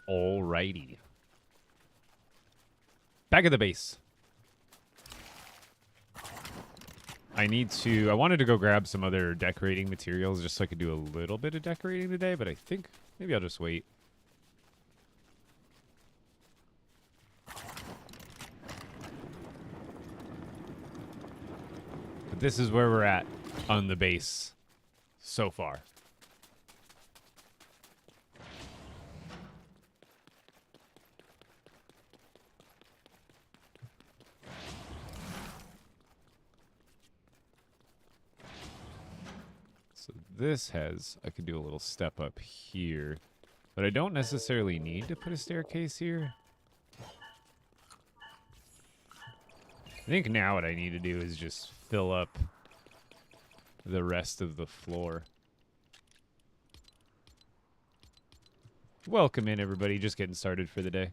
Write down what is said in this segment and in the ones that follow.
Alrighty. Back at the base. I wanted to go grab some other decorating materials just so I could do a little bit of decorating today, but I think maybe I'll just wait. But this is where we're at on the base so far. So this has, I could do a little step up here, but I don't necessarily need to put a staircase here. I think now what I need to do is just fill up the rest of the floor. Welcome in, everybody. Just getting started for the day.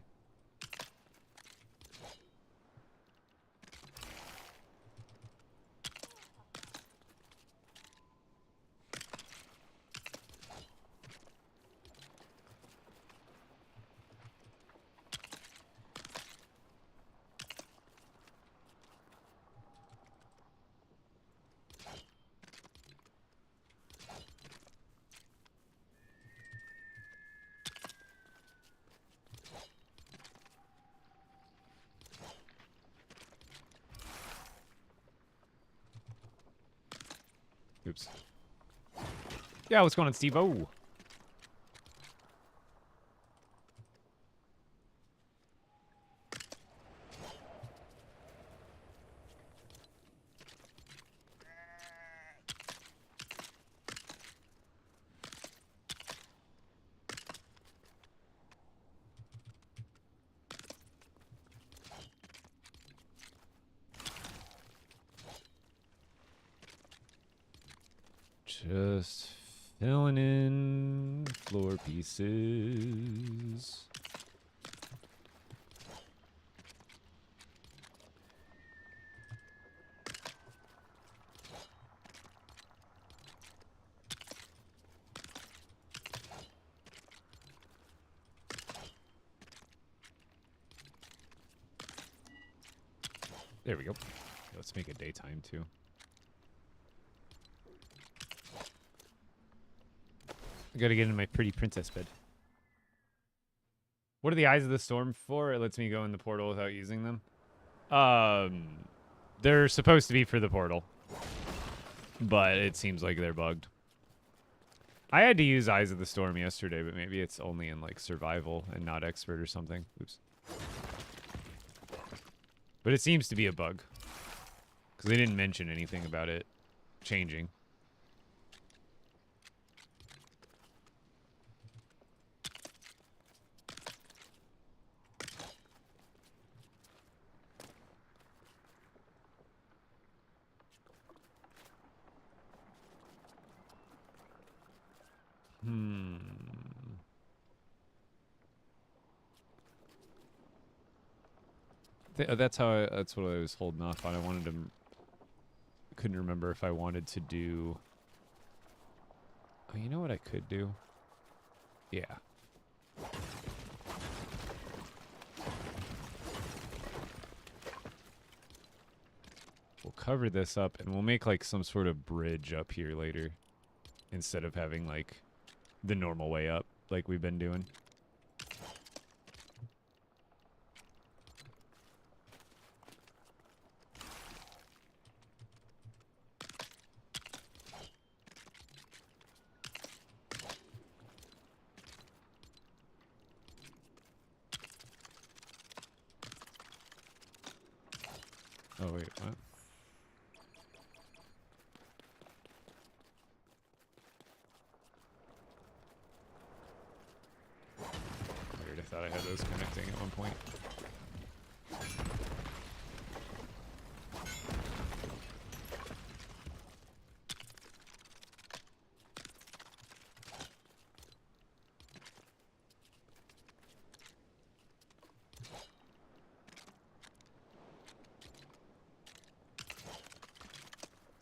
Oops. Yeah, what's going on, Steve-O? Just filling in floor pieces. There we go. Let's make it daytime too. I gotta get in my pretty princess bed. What are the eyes of the storm for? It lets me go in the portal without using them. They're supposed to be for the portal, but it seems like they're bugged. I had to use Eyes of the Storm yesterday, but maybe it's only in like survival and not expert or something. Oops. But it seems to be a bug because they didn't mention anything about it changing. That's that's what I was holding off on. I wanted to. Couldn't remember if I wanted to do. Oh, you know what I could do? Yeah. We'll cover this up and we'll make like some sort of bridge up here later, instead of having like the normal way up like we've been doing. Oh, wait, what? Weird, I thought I had those connecting at one point.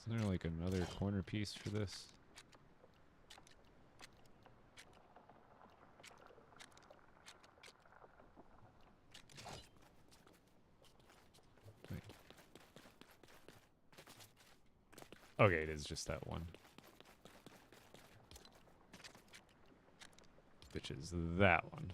Isn't there like another corner piece for this? Okay, it is just that one. Which is that one.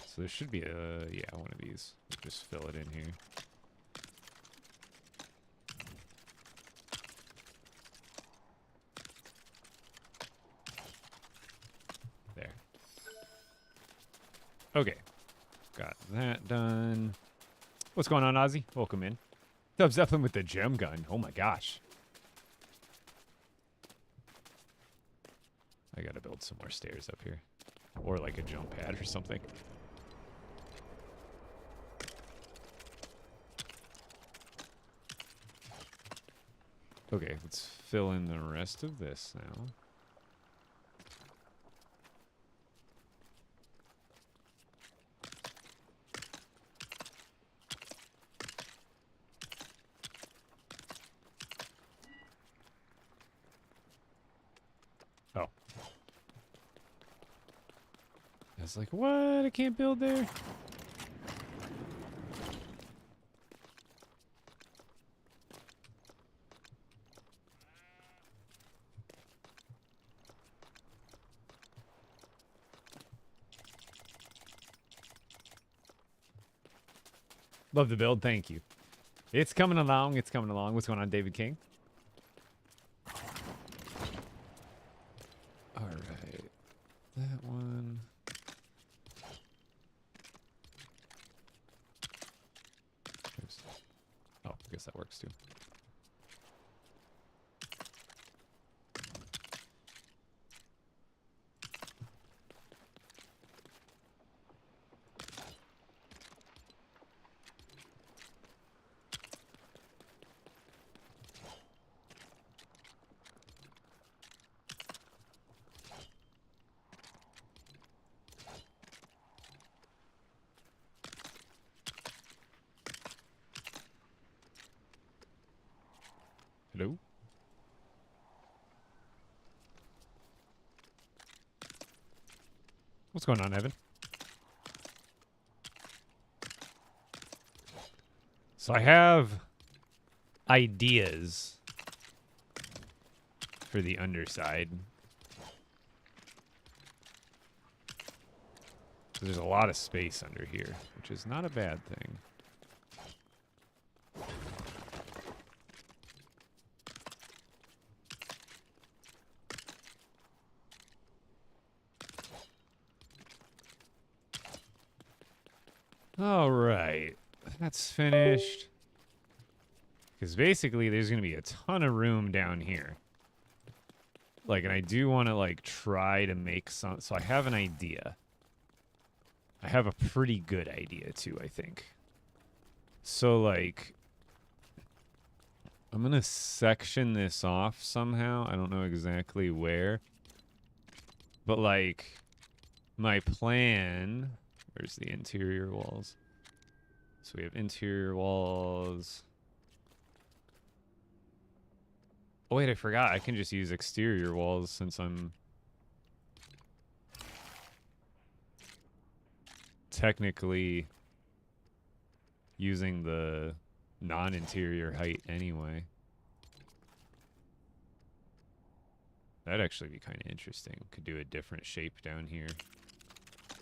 So there should be a, yeah, one of these. Just fill it in here. There. Okay. Got that done. What's going on, Ozzy? Welcome in. Dub Zeppelin with the gem gun. Oh my gosh. I gotta build some more stairs up here. Or like a jump pad or something. Okay, let's fill in the rest of this now. Oh. I was like, what? I can't build there? Love the build. Thank you. It's coming along. It's coming along. What's going on, David King? All right. That one. Oops. Oh, I guess that works too. Hello? What's going on, Evan? So I have ideas for the underside. So there's a lot of space under here, which is not a bad thing. All right, that's finished. Because basically there's going to be a ton of room down here. Like, and I do want to, like, try to make some... So I have an idea. I have a pretty good idea, too, I think. So, like... I'm going to section this off somehow. I don't know exactly where. But, like, my plan... Where's the interior walls? So we have interior walls. Oh, wait, I forgot. I can just use exterior walls since I'm technically using the non-interior height anyway. That'd actually be kind of interesting. Could do a different shape down here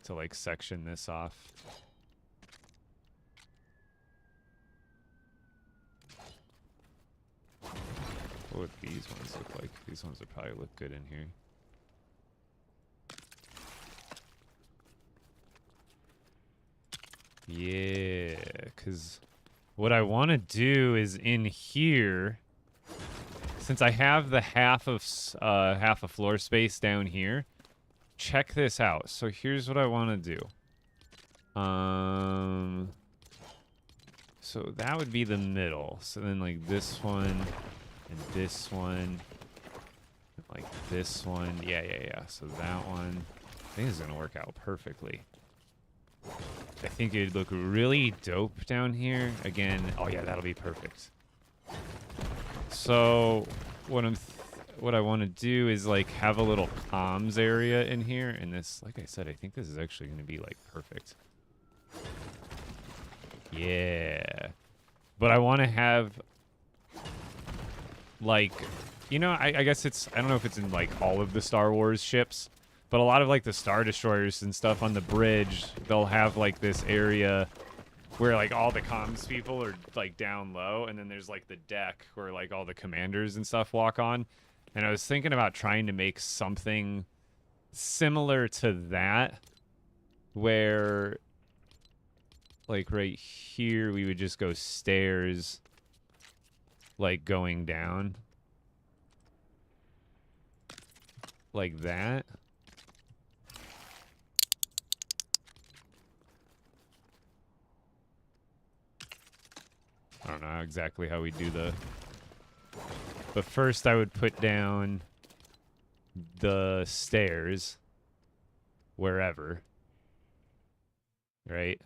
to like section this off. What would these ones look like? These ones would probably look good in here. Yeah, because what I want to do is in here, since I have the half of floor space down here, check this out. So here's what I want to do. So that would be the middle. So then like this one and this one, like this one. Yeah. So that one, I think is gonna work out perfectly. I think it'd look really dope down here. Again, oh yeah, that'll be perfect. So what I'm what I want to do is like have a little comms area in here, and this, like I said, I think this is actually going to be like perfect. Yeah. But I want to have like, you know, I guess it's, I don't know if it's in like all of the Star Wars ships, but a lot of like the Star Destroyers and stuff on the bridge, they'll have like this area where like all the comms people are like down low, and then there's like the deck where like all the commanders and stuff walk on. And I was thinking about trying to make something similar to that, where like right here we would just go stairs like going down like that. I don't know exactly how we do but first I would put down the stairs wherever, right?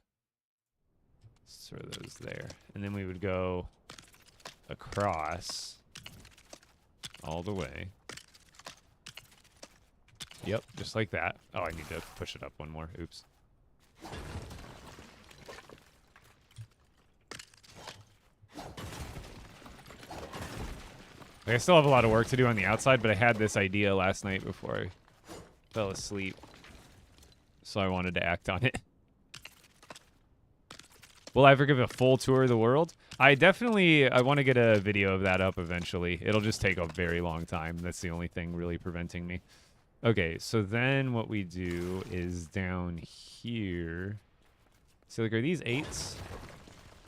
Throw those there, and then we would go across all the way. Yep, just like that. Oh, I need to push it up one more. Oops. Like, I still have a lot of work to do on the outside, but I had this idea last night before I fell asleep, so I wanted to act on it. Will I ever give a full tour of the world? I want to get a video of that up eventually. It'll just take a very long time. That's the only thing really preventing me. Okay, so then what we do is down here. So like, are these 8s?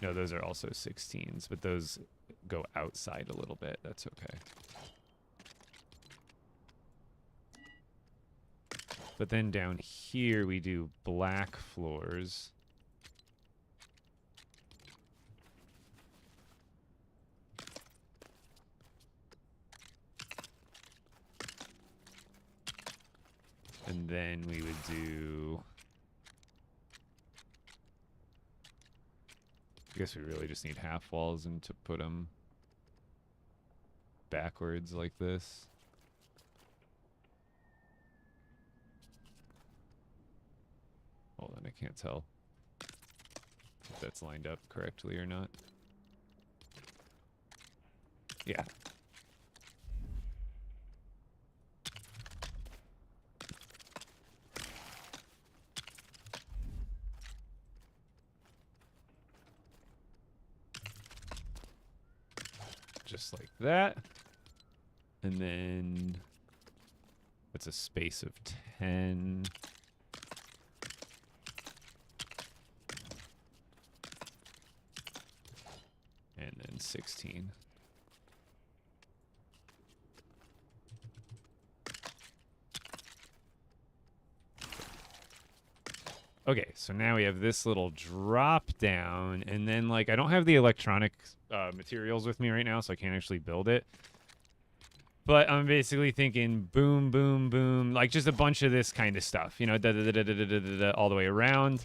No, those are also 16s, but those go outside a little bit. That's okay. But then down here we do black floors. And then we would do... I guess we really just need half walls and to put them backwards like this. Hold on, I can't tell if that's lined up correctly or not. Yeah. Just like that. And then it's a space of 10. And then 16. Okay, so now we have this little drop down, and then like I don't have the electronic materials with me right now, so I can't actually build it. But I'm basically thinking boom, boom, boom, like just a bunch of this kind of stuff, you know, da da da da da da da da all the way around.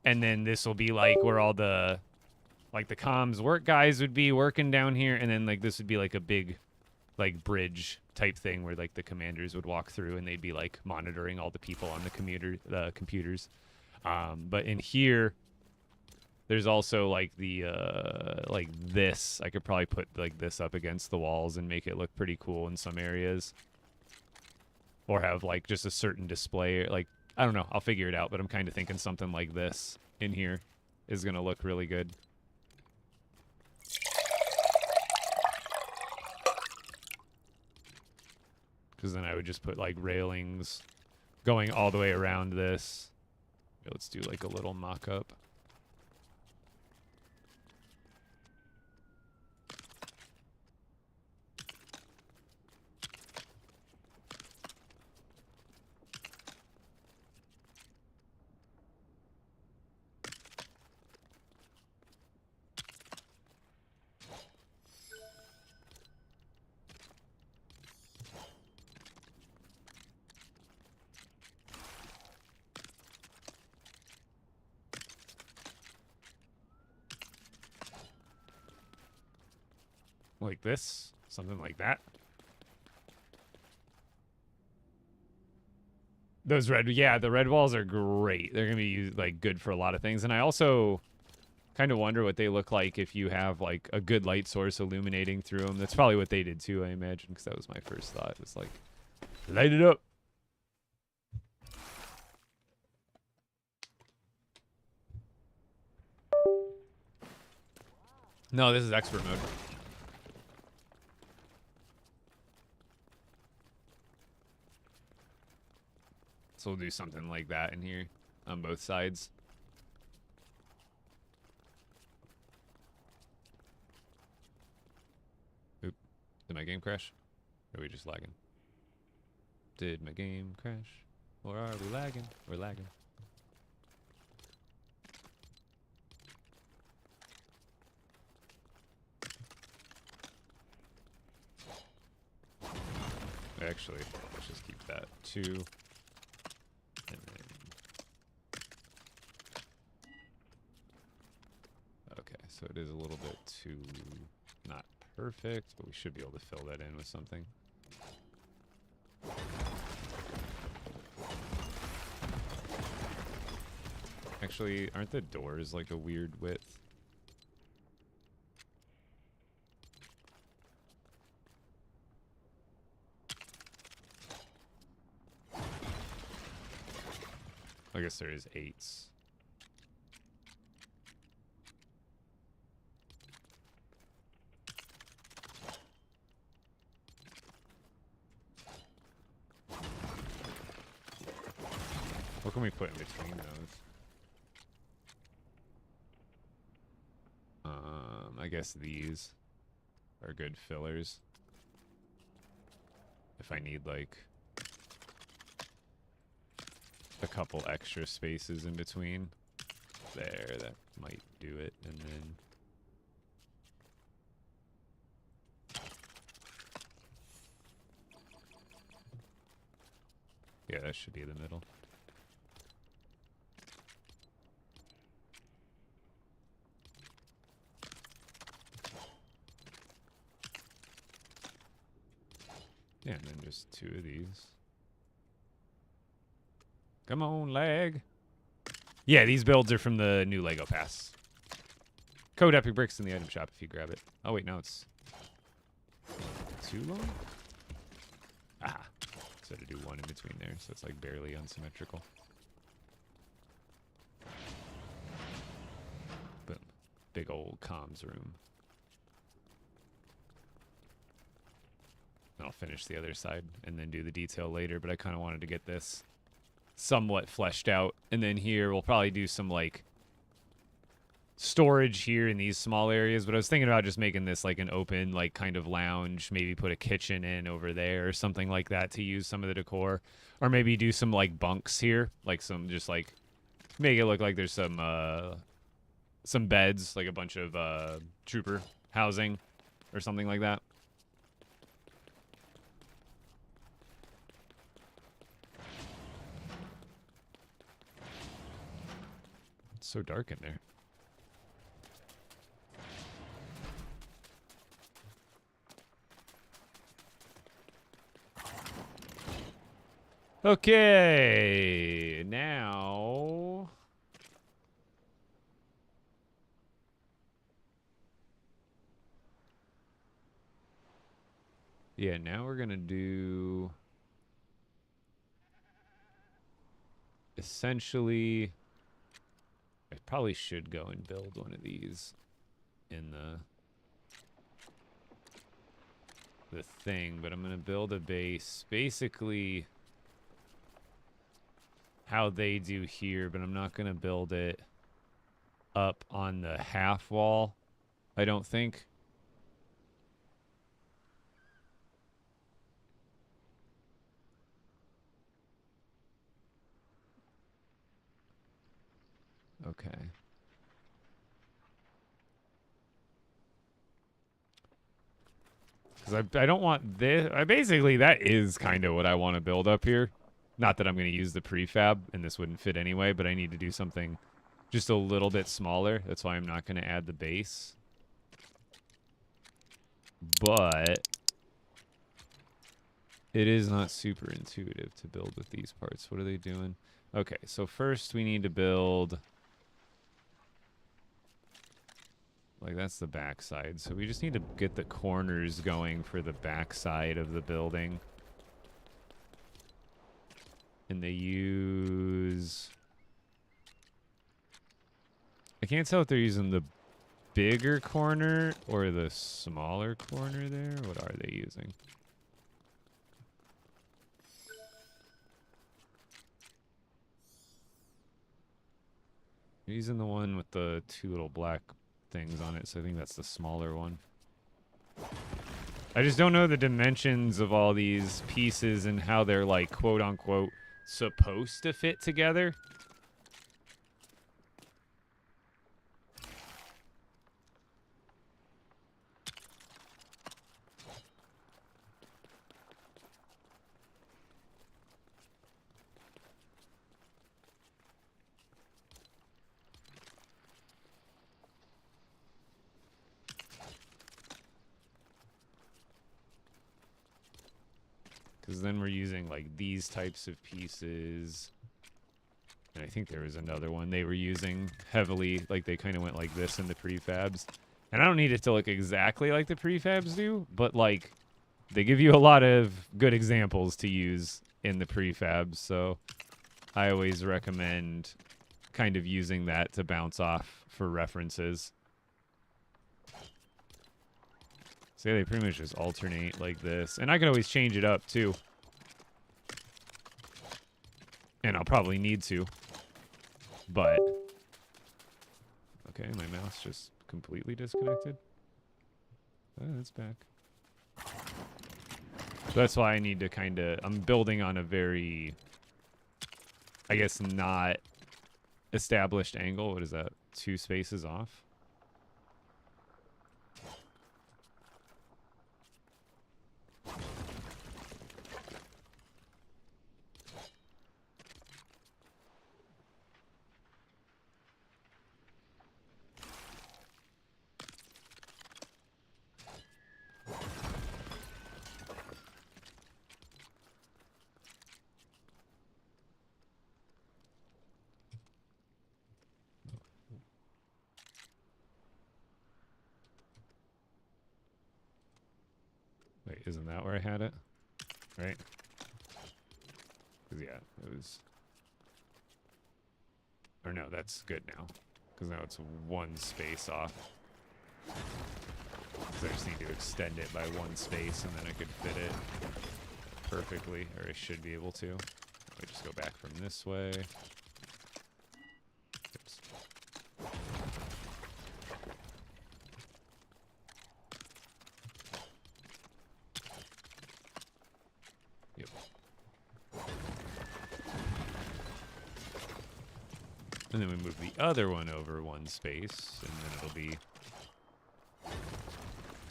And then this will be like where all the like the comms work guys would be working down here, and then like this would be like a big like bridge type thing where like the commanders would walk through and they'd be like monitoring all the people on the computers. But in here there's also like the like this. I could probably put like this up against the walls and make it look pretty cool in some areas, or have like just a certain display. Like, I don't know, I'll figure it out, but I'm kind of thinking something like this in here is gonna look really good. Because then I would just put like railings going all the way around this. Let's do like a little mock-up. Like this, something like that. Those red, yeah, the red walls are great. They're gonna be used, like good for a lot of things. And I also kind of wonder what they look like if you have like a good light source illuminating through them. That's probably what they did too, I imagine, because that was my first thought. It was like, light it up. No, this is expert mode. So we'll do something like that in here on both sides. Oop. Did my game crash? Or are we just lagging? Did my game crash? Or are we lagging? We're lagging. Actually, let's just keep that 2. And then... Okay, so it is a little bit too not perfect, but we should be able to fill that in with something. Actually, aren't the doors like a weird width? I guess there is 8s. What can we put in between those? I guess these are good fillers. If I need like a couple extra spaces in between. There, that might do it. And then yeah, that should be the middle. Yeah, and then just 2 of these. Come on, lag. Yeah, these builds are from the new LEGO Pass. Code Epic Bricks in the item shop if you grab it. Oh, wait, no, it's too long? Ah, so to do 1 in between there, so it's like barely unsymmetrical. Boom. Big old comms room. I'll finish the other side and then do the detail later, but I kind of wanted to get this somewhat fleshed out. And then here we'll probably do some like storage here in these small areas, but I was thinking about just making this like an open like kind of lounge, maybe put a kitchen in over there or something like that to use some of the decor, or maybe do some like bunks here, like some just like make it look like there's some beds, like a bunch of trooper housing or something like that. It's so dark in there. Okay, now yeah, now we're gonna do essentially I probably should go and build one of these in the thing, but I'm gonna build a base basically how they do here, but I'm not gonna build it up on the half wall, I don't think. Okay. Because I don't want this. Basically, that is kind of what I want to build up here. Not that I'm going to use the prefab, and this wouldn't fit anyway, but I need to do something just a little bit smaller. That's why I'm not going to add the base. But It is not super intuitive to build with these parts. What are they doing? Okay, so first we need to build... Like, that's the back side. So we just need to get the corners going for the back side of the building. And they use... I can't tell if they're using the bigger corner or the smaller corner there. What are they using? They're using the one with the two little black things on it, so I think that's the smaller one. I just don't know the dimensions of all these pieces and how they're, like, quote-unquote supposed to fit together. Because then we're using, like, these types of pieces. And I think there was another one they were using heavily. Like, they kind of went like this in the prefabs. And I don't need it to look exactly like the prefabs do, but, like, they give you a lot of good examples to use in the prefabs. So I always recommend kind of using that to bounce off for references. So yeah, they pretty much just alternate like this. And I can always change it up, too. And I'll probably need to. But... Okay, my mouse just completely disconnected. Oh, it's back. So that's why I need to kind of... I'm building on a very... I guess not established angle. What is that? 2 spaces off? Wait, isn't that where I had it? Right? 'Cause yeah, it was... Or no, that's good now. Because now it's 1 space off. So I just need to extend it by 1 space and then I could fit it perfectly. Or I should be able to. Let me just go back from this way. Oops. Yep. And then we move the other one over 1 space, and then it'll be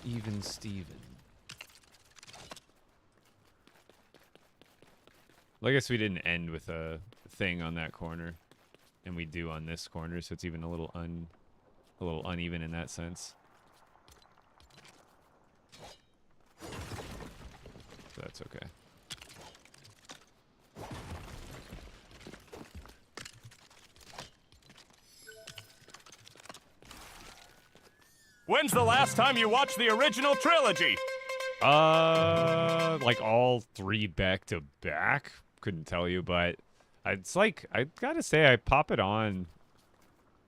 even Steven. Well, I guess we didn't end with a thing on that corner, and we do on this corner, so it's even a little uneven in that sense. So that's okay. When's the last time you watched the original trilogy? Like all 3 back to back. Couldn't tell you, but it's like, I gotta say, I pop it on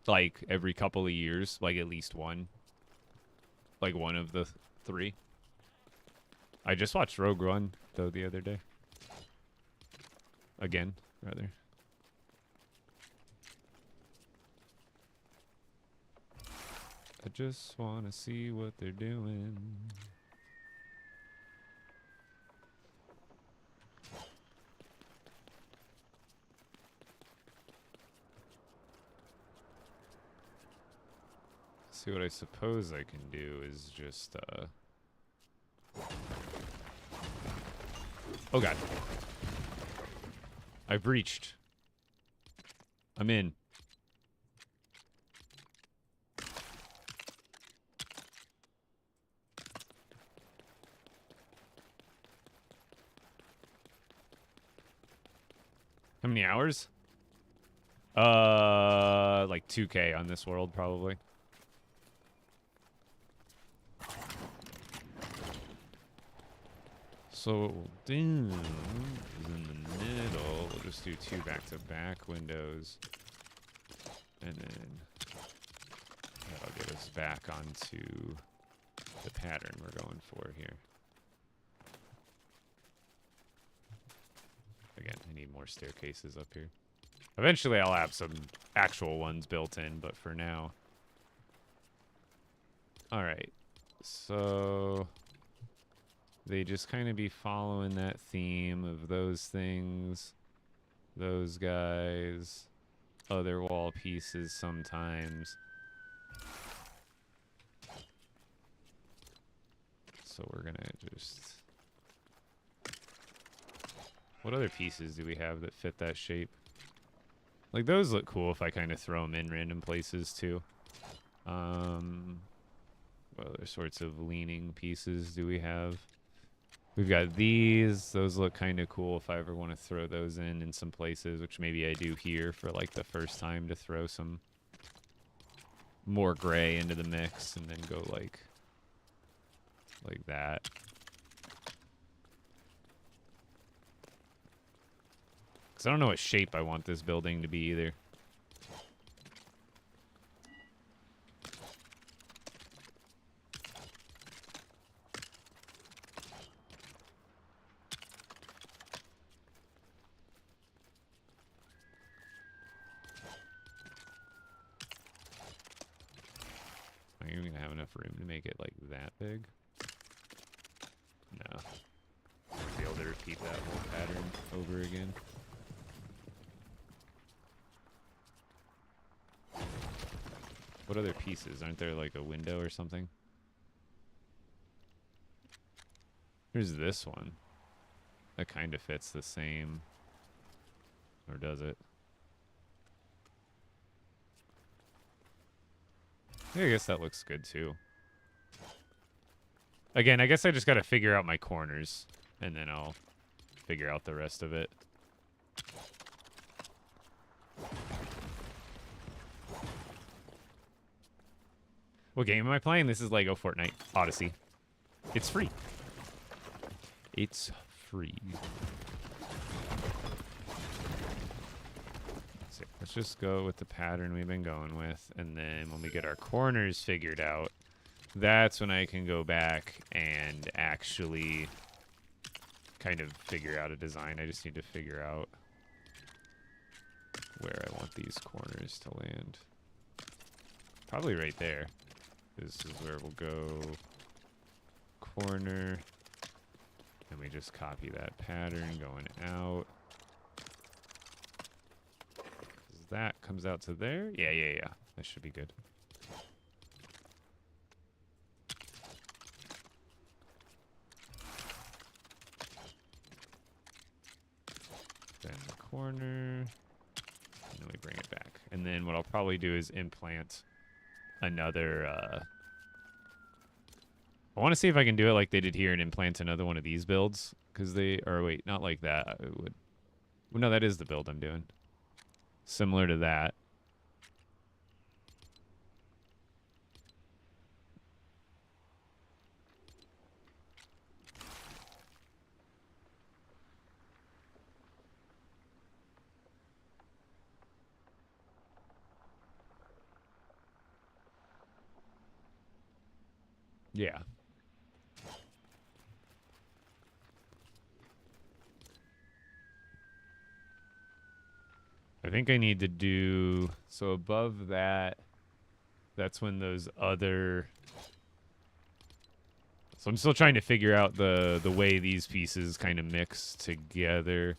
like every couple of years, like at least one. Like one of the 3. I just watched Rogue One, though, the other day. Again, rather. I just want to see what they're doing. See, what I suppose I can do is just, Oh god. I breached. I'm in. How many hours? Like 2K on this world, probably. So what we'll do is in the middle, we'll just do 2 back-to-back windows. And then that'll get us back onto the pattern we're going for here. Again, I need more staircases up here. Eventually I'll have some actual ones built in, but for now. Alright, so they just kind of be following that theme of those things, those guys, other wall pieces sometimes. So we're gonna just... What other pieces do we have that fit that shape? Like, those look cool if I kind of throw them in random places, too. What other sorts of leaning pieces do we have? We've got these. Those look kind of cool if I ever want to throw those in some places, which maybe I do here for, like, the first time to throw some more gray into the mix and then go, like that. Because I don't know what shape I want this building to be either. Am I even going to have enough room to make it like that big? No. I'll be able to repeat that whole pattern over again. What other pieces? Aren't there like a window or something? Here's this one. That kind of fits the same. Or does it? Yeah, I guess that looks good too. Again, I guess I just got to figure out my corners. And then I'll figure out the rest of it. What game am I playing? This is LEGO Fortnite Odyssey. It's free. It's free. So let's just go with the pattern we've been going with. And then when we get our corners figured out, that's when I can go back and actually kind of figure out a design. I just need to figure out where I want these corners to land. Probably right there. This is where we'll go corner. And we just copy that pattern going out. 'Cause that comes out to there. Yeah. That should be good. Then the corner. And then we bring it back. And then what I'll probably do is implant another, I want to see if I can do it like they did here and implant another one of these builds. Because they, or wait, not like that. It would, well, no, that is the build I'm doing. Similar to that. Yeah. I think I need to do, so above that, that's when those other, so I'm still trying to figure out the way these pieces kind of mix together.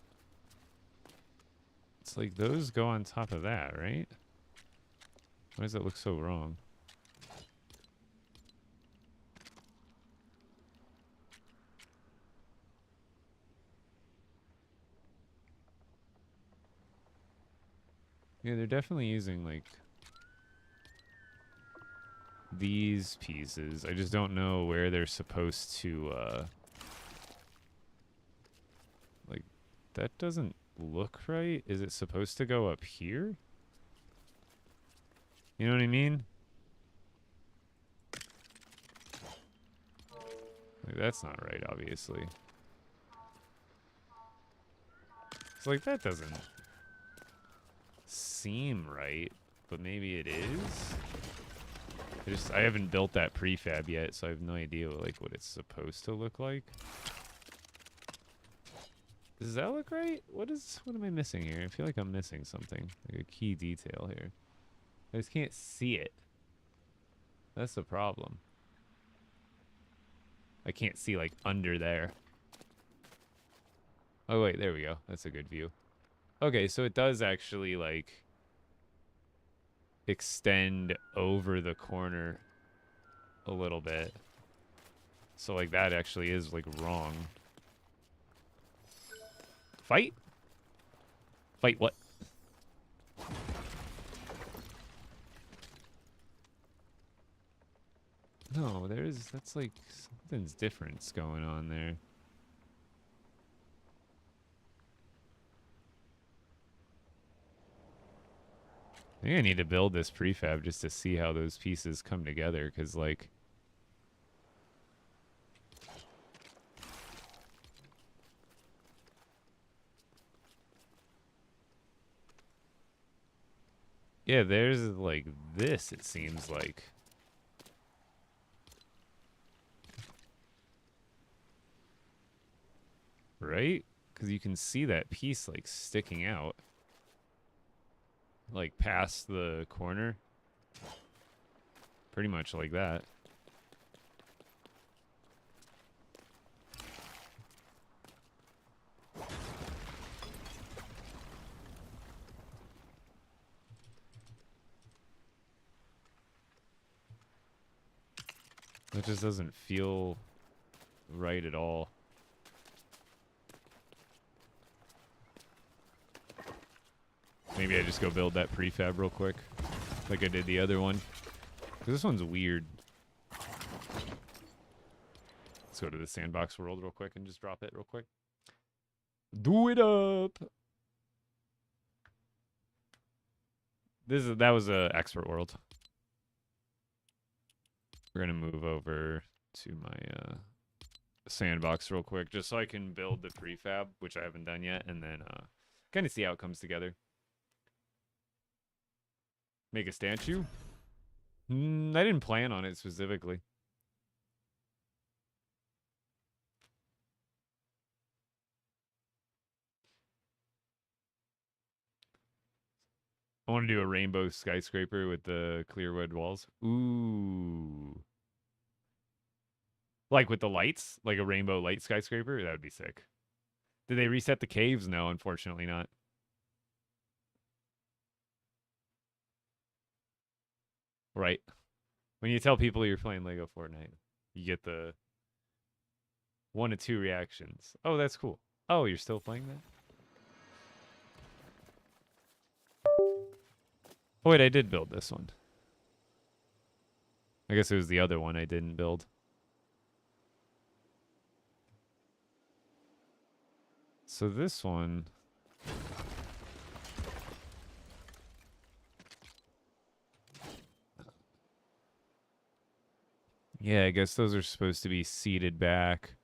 It's like those go on top of that, right? Why does that look so wrong? Yeah, they're definitely using, like, these pieces. I just don't know where they're supposed to, like, that doesn't look right. Is it supposed to go up here? You know what I mean? Like, that's not right, obviously. It's like, that doesn't seem right, but maybe it is. I haven't built that prefab yet, so I have no idea what it's supposed to look like. Does that look right? What am I missing here? I feel like I'm missing something, like a key detail here. I just can't see it. That's the problem. I can't see like under there. Oh wait, there we go. That's a good view. Okay, so it does actually like extend over the corner a little bit. So like that actually is like wrong. Fight? Fight what? No, that's like something's different going on there. I think I need to build this prefab just to see how those pieces come together, because like yeah, there's like this, it seems like. Right? Because you can see that piece like sticking out. Like past the corner. Pretty much like that. It just doesn't feel right at all. Maybe I just go build that prefab real quick, like I did the other one. 'Cause this one's weird. Let's go to the sandbox world real quick and just drop it real quick. Do it up! That was a expert world. We're gonna move over to my sandbox real quick, just so I can build the prefab, which I haven't done yet, and then kind of see how it comes together. Make a statue? I didn't plan on it specifically. I want to do a rainbow skyscraper with the clear wood walls. Ooh. Like with the lights? Like a rainbow light skyscraper? That would be sick. Did they reset the caves? No, unfortunately not. Right. When you tell people you're playing LEGO Fortnite, you get the 1 to 2 reactions. Oh, that's cool. Oh, you're still playing that? Oh, wait, I did build this one. I guess it was the other one I didn't build. So this one... Yeah, I guess those are supposed to be seated back.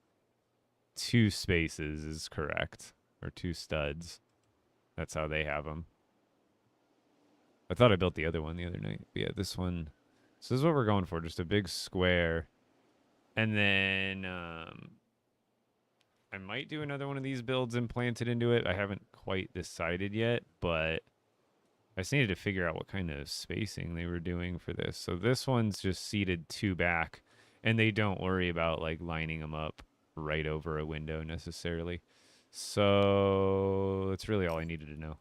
2 spaces is correct. Or 2 studs. That's how they have them. I thought I built the other one the other night. But yeah, this one... So this is what we're going for. Just a big square. And then... I might do another one of these builds implanted into it. I haven't quite decided yet, but... I just needed to figure out what kind of spacing they were doing for this. So this one's just seated 2 back, and they don't worry about like lining them up right over a window necessarily. So that's really all I needed to know.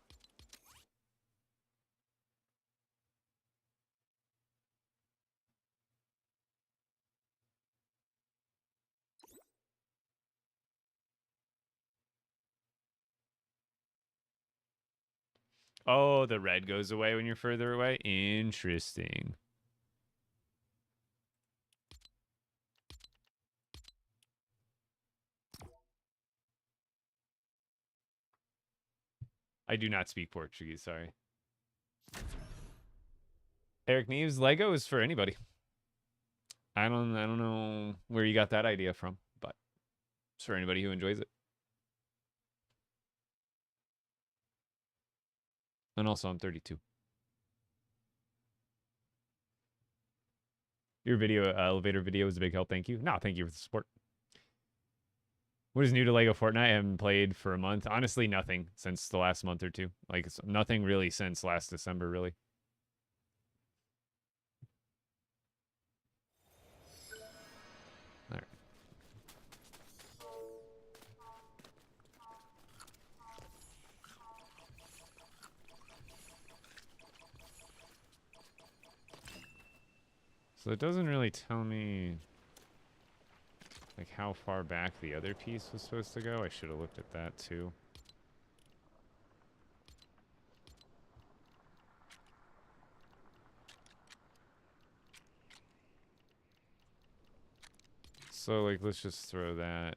Oh, the red goes away when you're further away? Interesting. I do not speak Portuguese, sorry. Eric Neves, Lego is for anybody. I don't know where you got that idea from, but it's for anybody who enjoys it. And also, I'm 32. Your video, elevator video was a big help. Thank you. No, thank you for the support. What is new to LEGO Fortnite? I haven't played for a month. Honestly, nothing since the last month or two. Like, it's nothing really since last December, really. All right. So it doesn't really tell me like how far back the other piece was supposed to go. I should have looked at that too. So like let's just throw that.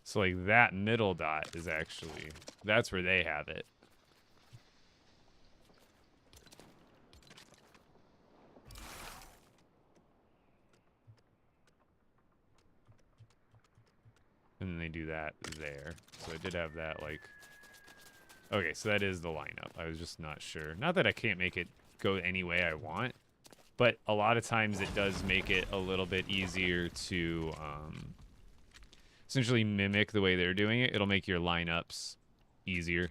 So like that middle dot is actually, that's where they have it. And then they do that there. So I did have that like, okay, so that is the lineup. I was just not sure. Not that I can't make it go any way I want, but a lot of times it does make it a little bit easier to essentially mimic the way they're doing it. It'll make your lineups easier.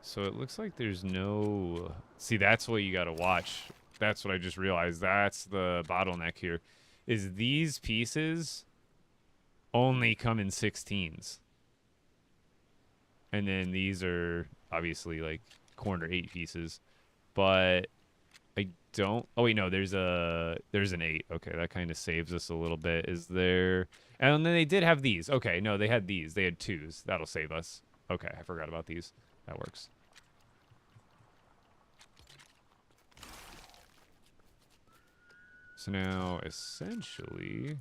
So it looks like there's no... See, that's what you gotta watch. That's what I just realized. That's the bottleneck here. Is these pieces only come in 16s. And then these are obviously like corner 8 pieces. But I don't... Oh, wait, no. There's an 8. Okay, that kind of saves us a little bit. Is there... And then they did have these. Okay, no, they had these. They had 2s. That'll save us. Okay, I forgot about these. That works. So now, essentially...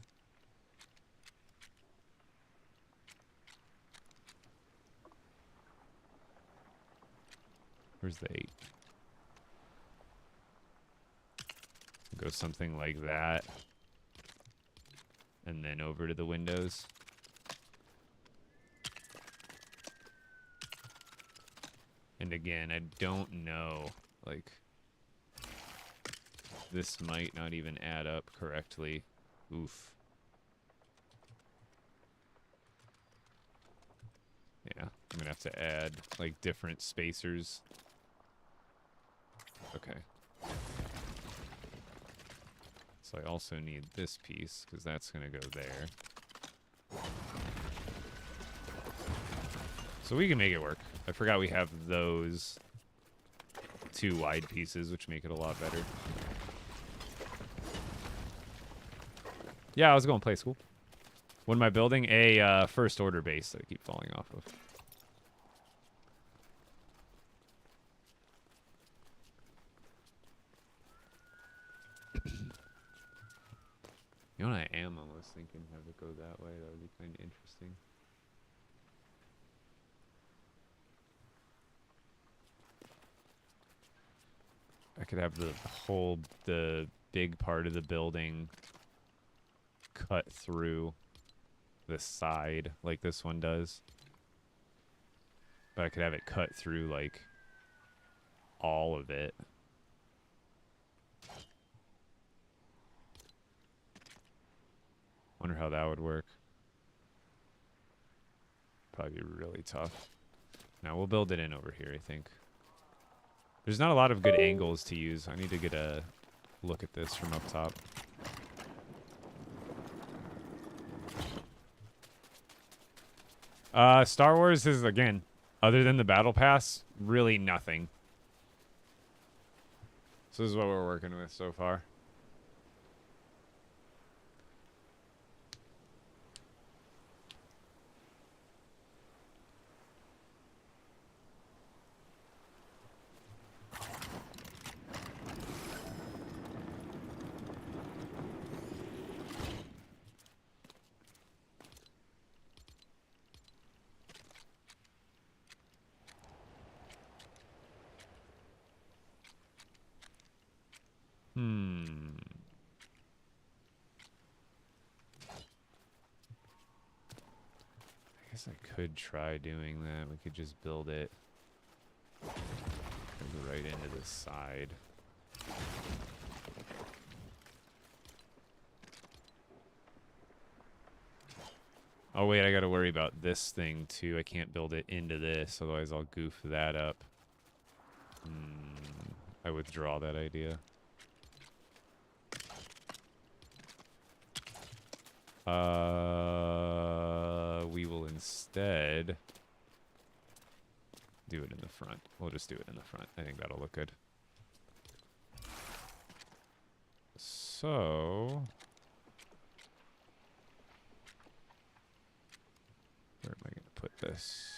Where's the 8? Go something like that. And then over to the windows. And again, I don't know, like, this might not even add up correctly. Oof. Yeah, I'm gonna have to add, like, different spacers. Okay. So I also need this piece, because that's gonna go there. So we can make it work. I forgot we have those 2 wide pieces, which make it a lot better. Yeah, I was going to play school. What am I building? A first order base that I keep falling off of. You know what I am almost thinking? Have it go that way. That would be kind of interesting. I could have the big part of the building cut through the side like this one does. But I could have it cut through like all of it. Wonder how that would work. Probably be really tough. Now we'll build it in over here, I think. There's not a lot of good angles to use. I need to get a look at this from up top. Star Wars is, again, other than the Battle Pass, really nothing. So this is what we're working with so far. Hmm. I guess I could try doing that. We could just build it right into the side. Oh, wait, I gotta worry about this thing, too. I can't build it into this, otherwise I'll goof that up. I withdraw that idea. We will instead do it in the front. We'll just do it in the front. I think that'll look good. So... where am I going to put this?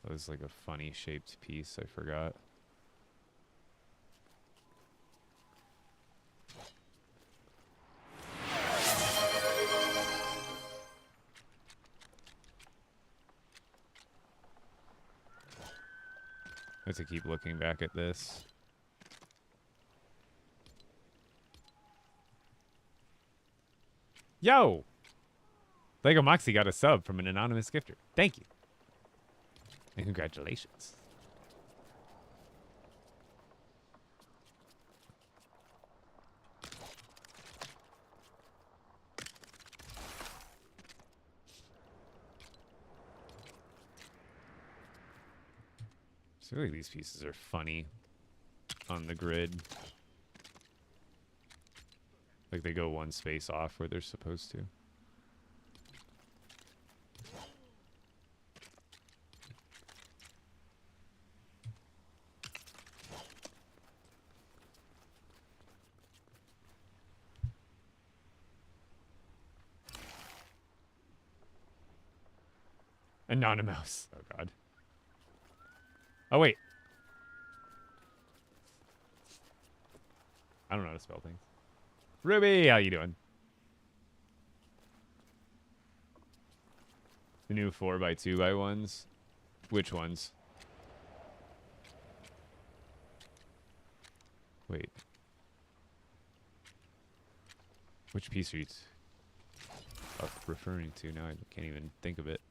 That was like a funny shaped piece. I forgot. I have to keep looking back at this. Yo! Lego Moxie got a sub from an anonymous gifter. Thank you. And congratulations. So really these pieces are funny on the grid. Like they go one space off where they're supposed to. Anonymous. Oh, God. Oh, wait. I don't know how to spell things. Ruby, how you doing? The new 4x2x1s. Which ones? Wait. Which piece are you referring to? Now I can't even think of it.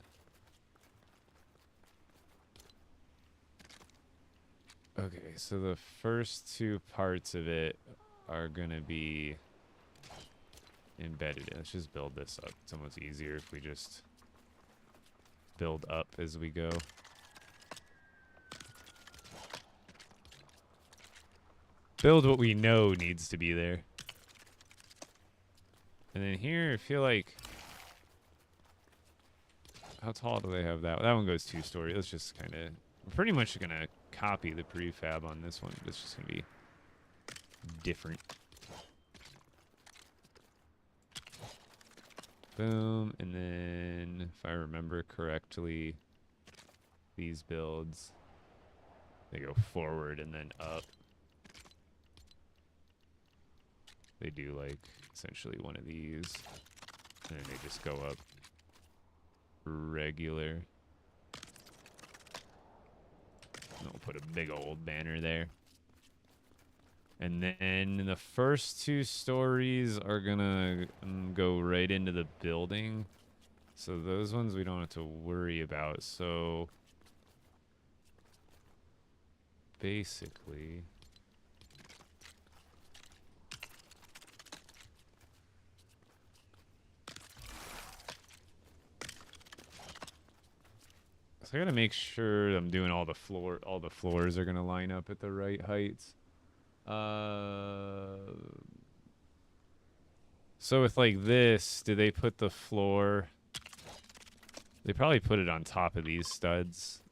Okay, so the first two parts of it are gonna be embedded in. Let's just build this up. It's almost easier if we just build up as we go. Build what we know needs to be there. And then here, I feel like... how tall do they have that? That one goes 2-story. Let's just kind of... we're pretty much going to copy the prefab on this one. It's just going to be different. Boom. And then, if I remember correctly, these builds, they go forward and then up. They do, like, essentially one of these. And then they just go up regular. And we'll put a big old banner there. And then the first 2 stories are gonna go right into the building. So those ones we don't have to worry about. So basically... so I gotta make sure I'm doing all the floors are gonna line up at the right heights. So with like this, do they put the floor? They probably put it on top of these studs,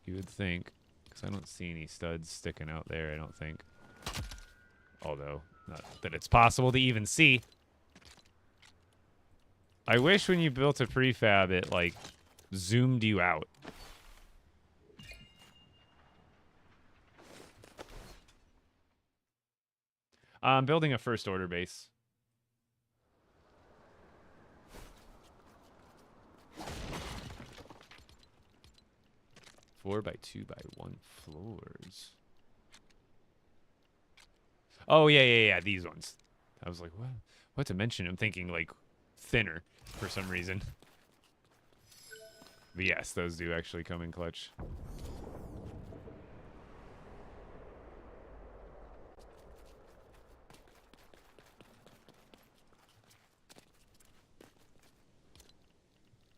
you would think, because I don't see any studs sticking out there, I don't think. Although, not that it's possible to even see. I wish when you built a prefab, it like zoomed you out. I'm building a first order base. 4x2x1 floors. Oh, yeah. These ones. I was like, what dimension? I'm thinking, like, thinner for some reason. But yes, those do actually come in clutch.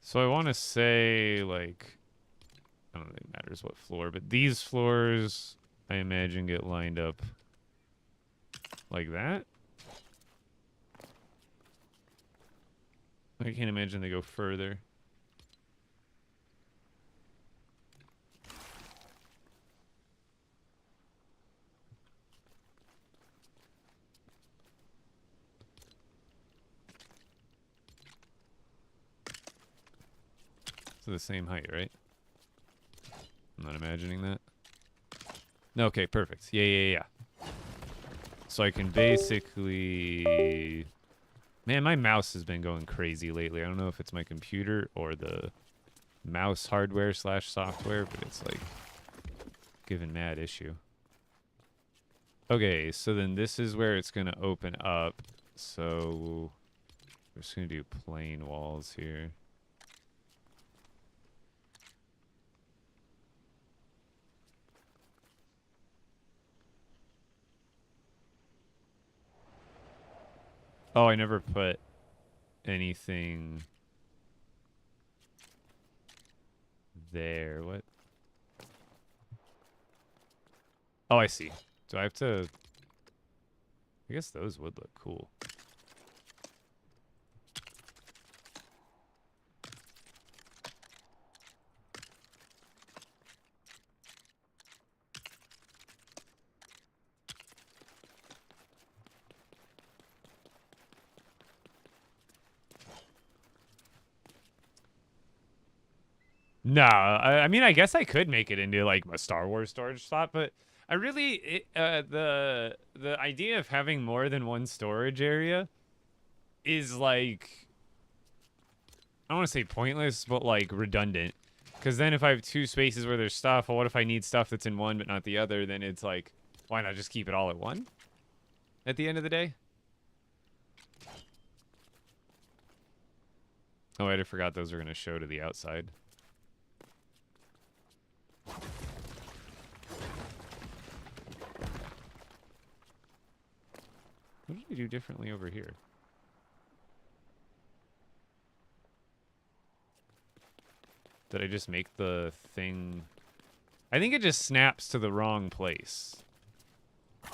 So I want to say, like, I don't think it matters what floor, but these floors, I imagine, get lined up like that. I can't imagine they go further. So the same height, right? I'm not imagining that. No, okay, perfect. Yeah. So I can basically... Man, my mouse has been going crazy lately. I don't know if it's my computer or the mouse hardware / software, but it's like giving mad issue. Okay, so then this is where it's going to open up. So we're just going to do plain walls here. Oh, I never put anything there. What? Oh, I see. Do I have to... I guess those would look cool. No, I mean, I guess I could make it into like a Star Wars storage slot, but I really the idea of having more than one storage area is like, I don't want to say pointless, but like redundant. Because then if I have two spaces where there's stuff, well, what if I need stuff that's in one but not the other? Then it's like, why not just keep it all at one? At the end of the day. Oh, I forgot those were going to show to the outside. What did I do differently over here? Did I just make the thing... I think it just snaps to the wrong place.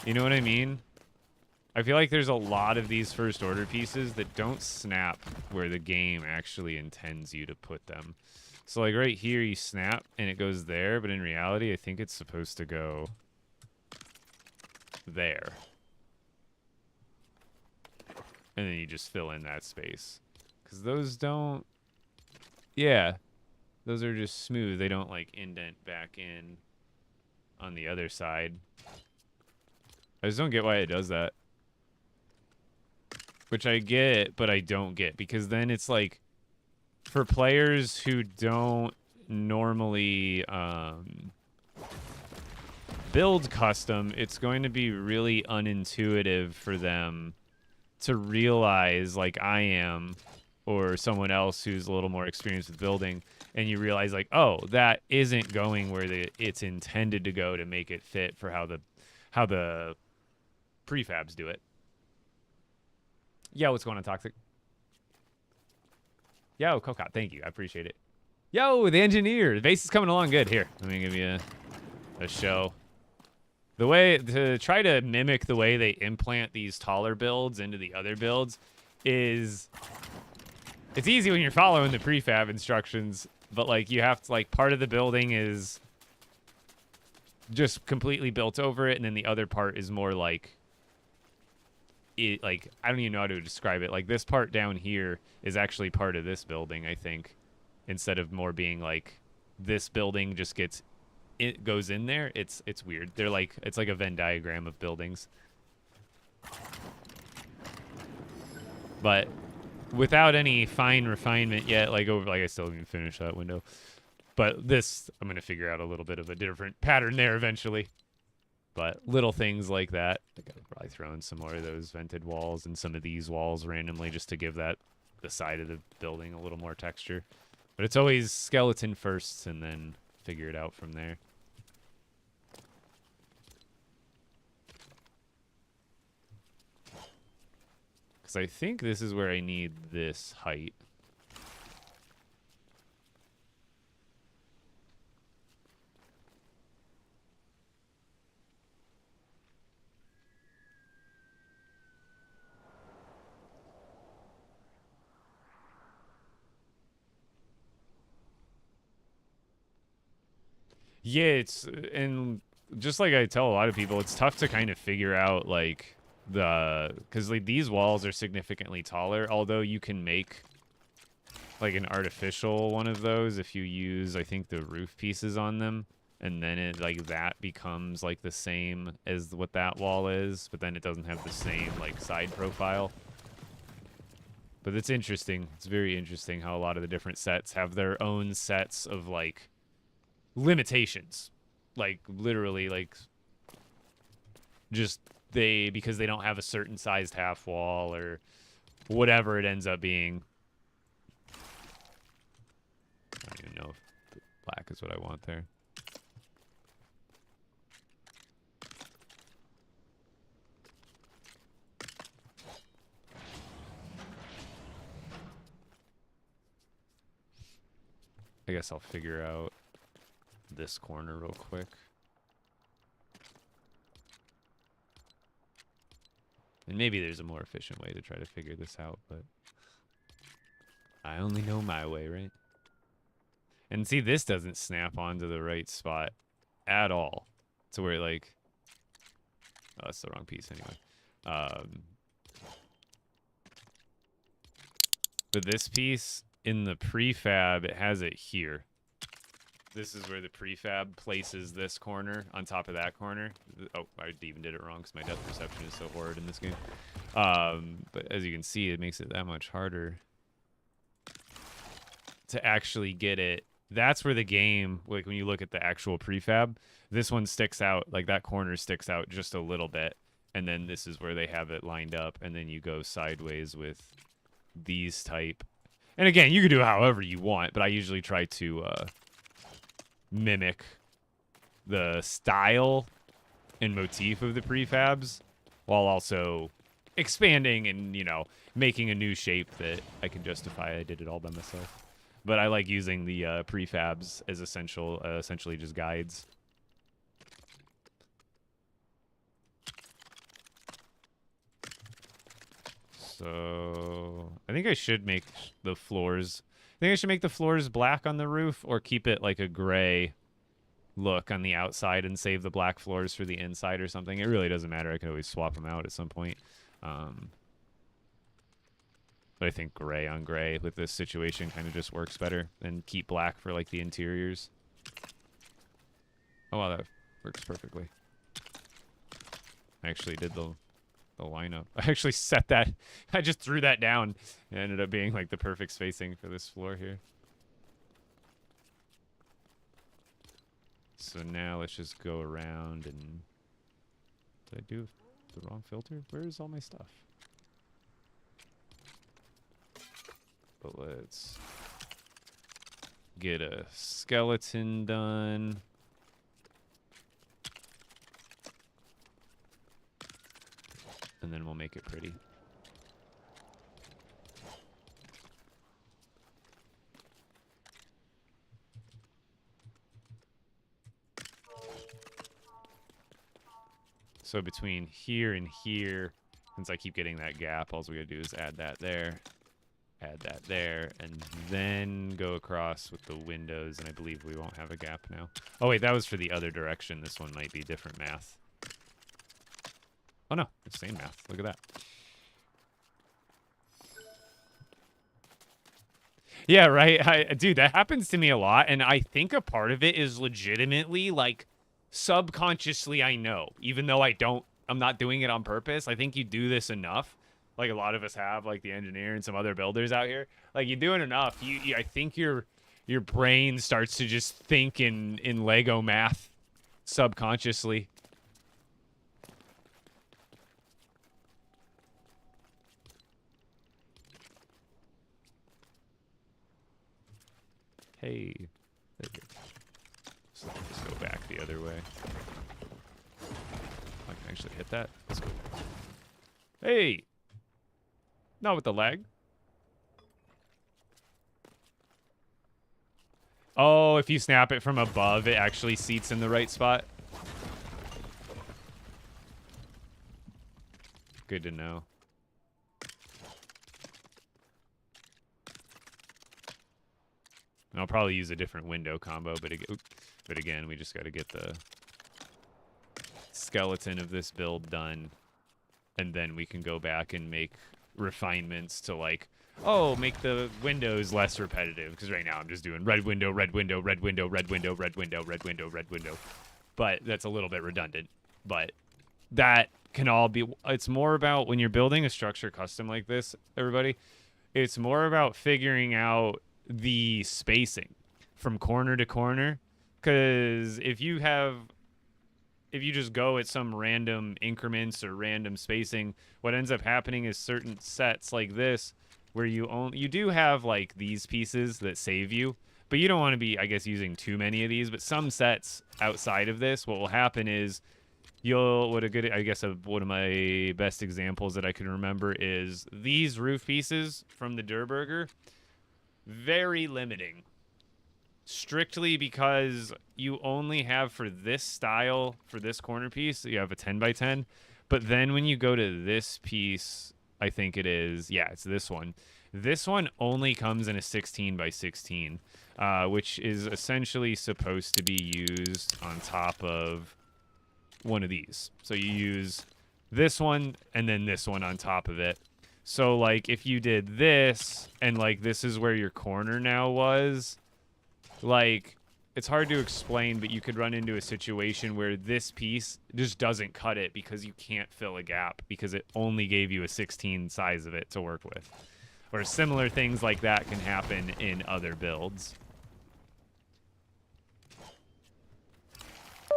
You know what I mean? I feel like there's a lot of these first order pieces that don't snap where the game actually intends you to put them. So like right here you snap and it goes there, but in reality I think it's supposed to go there. And then you just fill in that space. Because those don't... Yeah. Those are just smooth. They don't like indent back in on the other side. I just don't get why it does that. Which I get, but I don't get. Because then it's like, for players who don't normally build custom, it's going to be really unintuitive for them to realize, like I am, or someone else who's a little more experienced with building, and you realize like, oh, that isn't going where it's intended to go to make it fit for how the prefabs do it. Yo, what's going on, Toxic? Yo, Kokot, thank you. I appreciate it. Yo, the engineer. The base is coming along good. Here, let me give you a show. The way to try to mimic the way they implant these taller builds into the other builds is... It's easy when you're following the prefab instructions, but like you have to, like, part of the building is just completely built over it, and then the other part is more like... like, I don't even know how to describe it. Like, this part down here is actually part of this building, I think. Instead of more being like, this building just gets... It goes in there. It's weird. They're like... It's like a Venn diagram of buildings. But without any fine refinement yet, like, I still haven't even finished that window. But this, I'm going to figure out a little bit of a different pattern there eventually. But little things like that. I could probably throw in some more of those vented walls and some of these walls randomly just to give that the side of the building a little more texture. But it's always skeleton first and then figure it out from there. Because I think this is where I need this height. Yeah, it's, and just like I tell a lot of people, it's tough to kind of figure out, like, because like these walls are significantly taller, although you can make like an artificial one of those if you use, I think, the roof pieces on them, and then it, like, that becomes like the same as what that wall is, but then it doesn't have the same like side profile. But it's interesting. It's very interesting how a lot of the different sets have their own sets of like limitations, like literally, like just because they don't have a certain sized half wall or whatever it ends up being. I don't even know if black is what I want there. I guess I'll figure out this corner real quick. And maybe there's a more efficient way to try to figure this out, but I only know my way, right? And see, this doesn't snap onto the right spot at all. To where, like, oh, that's the wrong piece anyway. But this piece in the prefab, it has it here. This is where the prefab places this corner on top of that corner. Oh, I even did it wrong because my depth perception is so horrid in this game. But as you can see, it makes it that much harder to actually get it. That's where the game, like when you look at the actual prefab, this one sticks out, like that corner sticks out just a little bit. And then this is where they have it lined up. And then you go sideways with these type. And again, you can do it however you want, but I usually try to mimic the style and motif of the prefabs while also expanding and, you know, making a new shape that I can justify I did it all by myself. But I like using the prefabs as essentially just guides. So I think I should make the floors. I think I should make the floors black on the roof or keep it like a gray look on the outside and save the black floors for the inside or something. It really doesn't matter. I can always swap them out at some point. But I think gray on gray with this situation kind of just works better than keep black for like the interiors. Oh, wow, that works perfectly. I actually did the lineup. I actually set that. I just threw that down. It ended up being like the perfect spacing for this floor here. So now let's just go around and... Did I do the wrong filter? Where is all my stuff? But let's get a skeleton done. And then we'll make it pretty. So between here and here, since I keep getting that gap, all we gotta do is add that there, and then go across with the windows, and I believe we won't have a gap now. Oh wait, that was for the other direction. This one might be different math. Oh no, it's the same math. Look at that. Yeah, right. Dude, that happens to me a lot, and I think a part of it is legitimately, like, subconsciously I know, even though I'm not doing it on purpose. I think you do this enough, like a lot of us have, like the engineer and some other builders out here. Like, you do it enough, I think your Your brain starts to just think in Lego math subconsciously. Hey. Let's go back the other way. I can actually hit that. Let's go. Hey! Not with the lag. Oh, if you snap it from above, it actually seats in the right spot. Good to know. And I'll probably use a different window combo, but again, we just got to get the skeleton of this build done, and then we can go back and make refinements to, like, oh, make the windows less repetitive, because right now I'm just doing red window, red window, red window, red window, red window, red window, red window. But that's a little bit redundant. But that can all be, it's more about when you're building a structure custom like this, everybody, it's more about figuring out the spacing from corner to corner, because if you just go at some random increments or random spacing, what ends up happening is certain sets like this where you do have like these pieces that save you, but you don't want to be, I guess, using too many of these. But some sets outside of this, what will happen is one of my best examples that I can remember is these roof pieces from the Der Burger. Very limiting. Strictly because you only have for this style, for this corner piece, you have a 10 by 10. But then when you go to this piece, I think it is, yeah, it's this one. This one only comes in a 16 by 16, which is essentially supposed to be used on top of one of these. So you use this one and then this one on top of it. So, like, if you did this, and, like, this is where your corner now was, like, it's hard to explain, but you could run into a situation where this piece just doesn't cut it because you can't fill a gap because it only gave you a 16 size of it to work with. Or similar things like that can happen in other builds.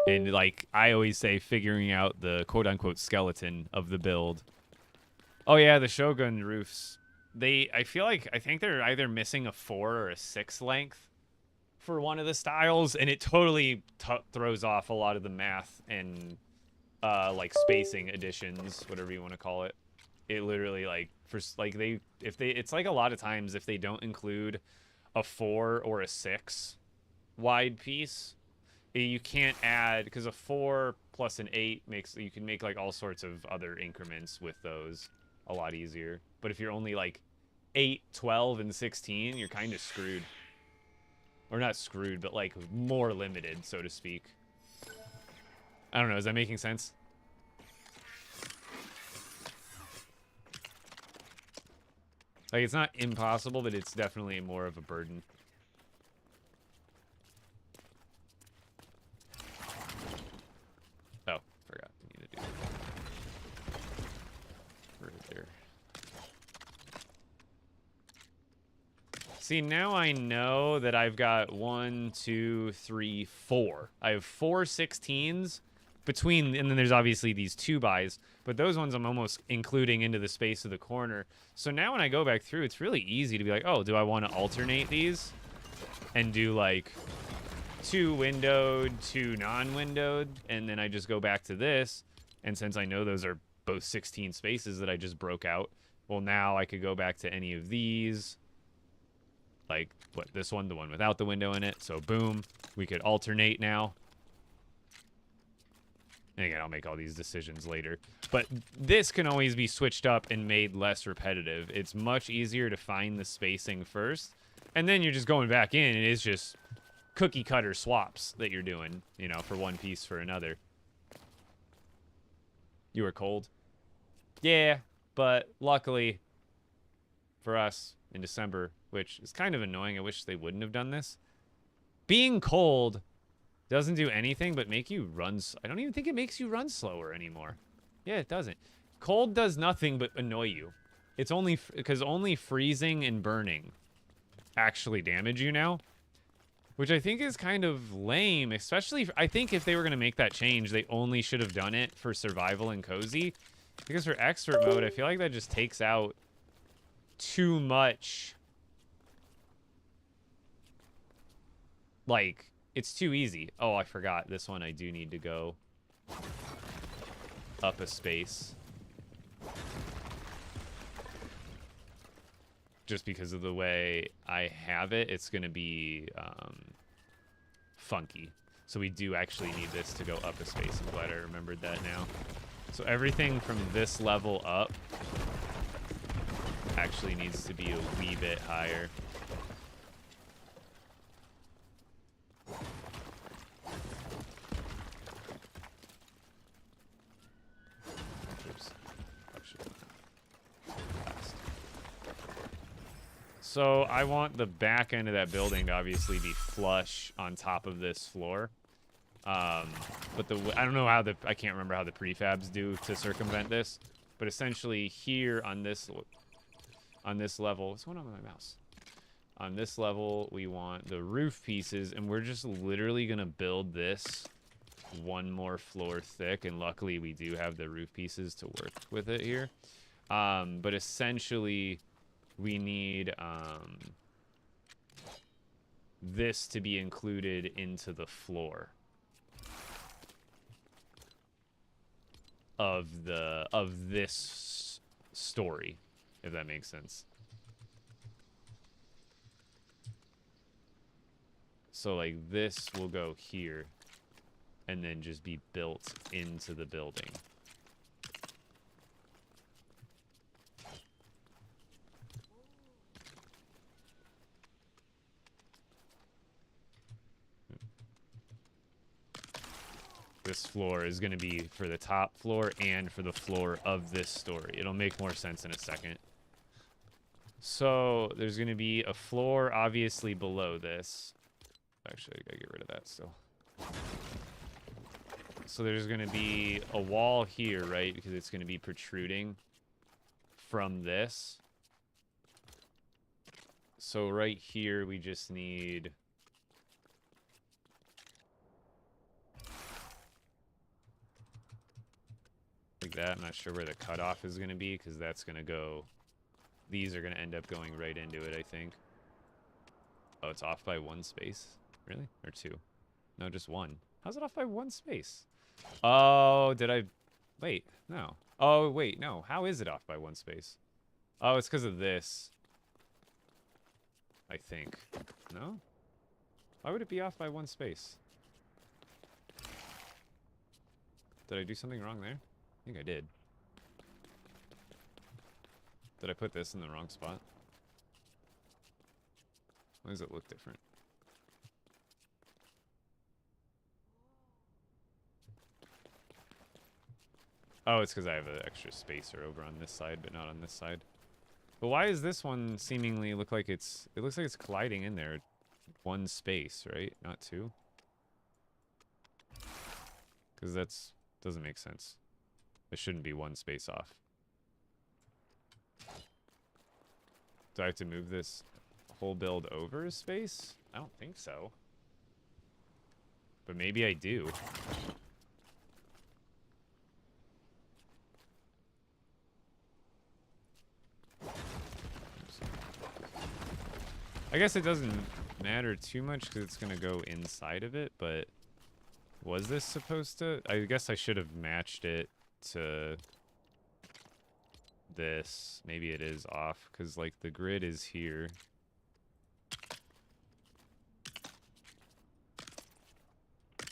And, like, I always say figuring out the quote-unquote skeleton of the build. Oh yeah, the Shogun roofs. I think they're either missing a 4 or a 6 length for one of the styles, and it totally throws off a lot of the math and like spacing additions, whatever you want to call it. It literally, like, it's like a lot of times if they don't include a 4 or a 6 wide piece, you can't add, because a 4 plus an 8 you can make like all sorts of other increments with those a lot easier. But if you're only like 8, 12, and 16, you're kind of screwed. Or not screwed, but like more limited, so to speak. I don't know, is that making sense? Like, it's not impossible, but it's definitely more of a burden. Oh, forgot. I need to do that. Right there. See, now I know that I've got 1, 2, 3, 4. I have 4 16s between, and then there's obviously these 2-bys, but those ones I'm almost including into the space of the corner. So now when I go back through, it's really easy to be like, oh, do I want to alternate these and do like 2 windowed, 2 non-windowed, and then I just go back to this, and since I know those are both 16 spaces that I just broke out, well, now I could go back to any of these, like, what, this one, the one without the window in it, so boom, we could alternate now. And again, I'll make all these decisions later. But this can always be switched up and made less repetitive. It's much easier to find the spacing first, and then you're just going back in, and it's just cookie cutter swaps that you're doing, you know, for one piece for another. You were cold? Yeah, but luckily for us in December, which is kind of annoying, I wish they wouldn't have done this. Being cold doesn't do anything but make you run. I don't even think it makes you run slower anymore. Yeah, it doesn't. Cold does nothing but annoy you. It's only because only freezing and burning actually damage you now. Which I think is kind of lame, especially I think if they were going to make that change, they only should have done it for survival and cozy. Because for expert mode, I feel like that just takes out too much. Like, it's too easy. Oh, I forgot. This one I do need to go up a space. Just because of the way I have it, it's going to be funky. So we do actually need this to go up a space. I'm glad I remembered that now. So everything from this level up actually needs to be a wee bit higher. Oops. So I want the back end of that building to obviously be flush on top of this floor. But I don't know how I can't remember how the prefabs do to circumvent this. But essentially here on this level, what's going on with my mouse? On this level, we want the roof pieces, and we're just literally gonna build this one more floor thick, and luckily we do have the roof pieces to work with it here. But essentially, we need this to be included into the floor of this story, if that makes sense. So like this will go here and then just be built into the building. This floor is going to be for the top floor and for the floor of this story. It'll make more sense in a second. So there's going to be a floor obviously below this. Actually, I gotta get rid of that still. So there's going to be a wall here, right? Because it's going to be protruding from this. So right here, we just need... like that. I'm not sure where the cutoff is going to be because that's going to go... these are going to end up going right into it, I think. Oh, it's off by one space? Really? Or two? No, just one. How's it off by one space? Oh, did I... wait, no. Oh, wait, no. How is it off by one space? Oh, it's because of this. I think. No? Why would it be off by one space? Did I do something wrong there? I think I did. Did I put this in the wrong spot? Why does it look different? Oh, it's because I have an extra spacer over on this side, but not on this side. But why does this one seemingly look like it's... it looks like it's colliding in there. One space, right? Not two? Because that's... doesn't make sense. It shouldn't be one space off. Do I have to move this whole build over a space? I don't think so. But maybe I do. I guess it doesn't matter too much because it's going to go inside of it, but was this supposed to... I guess I should have matched it to this. Maybe it is off because, like, the grid is here.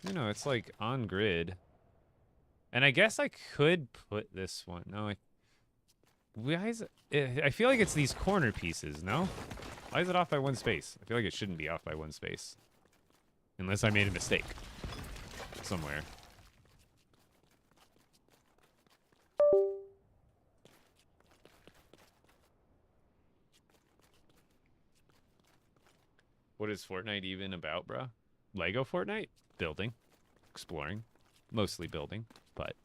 You know, it's, like, on grid. And I guess I could put this one... no, why is it... I feel like it's these corner pieces, no? Why is it off by one space? I feel like it shouldn't be off by one space. Unless I made a mistake. Somewhere. What is Fortnite even about, bruh? LEGO Fortnite? Building. Exploring. Mostly building, but...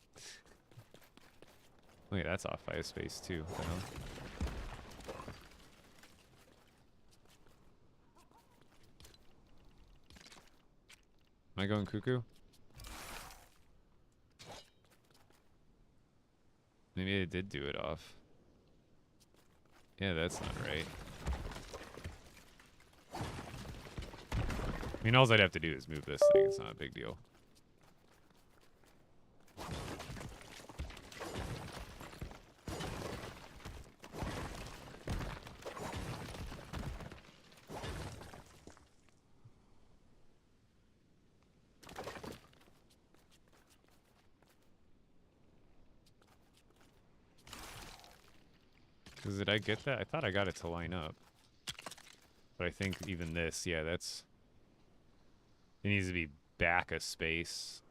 look, that's off by a space, too. What the hell? Am I going cuckoo? Maybe I did do it off. Yeah, that's not right. I mean, all I'd have to do is move this thing. It's not a big deal. Because did I get that? I thought I got it to line up. But I think even this, yeah, that's... It needs to be back a space,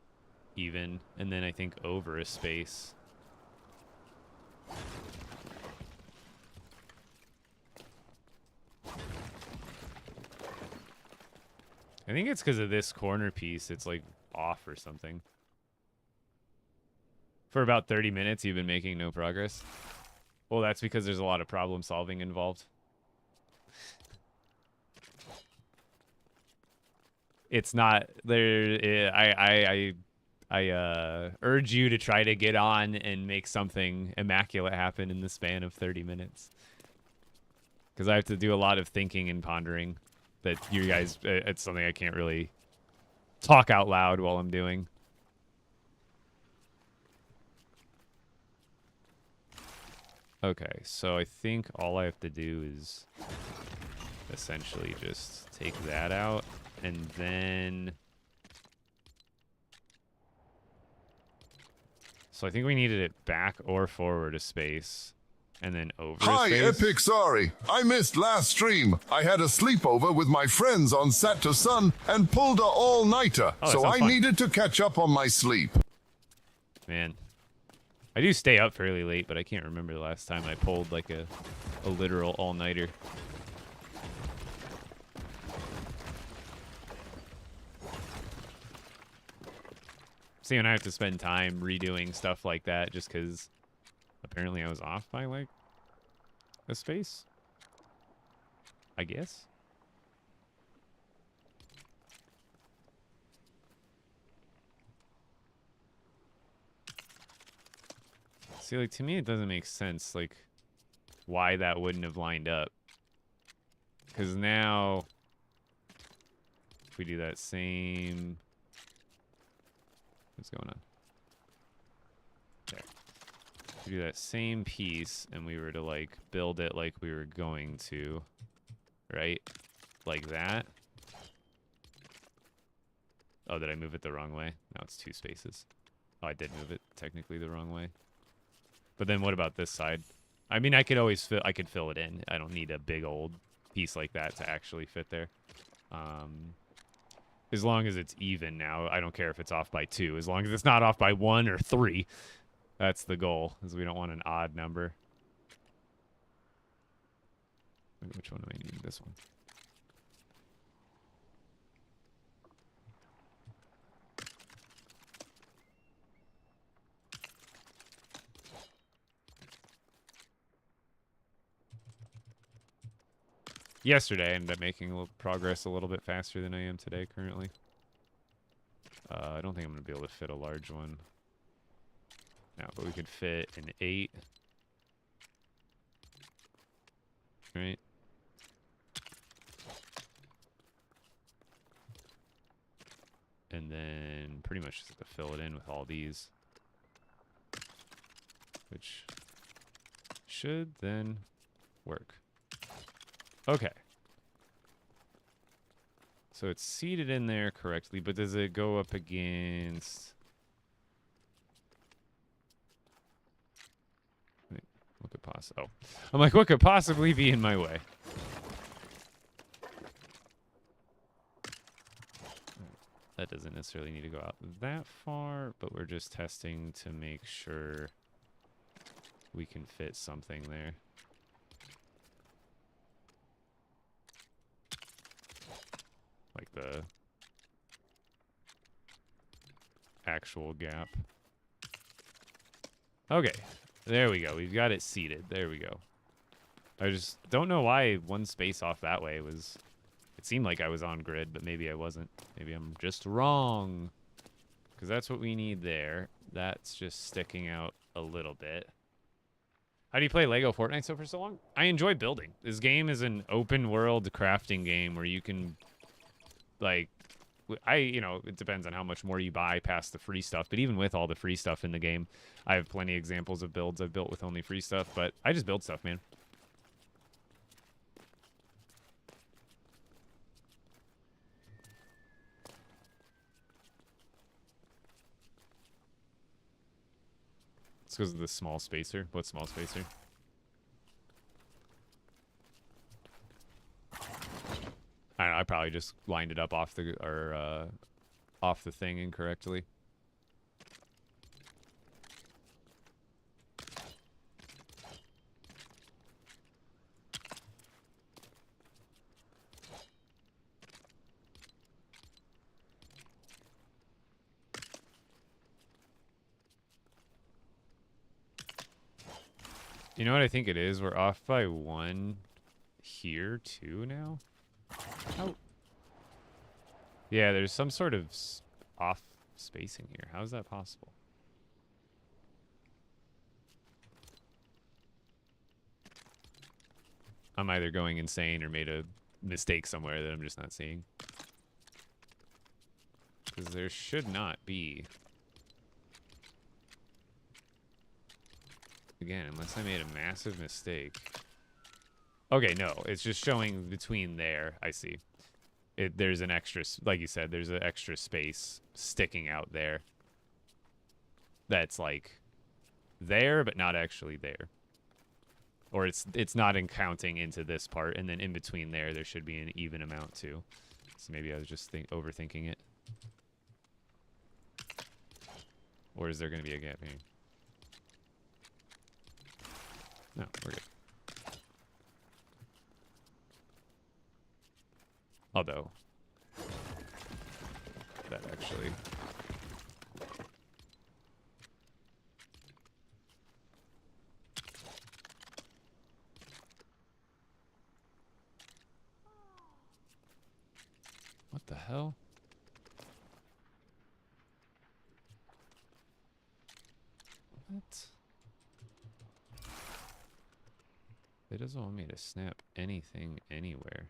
even. And then I think over a space. I think it's because of this corner piece. It's like off or something. For about 30 minutes, you've been making no progress. Well, that's because there's a lot of problem solving involved. It's not there. I urge you to try to get on and make something immaculate happen in the span of 30 minutes. Because I have to do a lot of thinking and pondering that you guys, it's something I can't really talk out loud while I'm doing. Okay, so I think all I have to do is essentially just take that out, and then... So I think we needed it back or forward a space, and then over Hi, a space. Epic, sorry. I missed last stream. I had a sleepover with my friends on Sat to Sun and pulled a all-nighter, Oh, so I fun. needed to catch up on my sleep. Man. I do stay up fairly late, but I can't remember the last time I pulled like a literal all-nighter. See, and I have to spend time redoing stuff like that just because apparently I was off by like a space, I guess. See, like, to me, it doesn't make sense, like, why that wouldn't have lined up. Because now, if we do that same... What's going on? There. If we do that same piece, and we were to, like, build it like we were going to, right? Like that. Oh, did I move it the wrong way? No, it's 2 spaces. Oh, I did move it technically the wrong way. But then what about this side? I mean, I could always I could fill it in. I don't need a big old piece like that to actually fit there. As long as it's even now, I don't care if it's off by 2. As long as it's not off by 1 or 3, that's the goal. Is we don't want an odd number. Which one do I need? This one. Yesterday, I ended up making a little progress a little bit faster than I am today currently. I don't think I'm going to be able to fit a large one. No, but we could fit an 8. Right? And then pretty much just have to fill it in with all these. Which should then work. Okay. So it's seated in there correctly, but does it go up against... Wait, what could possibly... Oh. I'm like, what could possibly be in my way? That doesn't necessarily need to go out that far, but we're just testing to make sure we can fit something there. Like the actual gap. Okay, there we go. We've got it seated. There we go. I just don't know why one space off that way was... It seemed like I was on grid, but maybe I wasn't. Maybe I'm just wrong. Because that's what we need there. That's just sticking out a little bit. How do you play LEGO Fortnite for so long? I enjoy building. This game is an open world crafting game where you can, like, it depends on how much more you buy past the free stuff. But even with all the free stuff in the game, I have plenty of examples of builds I've built with only free stuff. But I just build stuff, man. It's because of the small spacer. What small spacer? I don't know. I probably just lined it up off the thing incorrectly. You know what I think it is? We're off by 1 here too now. Oh. Yeah, there's some sort of off spacing here. How is that possible? I'm either going insane or made a mistake somewhere that I'm just not seeing. Because there should not be. Again, unless I made a massive mistake. Okay, no, it's just showing between there. I see. There's an extra, like you said, there's an extra space sticking out there. That's like there, but not actually there. Or it's not counting into this part, and then in between there should be an even amount too. So maybe I was just overthinking it. Or is there going to be a gap here? No, we're good. Although, that actually... What the hell? What? It doesn't want me to snap anything anywhere.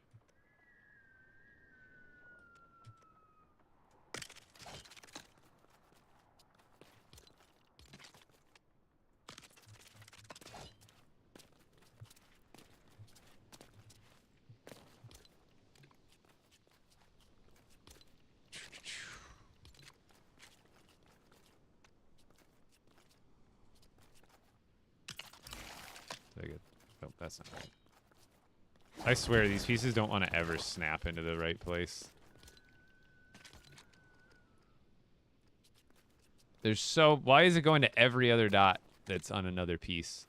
Oh, that's not right. I swear, these pieces don't want to ever snap into the right place. Why is it going to every other dot that's on another piece?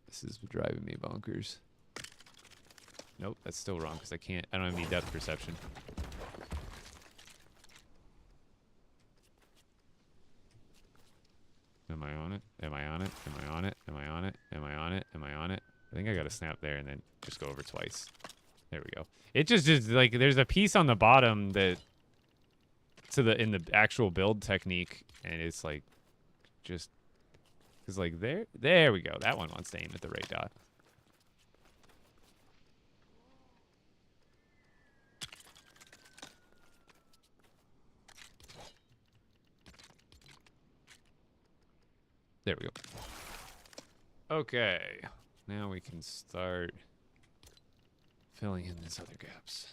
This is driving me bonkers. Nope, that's still wrong because I don't have any depth perception. Am I on it? Am I on it? Am I on it? Am I on it? Am I on it? Am I on it? I think I gotta snap there and then just go over twice. There we go. It just like there's a piece on the bottom that in the actual build technique, and it's like just because like there we go. That one wants to aim at the right dot. There we go. Okay. Now we can start filling in these other gaps.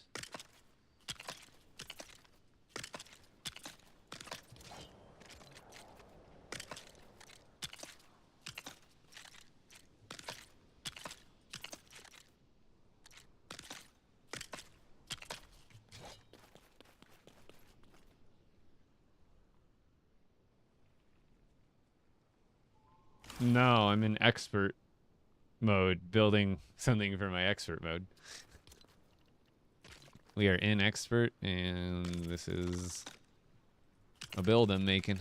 No, I'm in expert mode, building something for my expert mode. We are in expert, and this is a build I'm making.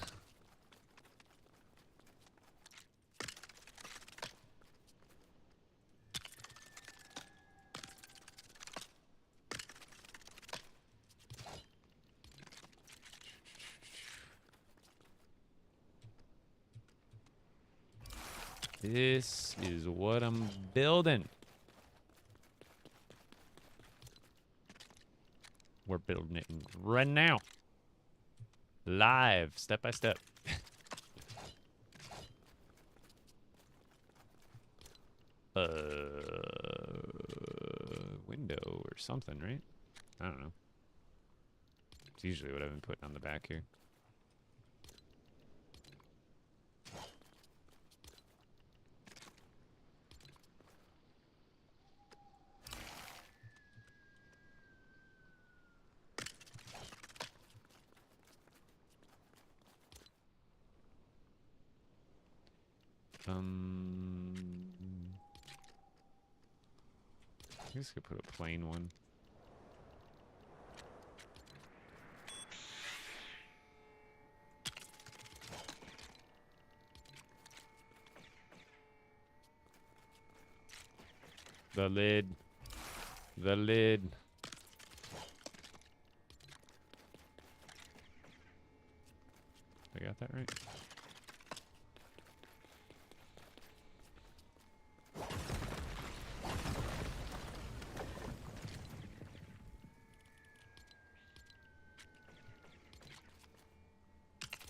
This is what I'm building. We're building it right now. Live, step by step. Window or something, right? I don't know. It's usually what I've been putting on the back here. I guess I could put a plain one. The lid. The lid. I got that right?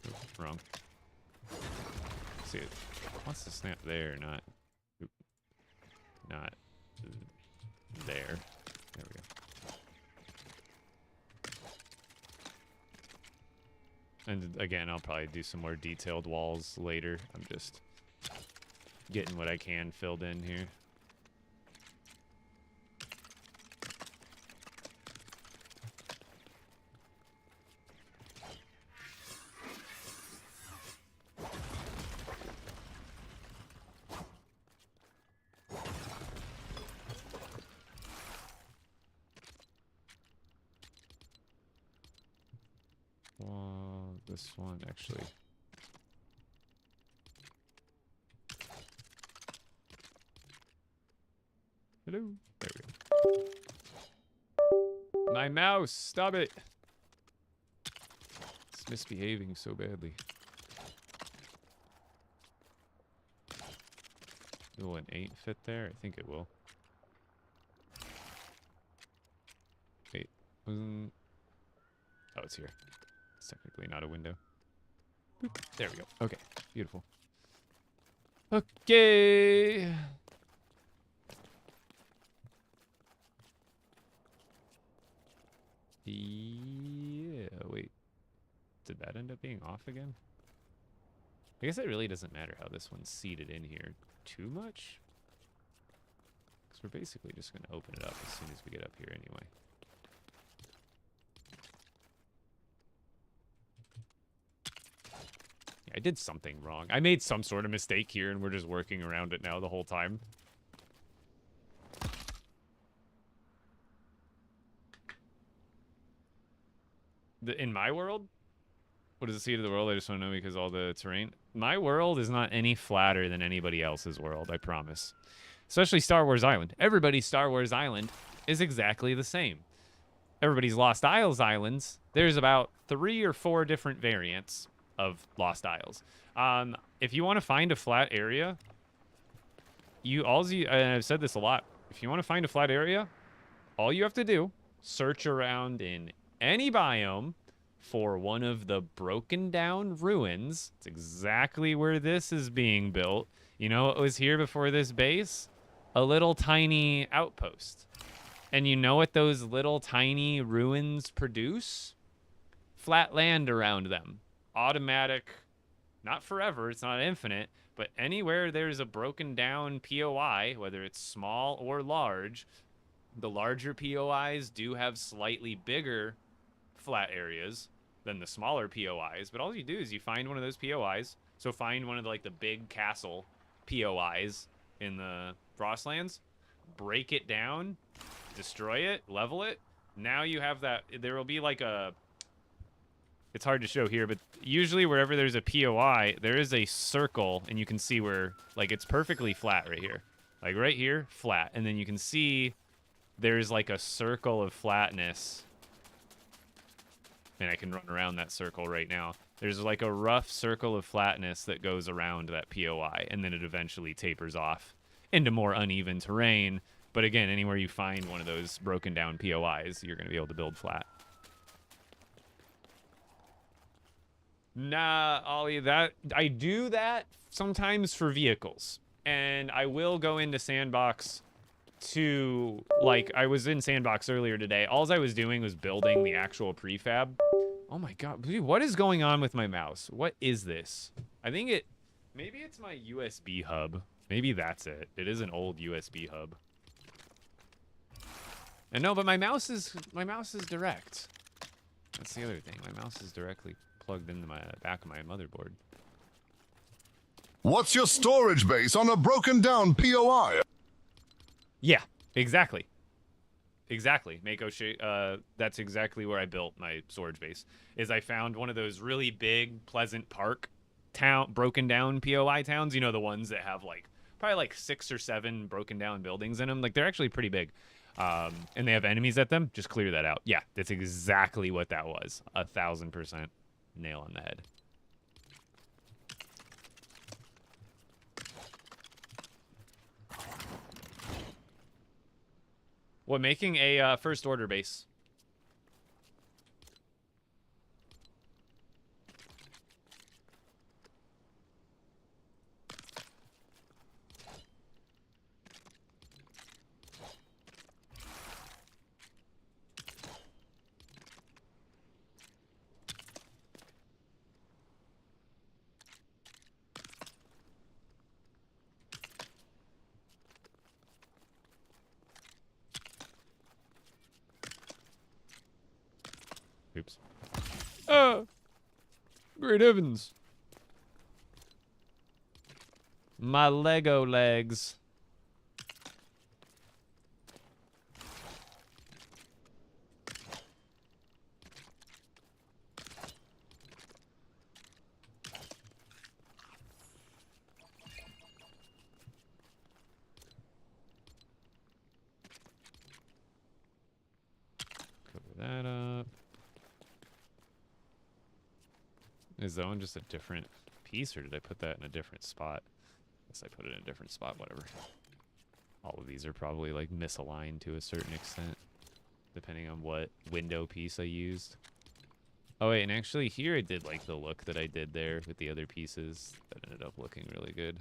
Oops, wrong. See, it wants to snap there, not there. There we go. And again, I'll probably do some more detailed walls later. I'm just getting what I can filled in here. This one actually. Hello. There we go. My mouse, stop it. It's misbehaving so badly. Will an 8 fit there? I think it will. 8. Oh, it's here. It's technically not a window. Boop. There we go. Okay, beautiful. Okay. Yeah, wait. Did that end up being off again? I guess it really doesn't matter how this one's seated in here too much. Because we're basically just going to open it up as soon as we get up here anyway. I did something wrong. I made some sort of mistake here, and we're just working around it now the whole time. In my world? What does it see to the world? I just want to know because all the terrain. My world is not any flatter than anybody else's world, I promise. Especially Star Wars Island. Everybody's Star Wars Island is exactly the same. Everybody's Lost Isles islands, there's about 3 or 4 different variants of Lost Isles. If you want to find a flat area, and I've said this a lot, if you want to find a flat area, all you have to do, search around in any biome for one of the broken down ruins. It's exactly where this is being built. You know what was here before this base? A little tiny outpost. And you know what those little tiny ruins produce? Flat land around them. Automatic, not forever, it's not infinite, but anywhere there's a broken down POI, whether it's small or large, the larger POIs do have slightly bigger flat areas than the smaller POIs, but all you do is you find one of those POIs, so find one of the big castle POIs in the Frostlands, break it down, destroy it, level it, now you have that, there will be it's hard to show here, but usually wherever there's a POI, there is a circle, and you can see where, it's perfectly flat right here. Like right here, flat. And then you can see there's a circle of flatness. And I can run around that circle right now. There's like a rough circle of flatness that goes around that POI, and then it eventually tapers off into more uneven terrain. But again, anywhere you find one of those broken down POIs, you're going to be able to build flat. Nah, Ollie, that I do that sometimes for vehicles. And I will go into sandbox to, like, I was in sandbox earlier today. All I was doing was building the actual prefab. Oh my god, dude, what is going on with my mouse? What is this? I think maybe it's my USB hub. Maybe that's it. It is an old USB hub. And no, but my mouse is direct. That's the other thing. My mouse is directly plugged into my back of my motherboard. What's your storage base on a broken down POI? Yeah, exactly. Exactly. Mako, that's exactly where I built my storage base. Is I found one of those really big Pleasant Park broken down POI towns. You know, the ones that have like probably like 6 or 7 broken down buildings in them. Like they're actually pretty big. And they have enemies at them. Just clear that out. Yeah, that's exactly what that was. 1000% nail on the head. What, making a first order base? Oops. Oh! Great heavens. My Lego legs. Cover that up. Is that one just a different piece, or did I put that in a different spot? I guess I put it in a different spot, whatever. All of these are probably like misaligned to a certain extent, depending on what window piece I used. Oh wait, and actually here I did like the look that I did there with the other pieces. That ended up looking really good.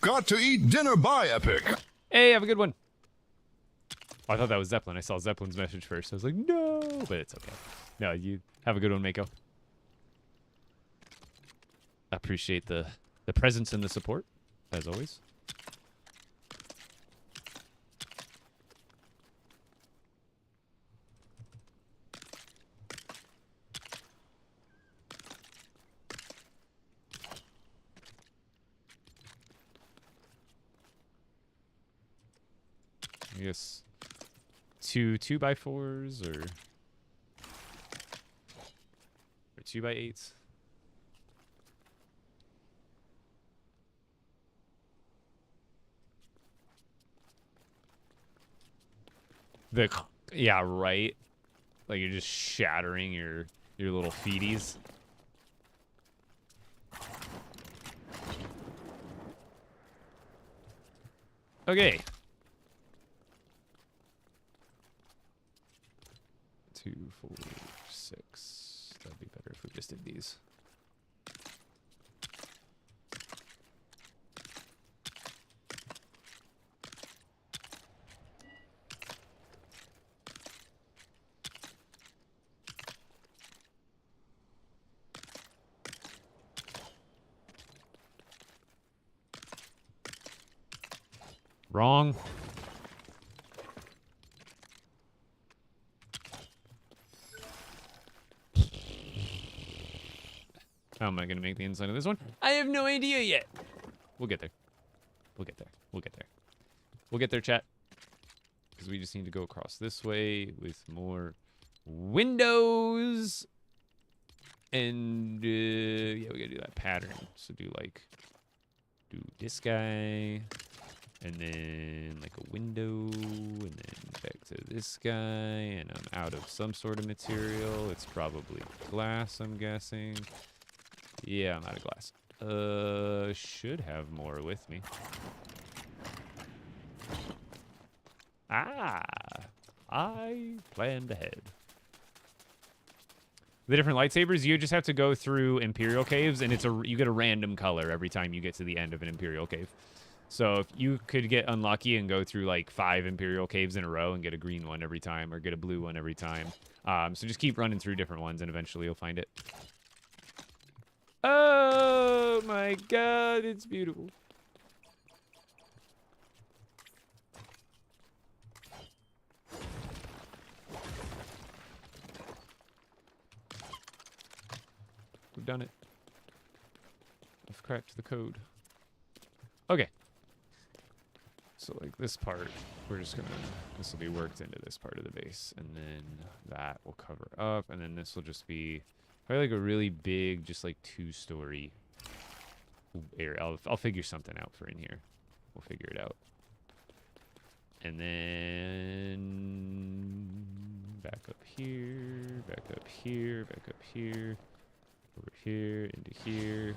Got to eat dinner by Epic. Hey, have a good one. Oh, I thought that was Zeppelin. I saw Zeppelin's message first. I was like, no, but it's okay. No, you have a good one, Mako. I appreciate the presence and the support, as always. I guess two 2x4s or 2x8s. Yeah, right. Like you're just shattering your little feeties. Okay. 2, 4, 6. That'd be better if we just did these. Wrong. How am I going to make the inside of this one? I have no idea yet. We'll get there. We'll get there. We'll get there. We'll get there, chat. Because we just need to go across this way with more windows. And, yeah, we got to do that pattern. So do, like, do this guy. And then like a window, and then back to this guy, and I'm out of some sort of material. It's probably glass, I'm guessing. Yeah, I'm out of glass. Should have more with me. Ah, I planned ahead. The different lightsabers, you just have to go through Imperial caves, and you get a random color every time you get to the end of an Imperial cave. So if you could get unlucky and go through like 5 Imperial caves in a row and get a green one every time, or get a blue one every time. So just keep running through different ones, and eventually you'll find it. Oh my god, it's beautiful. We've done it. I've cracked the code. Okay. So like this part, we're just gonna, this will be worked into this part of the base, and then that will cover up, and then this will just be probably like a really big, just like 2-story area. I'll figure something out for in here. We'll figure it out. And then back up here, back up here, back up here, over here, into here.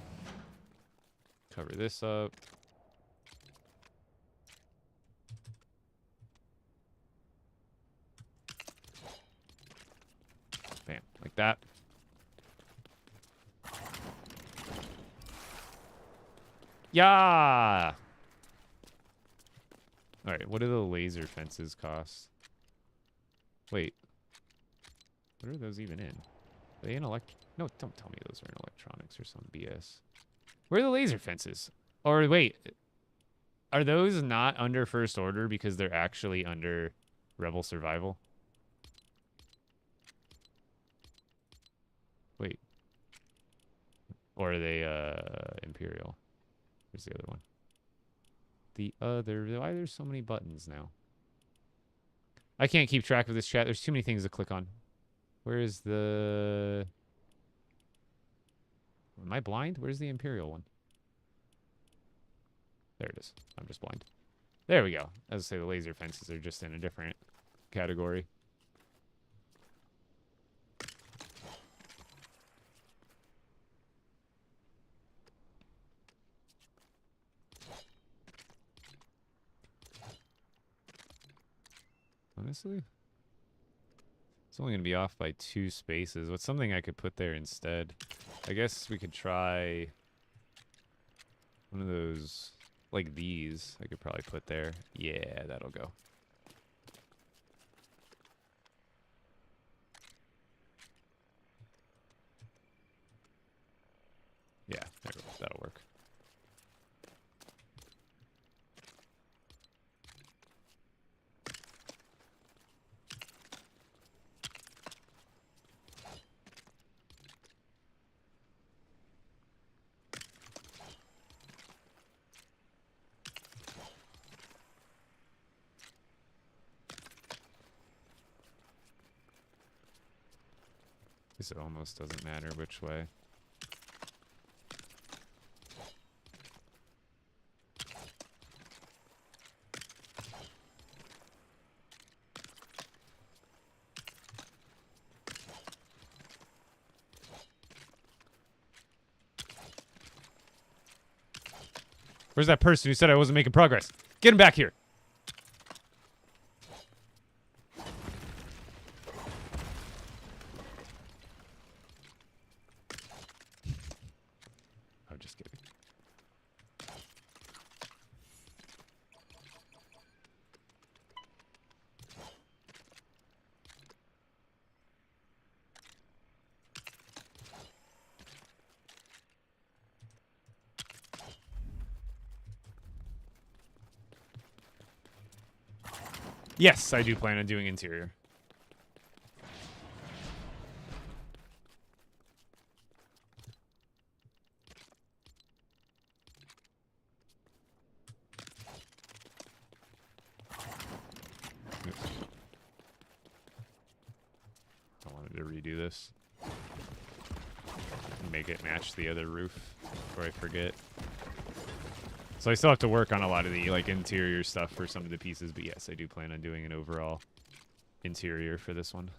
Cover this up. Bam, like that. Yeah. All right, what do the laser fences cost? Wait. What are those even in? Are they in No, don't tell me those are in electronics or some BS. Where are the laser fences? Or wait, are those not under First Order because they're actually under Rebel Survival? Wait. Or are they Imperial? Where's the other one? The other, why there's so many buttons now? I can't keep track of this chat. There's too many things to click on. Where is the... Am I blind? Where's the Imperial one? There it is. I'm just blind. There we go. As I say, the laser fences are just in a different category. Honestly, it's only going to be off by 2 spaces. What's something I could put there instead? I guess we could try one of those, like these. I could probably put there. Yeah, that'll go. Yeah, that'll work. Guess it almost doesn't matter which way. Where's that person who said I wasn't making progress? Get him back here. I'm just kidding. Yes, I do plan on doing interior. Oops. I wanted to redo this. Make it match the other roof before I forget. So I still have to work on a lot of the like interior stuff for some of the pieces, but yes, I do plan on doing an overall interior for this one.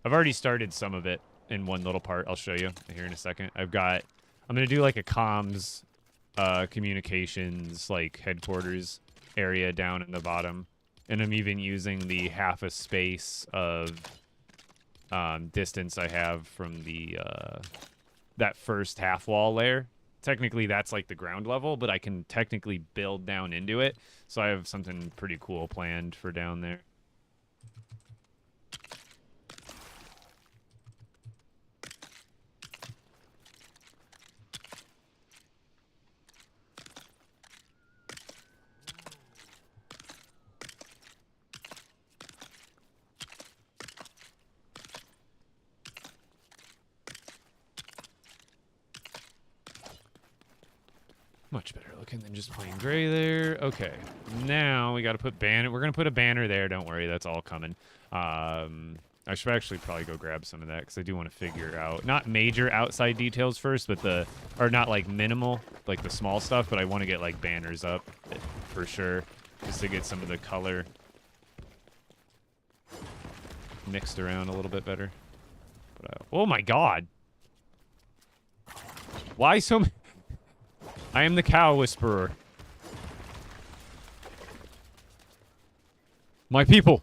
I've already started some of it in one little part. I'll show you here in a second. I'm going to do like a comms, communications, like headquarters area down in the bottom. And I'm even using the half a space of distance I have from the that first half wall layer. Technically, that's like the ground level, but I can technically build down into it. So I have something pretty cool planned for down there. Much better looking than just plain gray there. Okay, now we got to put banner. We're gonna put a banner there. Don't worry, that's all coming. I should actually probably go grab some of that because I do want to figure out not major outside details first, but or not like minimal, like the small stuff. But I want to get like banners up for sure, just to get some of the color mixed around a little bit better. But, oh my God! Why so many? I am the cow whisperer. My people.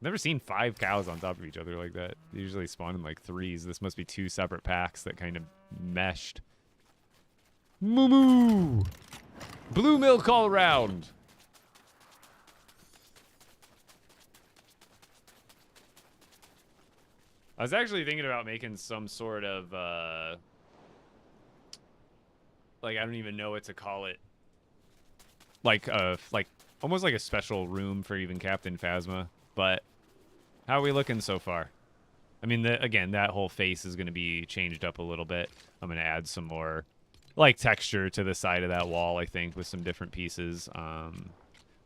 Never seen 5 cows on top of each other like that. They usually spawn in like 3s. This must be 2 separate packs that kind of meshed. Moo moo. Blue milk all around. I was actually thinking about making some sort of like, I don't even know what to call it. Like almost like a special room for even Captain Phasma. But how are we looking so far? I mean, again, that whole face is going to be changed up a little bit. I'm going to add some more like texture to the side of that wall, I think, with some different pieces.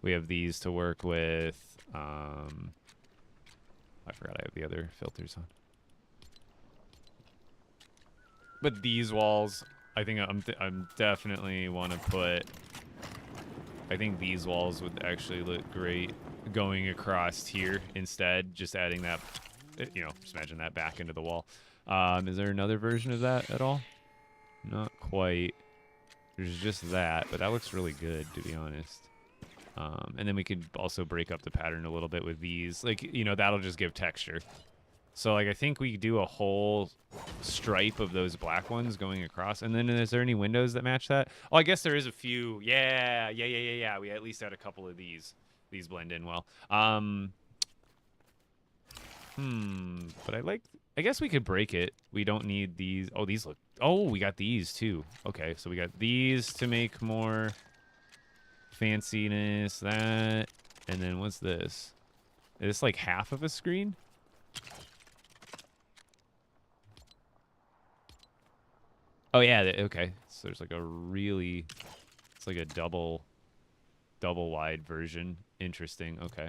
We have these to work with. I forgot I have the other filters on. But these walls, I think I'm definitely want to put. I think these walls would actually look great going across here instead. Just adding that, you know, just imagine that back into the wall. Is there another version of that at all? Not quite. There's just that, but that looks really good, to be honest. And then we could also break up the pattern a little bit with these. Like, you know, that'll just give texture. So, like, I think we do a whole stripe of those black ones going across. And then is there any windows that match that? Oh, I guess there is a few. Yeah. We at least had a couple of these. These blend in well. But I guess we could break it. We don't need these. Oh, these look. Oh, we got these too. Okay, so we got these to make more fanciness. That. And then what's this? Is this like half of a screen? Oh yeah, okay. So there's like a really, it's like a double wide version. Interesting. Okay.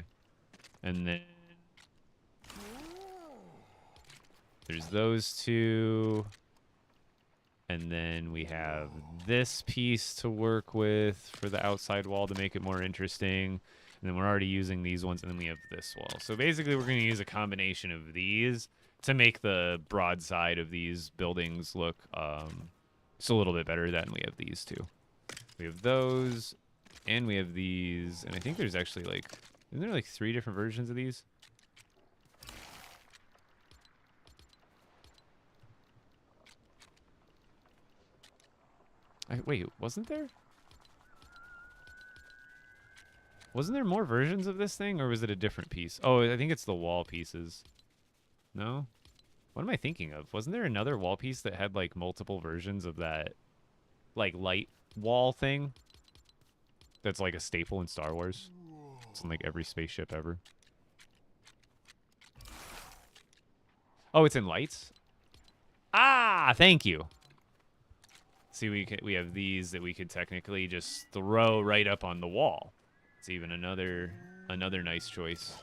And then there's those two. And then we have this piece to work with for the outside wall to make it more interesting. And then we're already using these ones, and then we have this wall. So basically we're going to use a combination of these to make the broad side of these buildings look just a little bit better than we have these two. We have those, and we have these, and I think there's actually like, isn't there like 3 different versions of these? Wait, wasn't there? Wasn't there more versions of this thing, or was it a different piece? Oh, I think it's the wall pieces. No? What am I thinking of? Wasn't there another wall piece that had, like, multiple versions of that, like, light wall thing? That's, like, a staple in Star Wars. It's in, like, every spaceship ever. Oh, it's in lights? Ah, thank you. See, we have these that we could technically just throw right up on the wall. It's even another nice choice.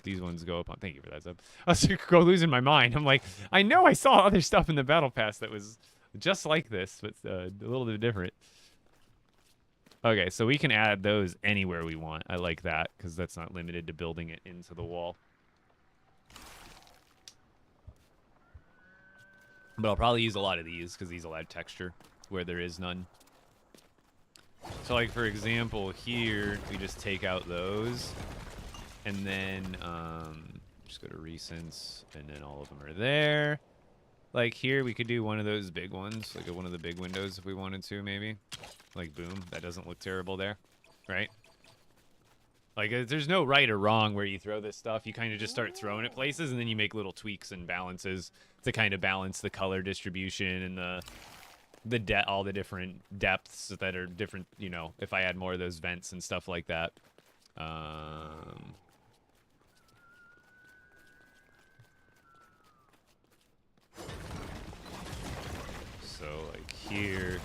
these ones go up on. Thank you for that, Zeb. I was go losing my mind. I'm like, I know I saw other stuff in the battle pass that was just like this, but a little bit different. Okay, so we can add those anywhere we want. I like that because that's not limited to building it into the wall. But I'll probably use a lot of these because these will add texture where there is none. So like for example here, we just take out those and then just go to recents and then all of them are there. Like here we could do one of those big ones, like one of the big windows if we wanted to maybe. Like boom, that doesn't look terrible there, right? Like there's no right or wrong where you throw this stuff. You kind of just start throwing it places and then you make little tweaks and balances to kind of balance the color distribution and all the different depths that are different, you know, if I add more of those vents and stuff like that. So like here,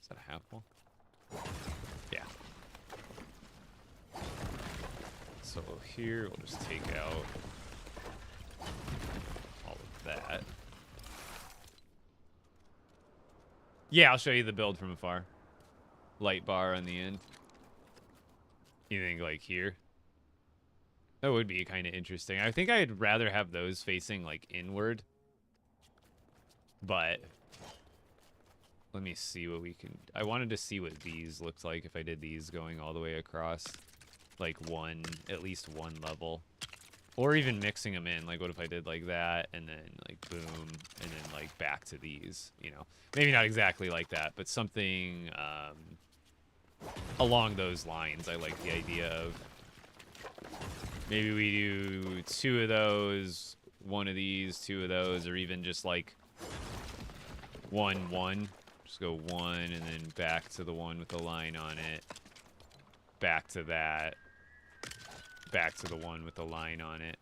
is that a half wall? Yeah. So here we'll just take out all of that. Yeah, I'll show you the build from afar. Light bar on the end. You think like here? That would be kind of interesting. I think I'd rather have those facing like inward. But let me see what we can... I wanted to see what these looked like if I did these going all the way across. Like at least one level. Or even mixing them in. Like what if I did like that and then like boom and then like back to these, you know. Maybe not exactly like that, but something along those lines. I like the idea of maybe we do 2 of those, 1 of these, 2 of those, or even just like 1, just go 1 and then back to the one with the line on it, back to that, back to the one with the line on it,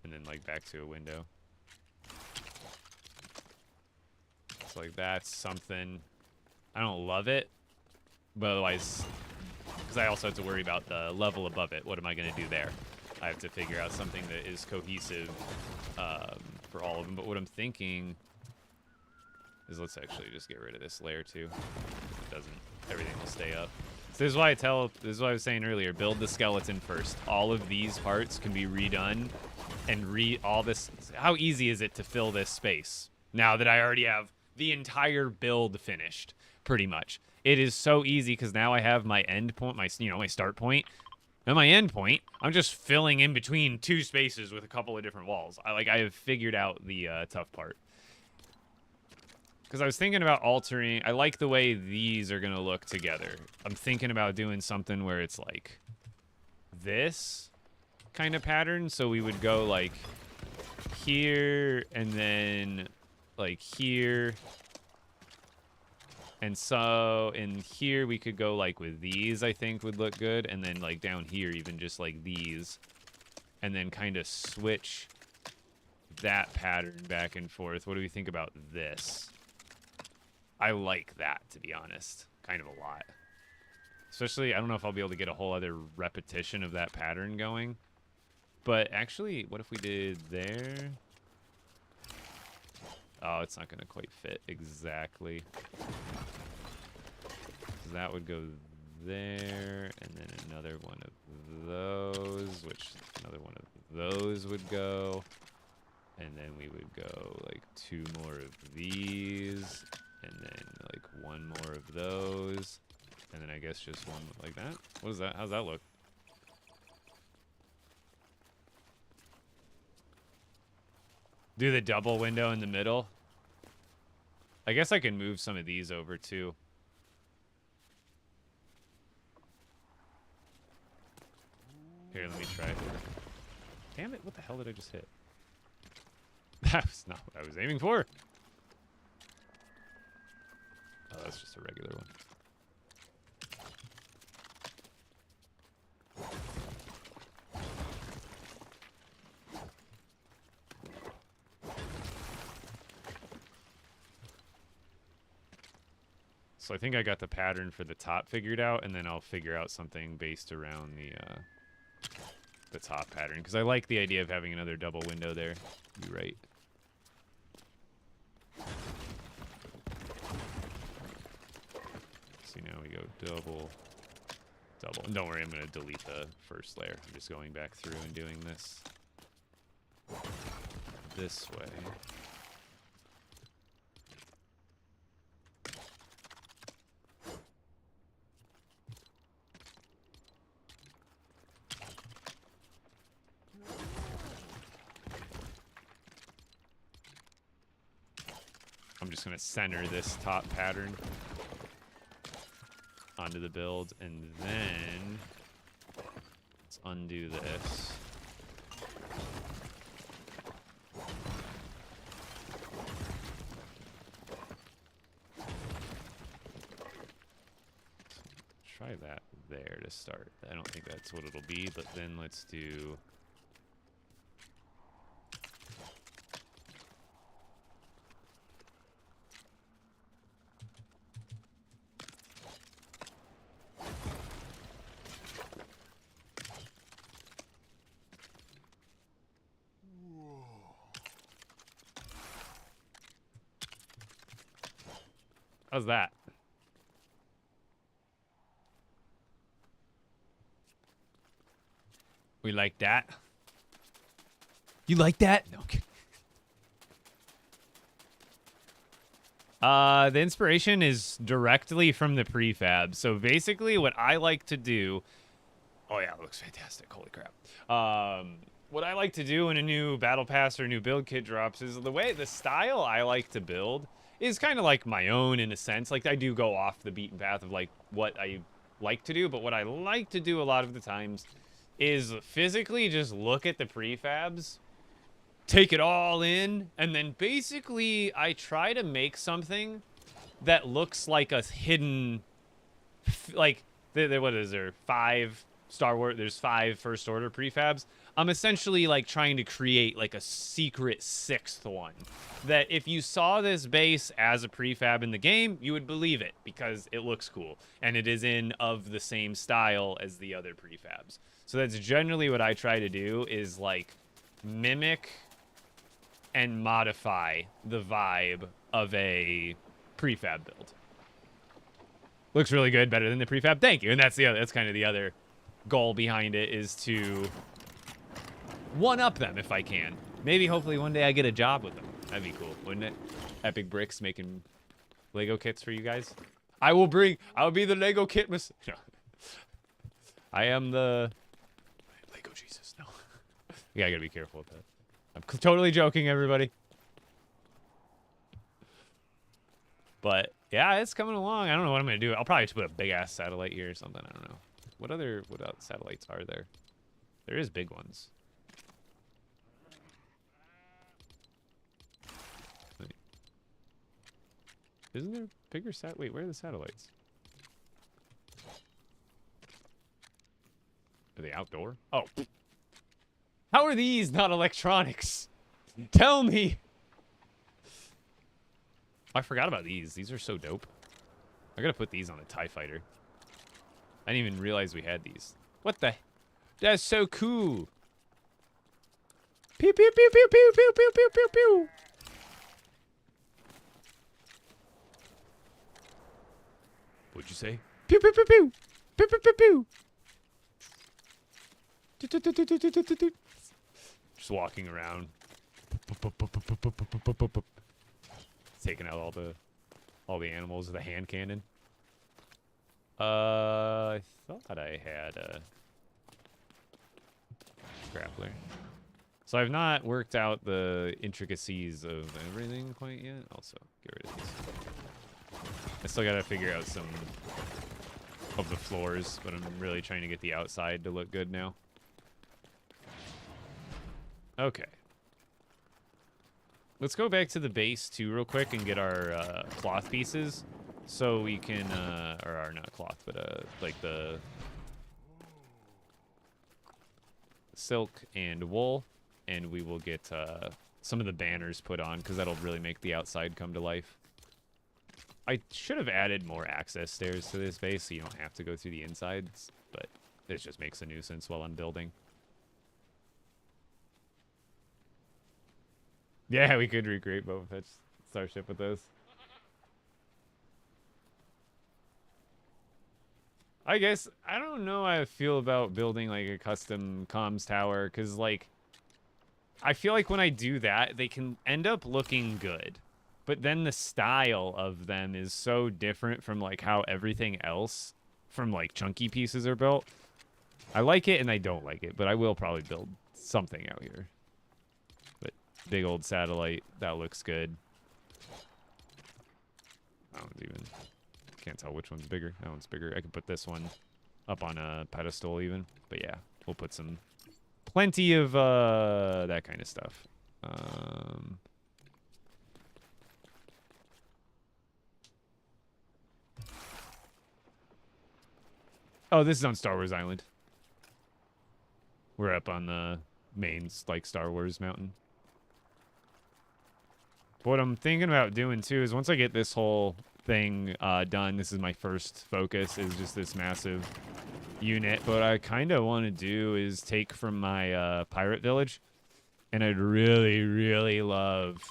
and then like back to a window. It's like that's something. I don't love it, but otherwise, because I also have to worry about the level above it. What am I going to do there? I have to figure out something that is cohesive for all of them. But what I'm thinking is let's actually just get rid of this layer too. If it doesn't, everything will stay up. So this is why this is what I was saying earlier. Build the skeleton first. All of these parts can be redone, and all this. How easy is it to fill this space now that I already have the entire build finished? Pretty much. It is so easy because now I have my end point, my start point, and my end point. I'm just filling in between 2 spaces with a couple of different walls. I have figured out the tough part. Because I was thinking about altering... I like the way these are going to look together. I'm thinking about doing something where it's like this kind of pattern. So we would go like here and then like here. And so in here we could go like with these, I think would look good. And then like down here even just like these. And then kind of switch that pattern back and forth. What do we think about this? I like that, to be honest. Kind of a lot. Especially, I don't know if I'll be able to get a whole other repetition of that pattern going. But actually, what if we did there? Oh, it's not going to quite fit exactly. That would go there, and then another one of those, which another one of those would go. And then we would go like 2 more of these. And then, like, 1 more of those. And then I guess just 1 like that. What is that? How's that look? Do the double window in the middle. I guess I can move some of these over, too. Here, let me try it. Damn it, what the hell did I just hit? That was not what I was aiming for. Oh, that's just a regular one. So I think I got the pattern for the top figured out, and then I'll figure out something based around the top pattern, because I like the idea of having another double window there. You're right. See, now we go double, double. And don't worry, I'm going to delete the first layer. I'm just going back through and doing this way. I'm just going to center this top pattern onto the build, and then let's undo this. Try that there to start. I don't think that's what it'll be, but then let's do... How's that? We like that? You like that? No, okay. The inspiration is directly from the prefab. So basically what I like to do... Oh yeah, it looks fantastic. Holy crap. What I like to do when a new battle pass or new build kit drops is the style I like to build is kind of like my own in a sense. Like I do go off the beaten path of like what I like to do, but what I like to do a lot of the times is physically just look at the prefabs, take it all in, and then basically I try to make something that looks like a hidden, like, what is there, 5 Star Wars, there's 5 First Order prefabs. I'm essentially like trying to create like a secret 6th one that if you saw this base as a prefab in the game, you would believe it because it looks cool and it is of the same style as the other prefabs. So that's generally what I try to do, is like mimic and modify the vibe of a prefab build. Looks really good, better than the prefab. Thank you. And that's kind of the other goal behind it, is to one up them if I can. Maybe hopefully one day I get a job with them. That'd be cool, wouldn't it? Epic Bricks making Lego kits for you guys. I'll be the Lego kit no. I am the Lego Jesus. No. Yeah, I gotta be careful with that. I'm totally joking, everybody. But yeah, it's coming along. I don't know what I'm gonna do. I'll probably just put a big ass satellite here or something. I don't know. What other satellites are there? There is big ones. Wait. Isn't there bigger wait, where are the satellites? Are they outdoor? Oh. How are these not electronics? Tell me. I forgot about these. These are so dope. I gotta put these on a TIE fighter. I didn't even realize we had these. What the? That's so cool. Pew, pew, pew, pew, pew, pew, pew, pew, pew, pew. What'd you say? Pew, pew, pew, pew. Pew, pew, pew, pew. Just walking around. Taking out all the animals with a hand cannon. I thought I had a grappler. So I've not worked out the intricacies of everything quite yet. Also, get rid of these. I still gotta figure out some of the floors, but I'm really trying to get the outside to look good now. Okay. Let's go back to the base too real quick and get our cloth pieces, so we can, or not cloth, but like the silk and wool, and we will get some of the banners put on, because that'll really make the outside come to life. I should have added more access stairs to this base so you don't have to go through the insides, but this just makes a nuisance while I'm building. Yeah, we could recreate Boba Fett's starship with this. I guess, I don't know how I feel about building, like, a custom comms tower, because, like, I feel like when I do that, they can end up looking good. But then the style of them is so different from, like, how everything else from, like, chunky pieces are built. I like it and I don't like it, but I will probably build something out here. But big old satellite, that looks good. I don't even... Can't tell which one's bigger. That one's bigger. I could put this one up on a pedestal even. But yeah, we'll put plenty of that kind of stuff. Oh, this is on Star Wars Island. We're up on the main, like, Star Wars mountain. But what I'm thinking about doing too is once I get this whole thing done, this is my first focus, is just this massive unit. But what I kind of want to do is take from my pirate village, and I'd really, really love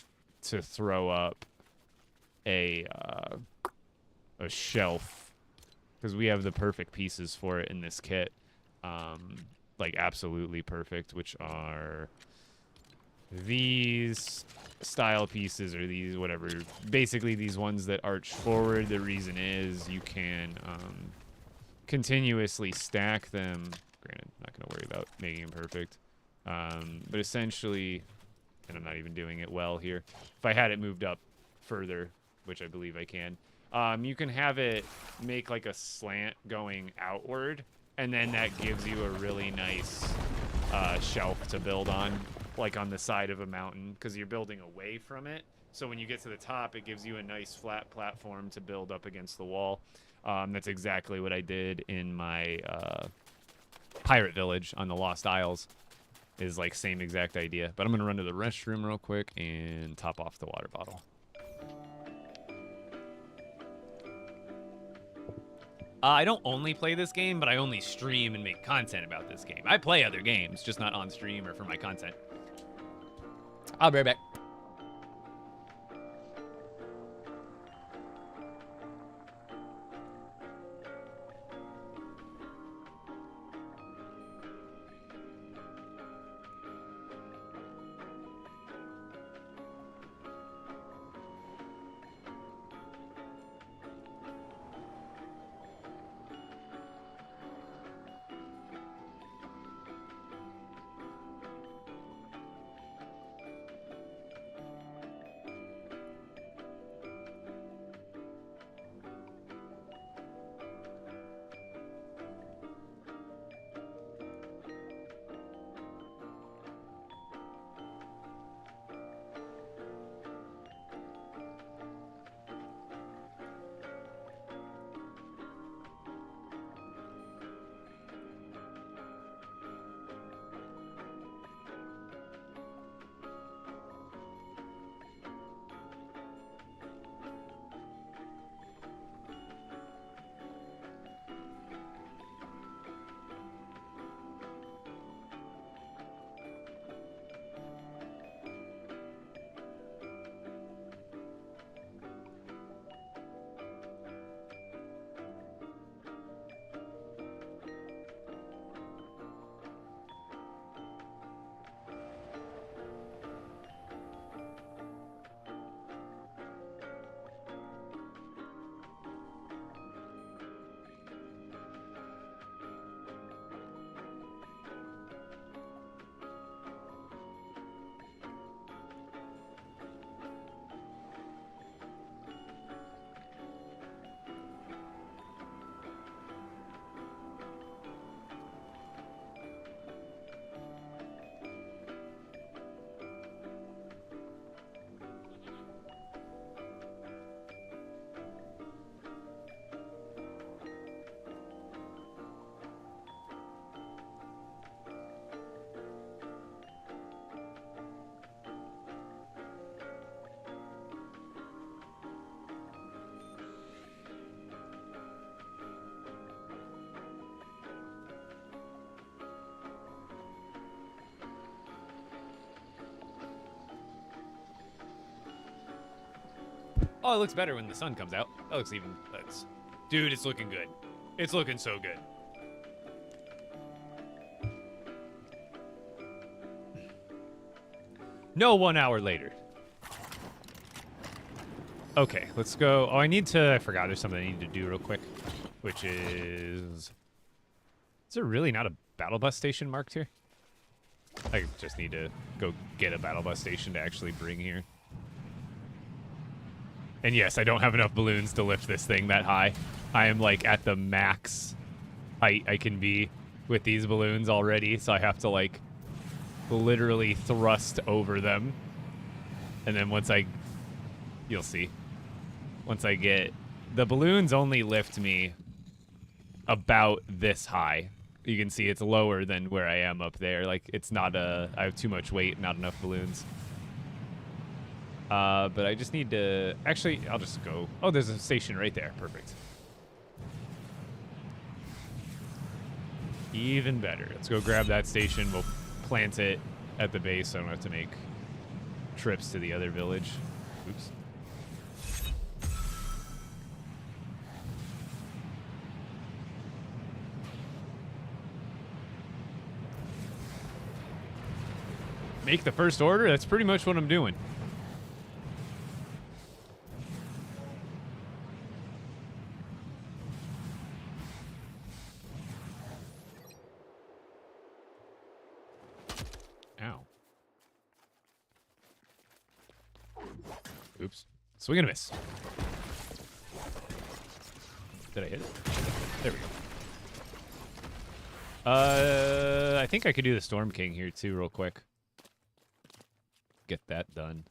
to throw up a shelf, because we have the perfect pieces for it in this kit. Like, absolutely perfect, which are these style pieces, or these, whatever, basically these ones that arch forward. The reason is you can continuously stack them. Granted, not going to worry about making them perfect, but essentially, and I'm not even doing it well here, if I had it moved up further, which I believe I can, you can have it make like a slant going outward, and then that gives you a really nice shelf to build on, like on the side of a mountain, because you're building away from it. So when you get to the top, it gives you a nice flat platform to build up against the wall. That's exactly what I did in my pirate village on the Lost Isles. Is like same exact idea. But I'm going to run to the restroom real quick and top off the water bottle. I don't only play this game, but I only stream and make content about this game. I play other games, just not on stream or for my content. I'll be right back. Oh, it looks better when the sun comes out. That looks even... Dude, it's looking good. It's looking so good. No 1 hour later. Okay, let's go. Oh, I forgot there's something I need to do real quick. Which is... Is there really not a battle bus station marked here? I just need to go get a battle bus station to actually bring here. And yes, I don't have enough balloons to lift this thing that high. I am like at the max height I can be with these balloons already, so I have to like literally thrust over them. And then you'll see. Once I get, the balloons only lift me about this high. You can see it's lower than where I am up there. Like, it's not I have too much weight, not enough balloons. But I just need to, actually, I'll just go. Oh, there's a station right there. Perfect. Even better. Let's go grab that station. We'll plant it at the base so I don't have to make trips to the other village. Oops. Make the first order? That's pretty much what I'm doing. Ow. Oops. Swing and a miss. Did I hit it? There we go. I think I could do the Storm King here too real quick. Get that done.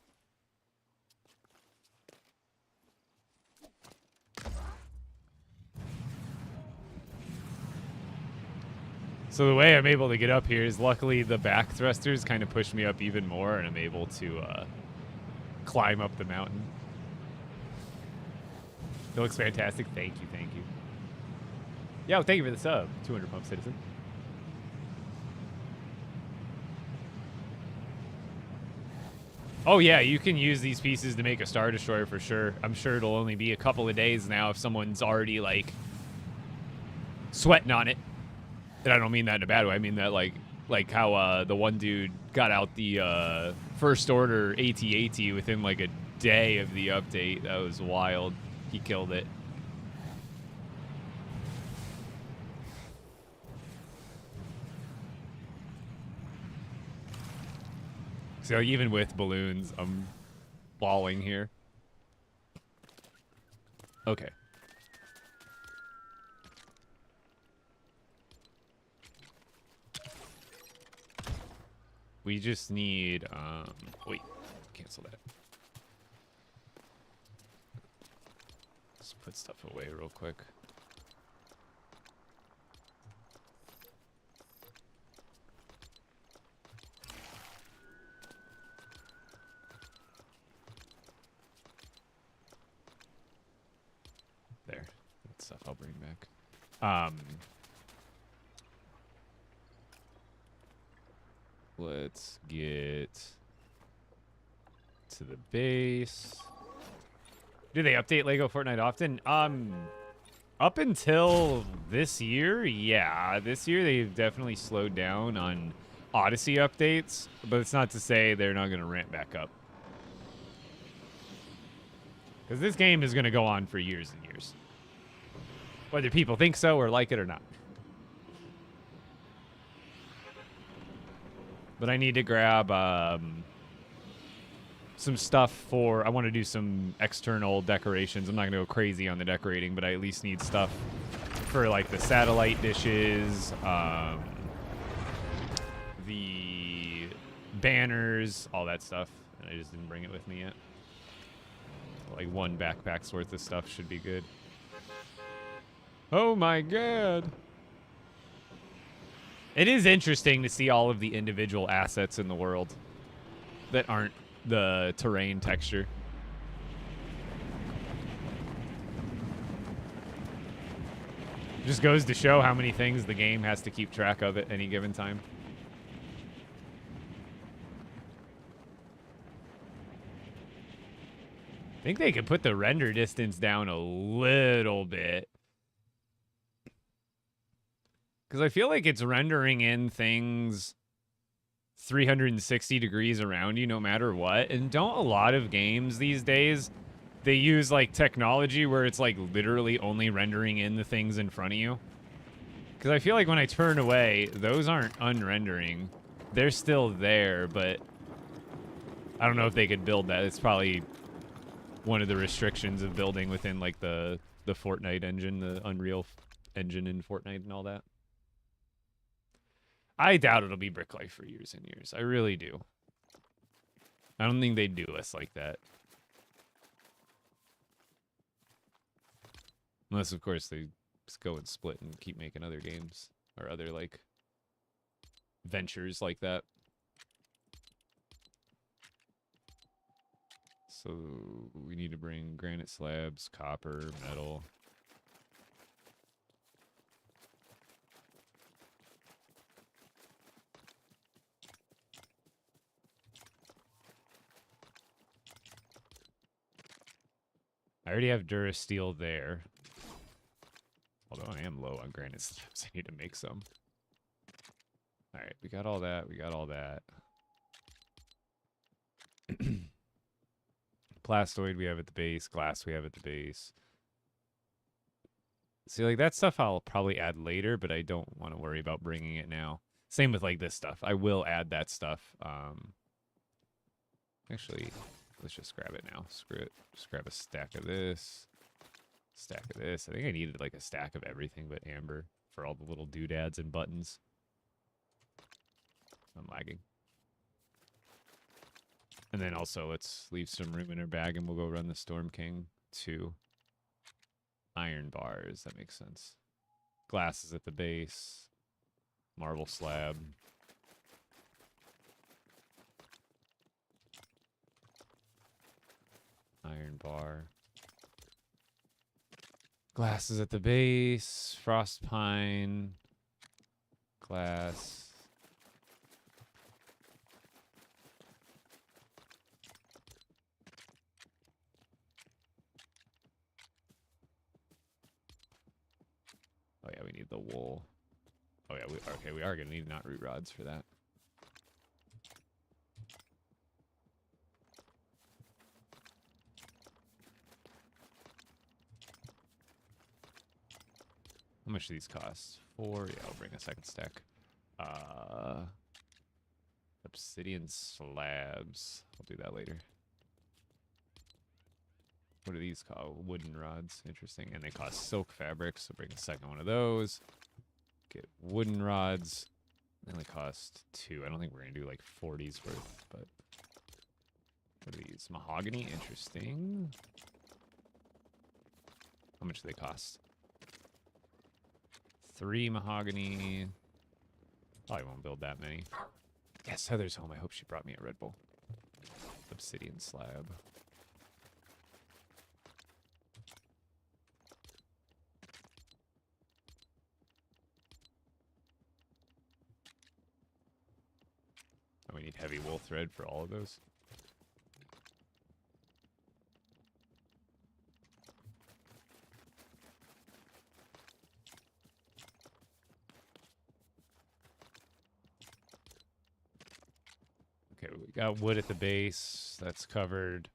So the way I'm able to get up here is luckily the back thrusters kind of push me up even more, and I'm able to climb up the mountain. It looks fantastic. Thank you, thank you. Yeah, well, thank you for the sub, 200 pump citizen. Oh yeah, you can use these pieces to make a Star Destroyer for sure. I'm sure it'll only be a couple of days now if someone's already like sweating on it. And I don't mean that in a bad way. I mean that like how the one dude got out the first order AT-AT within like a day of the update. That was wild. He killed it. So even with balloons, I'm balling here. Okay. We just need, wait, cancel that. Let's put stuff away real quick. There. That stuff I'll bring back. Let's get to the base. Do they update LEGO Fortnite often? Up until this year, yeah. This year they've definitely slowed down on Odyssey updates, but it's not to say they're not going to ramp back up. Because this game is going to go on for years and years. Whether people think so or like it or not. But I need to grab some stuff for... I want to do some external decorations. I'm not going to go crazy on the decorating, but I at least need stuff for, like, the satellite dishes, the banners, all that stuff. And I just didn't bring it with me yet. Like, one backpack's worth of stuff should be good. Oh, my God. It is interesting to see all of the individual assets in the world that aren't the terrain texture. Just goes to show how many things the game has to keep track of at any given time. think they could put the render distance down a little bit. Because I feel like it's rendering in things 360 degrees around you no matter what. And don't a lot of games these days, they use like technology where it's like literally only rendering in the things in front of you? Because I feel like when I turn away, those aren't unrendering. They're still there, but I don't know if they could build that. It's probably one of the restrictions of building within like the Fortnite engine, the Unreal engine in Fortnite and all that. I doubt it'll be Brick Life for years and years. I really do. I don't think they'd do us like that. Unless, of course, they just go and split and keep making other games or other, like, ventures like that. So we need to bring granite slabs, copper, metal. I already have Durasteel there. Although I am low on granite slabs, I need to make some. Alright, we got all that, we got all that. Plastoid we have at the base, glass we have at the base. See, like, that stuff I'll probably add later, but I don't want to worry about bringing it now. Same with, like, this stuff. I will add that stuff. Actually, let's just grab it now. Screw it. Just grab a stack of this. Stack of this. I think I needed, like, a stack of everything but amber for all the little doodads and buttons. I'm lagging. And then also, let's leave some room in our bag and we'll go run the Storm King 2. Iron bars, that makes sense. Glasses at the base. Marble slab. Iron bar. Glasses at the base. Frost pine. Glass. Oh yeah, we need the wool. Oh yeah, we are gonna need knot root rods for that. How much do these cost? 4. Yeah, I'll bring a second stack. Obsidian slabs. I'll do that later. What are these called? Wooden rods. Interesting. And they cost silk fabric, so bring a second one of those. Get wooden rods. They only cost 2. I don't think we're going to do like 40s worth, but... What are these? Mahogany. Interesting. How much do they cost? 3 mahogany. Probably won't build that many. Yes, Heather's home. I hope she brought me a Red Bull. Obsidian slab. Oh, we need heavy wool thread for all of those. Okay, we got wood at the base. That's covered.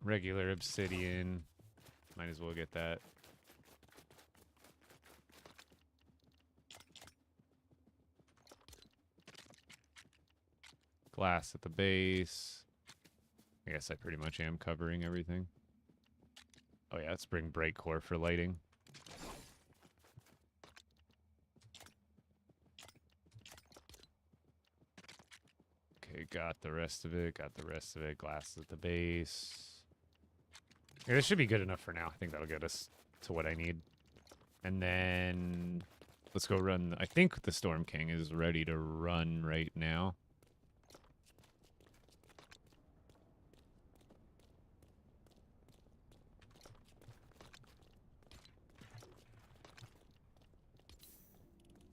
Regular obsidian. Might as well get that. Glass at the base. I guess I pretty much am covering everything. Oh yeah, let's bring bright core for lighting. Okay, got the rest of it. Got the rest of it. Glass at the base. Yeah, this should be good enough for now. I think that'll get us to what I need. And then let's go run. I think the Storm King is ready to run right now.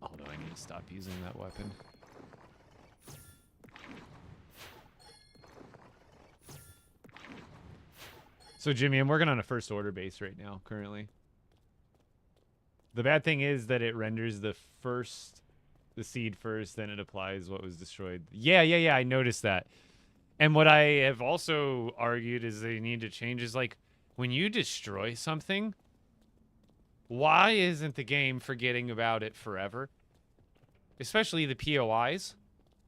Although I need to stop using that weapon. So, Jimmy, I'm working on a first order base right now, currently. The bad thing is that it renders the seed first, then it applies what was destroyed. Yeah, I noticed that. And what I have also argued is they need to change is, like, when you destroy something, why isn't the game forgetting about it forever? Especially the POIs.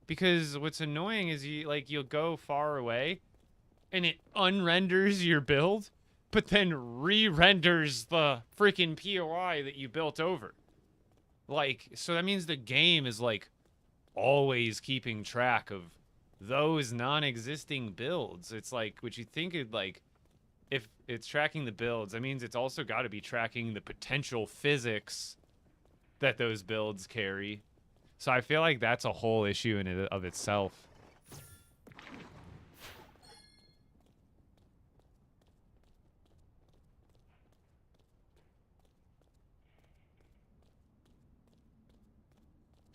Because what's annoying is you'll go far away and it unrenders your build, but then re-renders the freaking POI that you built over. Like, so that means the game is, like, always keeping track of those non-existing builds. It's like, what you think it, like, if it's tracking the builds, that means it's also got to be tracking the potential physics that those builds carry. So I feel like that's a whole issue in it of itself.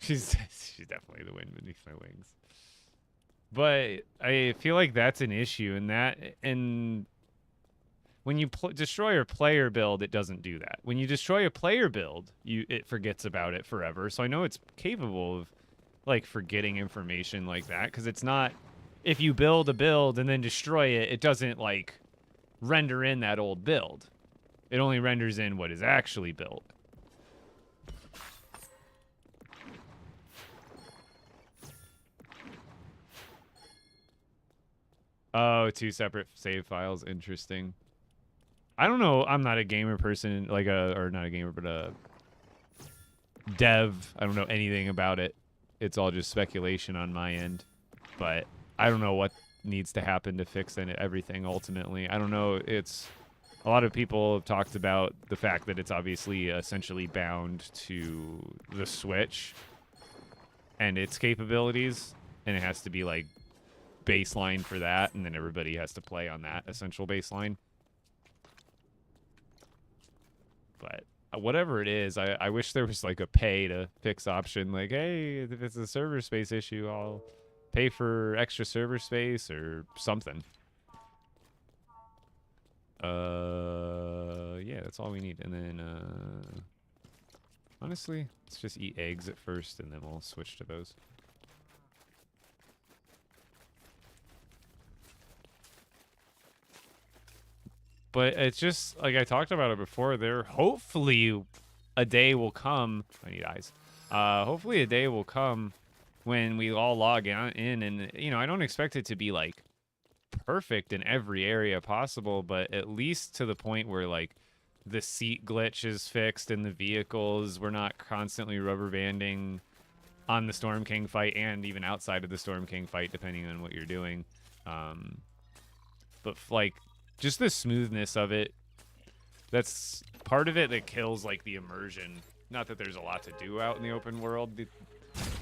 She's definitely the wind beneath my wings. But I feel like that's an issue, and when you destroy a player build, it doesn't do that. When you destroy a player build, it forgets about it forever. So I know it's capable of, like, forgetting information like that, because it's not, if you build a build and then destroy it, it doesn't, like, render in that old build. It only renders in what is actually built. Oh, 2 separate save files. Interesting. I don't know. I'm not a gamer person, or not a gamer, but a dev. I don't know anything about it. It's all just speculation on my end. But I don't know what needs to happen to fix everything ultimately. I don't know. It's a lot of people have talked about the fact that it's obviously essentially bound to the Switch and its capabilities, and it has to be, like, baseline for that, and then everybody has to play on that essential baseline. But whatever it is, I wish there was, like, a pay to fix option. Like, hey, if it's a server space issue, I'll pay for extra server space or something. Yeah, that's all we need. And then, honestly, let's just eat eggs at first, and then we'll switch to those. But it's just, like I talked about it before, hopefully a day will come. I need eyes. Hopefully a day will come when we all log in, and, you know, I don't expect it to be, like, perfect in every area possible, but at least to the point where, like, the seat glitch is fixed in the vehicles. We're not constantly rubber banding on the Storm King fight and even outside of the Storm King fight, depending on what you're doing. But, like, just the smoothness of it, that's part of it that kills, like, the immersion. Not that there's a lot to do out in the open world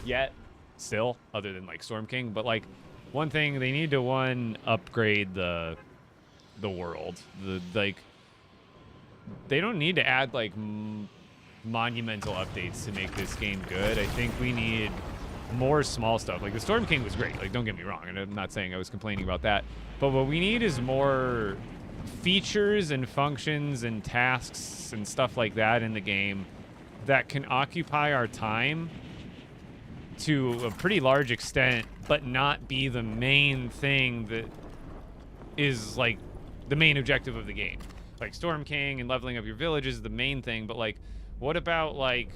yet, still, other than, like, Storm King. But, like, one thing, they need to, upgrade the world. Like, they don't need to add, like, monumental updates to make this game good. I think we need more small stuff. Like, the Storm King was great. Like, don't get me wrong, and I'm not saying I was complaining about that. But what we need is more features and functions and tasks and stuff like that in the game that can occupy our time to a pretty large extent, but not be the main thing that is, like, the main objective of the game. Like, Storm King and leveling up your village is the main thing, but, like, what about, like,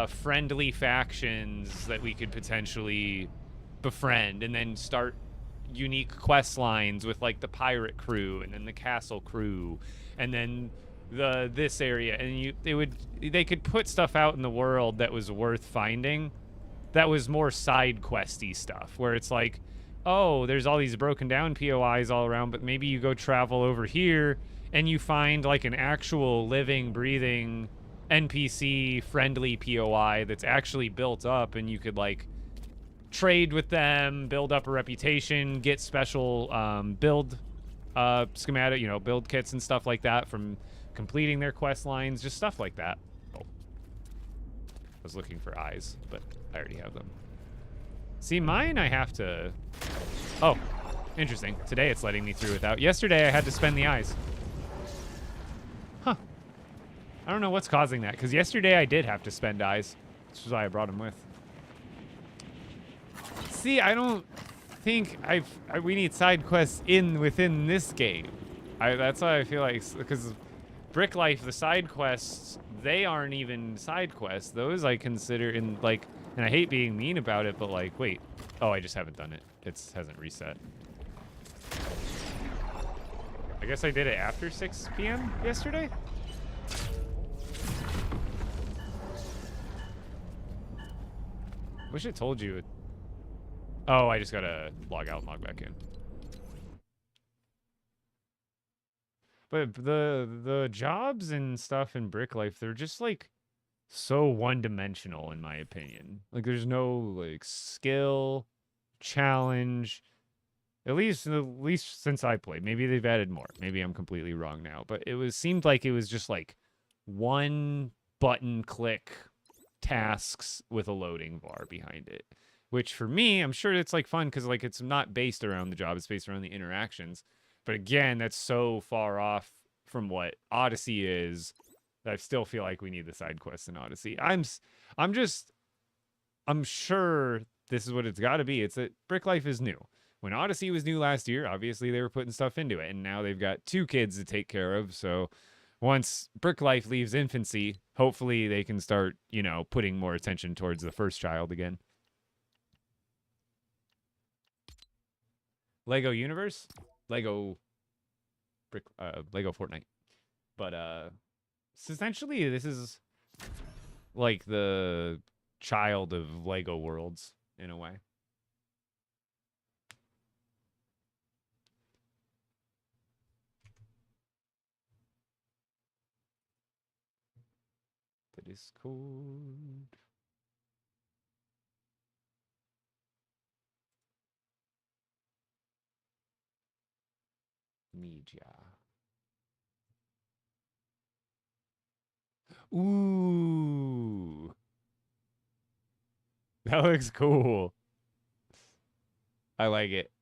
friendly factions that we could potentially befriend and then start unique quest lines with, like, the pirate crew and then the castle crew and then this area, and they could put stuff out in the world that was worth finding, that was more side questy stuff, where it's like, oh, there's all these broken down POIs all around, but maybe you go travel over here and you find, like, an actual living, breathing NPC friendly POI that's actually built up, and you could, like, trade with them, build up a reputation, get special build schematic, you know, build kits and stuff like that from completing their quest lines, just stuff like that. Oh, I was looking for eyes, but I already have them. See, mine I have to... Oh, Interesting. Today it's letting me through without. Yesterday I had to spend the eyes. Huh. I don't know what's causing that, because yesterday I did have to spend eyes. Which is why I brought him with. See, I don't think we need side quests within this game. That's why I feel like, because Brick Life, the side quests, they aren't even side quests. Those I consider in, like, and I hate being mean about it, but like, wait. Oh, I just haven't done it. It hasn't reset. I guess I did it after 6 p.m. yesterday? Wish it told you. Oh, I just gotta log out and log back in. But the jobs and stuff in Brick Life, they're just like so one-dimensional in my opinion. Like there's no like skill, challenge. At least since I played. Maybe they've added more. Maybe I'm completely wrong now. But seemed like it was just like one button click tasks with a loading bar behind it. Which for me, I'm sure it's like fun because like it's not based around the job, it's based around the interactions. But again, that's so far off from what Odyssey is that I still feel like we need the side quests in Odyssey. I'm sure this is what it's got to be. It's that Brick Life is new. When Odyssey was new last year, obviously they were putting stuff into it, and now they've got 2 kids to take care of. So once Brick Life leaves infancy, hopefully they can start, you know, putting more attention towards the first child again. Lego Universe, Lego Fortnite. But so essentially this is like the child of Lego Worlds in a way. The Discord. Media. Ooh. That looks cool. I like it.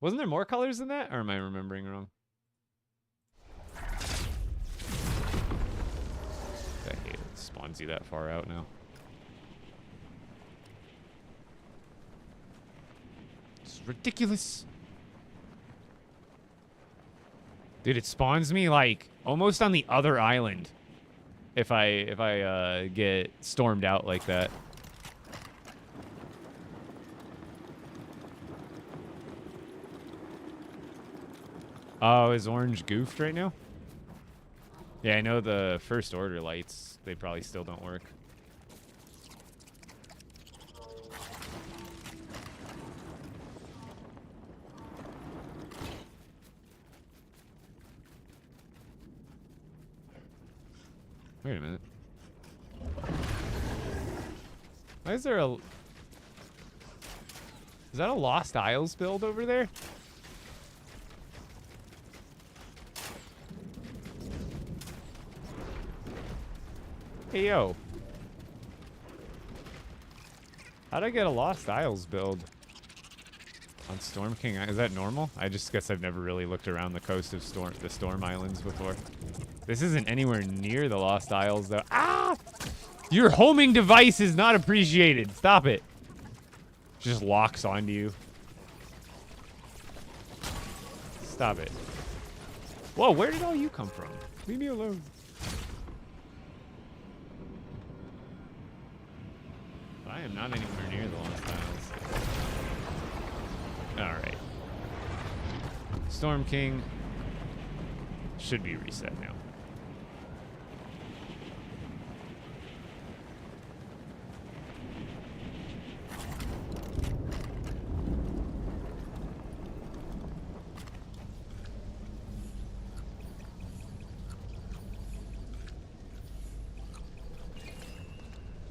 Wasn't there more colors than that? Or am I remembering wrong? I hate it. It spawns you that far out now. It's ridiculous. Dude, it spawns me like almost on the other island if I get stormed out like that. Oh, is orange goofed right now? Yeah, I know the first order lights, they probably still don't work. Wait a minute. Why is there a... Is that a Lost Isles build over there? Hey, yo. How'd I get a Lost Isles build on Storm King? Is that normal? I just guess I've never really looked around the coast of the Storm Islands before. This isn't anywhere near the Lost Isles, though. Ah! Your homing device is not appreciated. Stop it. Just locks onto you. Stop it. Whoa, where did all you come from? Leave me alone. I am not anywhere near the Lost Isles. Alright. Storm King should be reset now.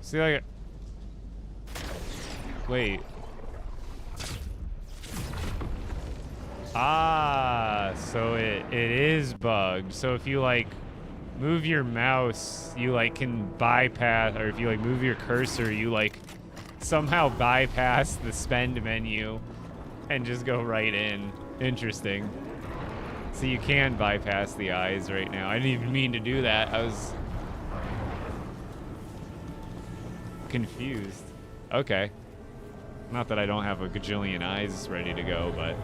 See, like, wait. Ah, so it is bugged. So if you like move your mouse, you like can bypass, or if you like move your cursor, you like somehow bypass the spend menu and just go right in. Interesting. So you can bypass the eyes right now. I didn't even mean to do that. I was confused. Okay. Not that I don't have a gajillion eyes ready to go, but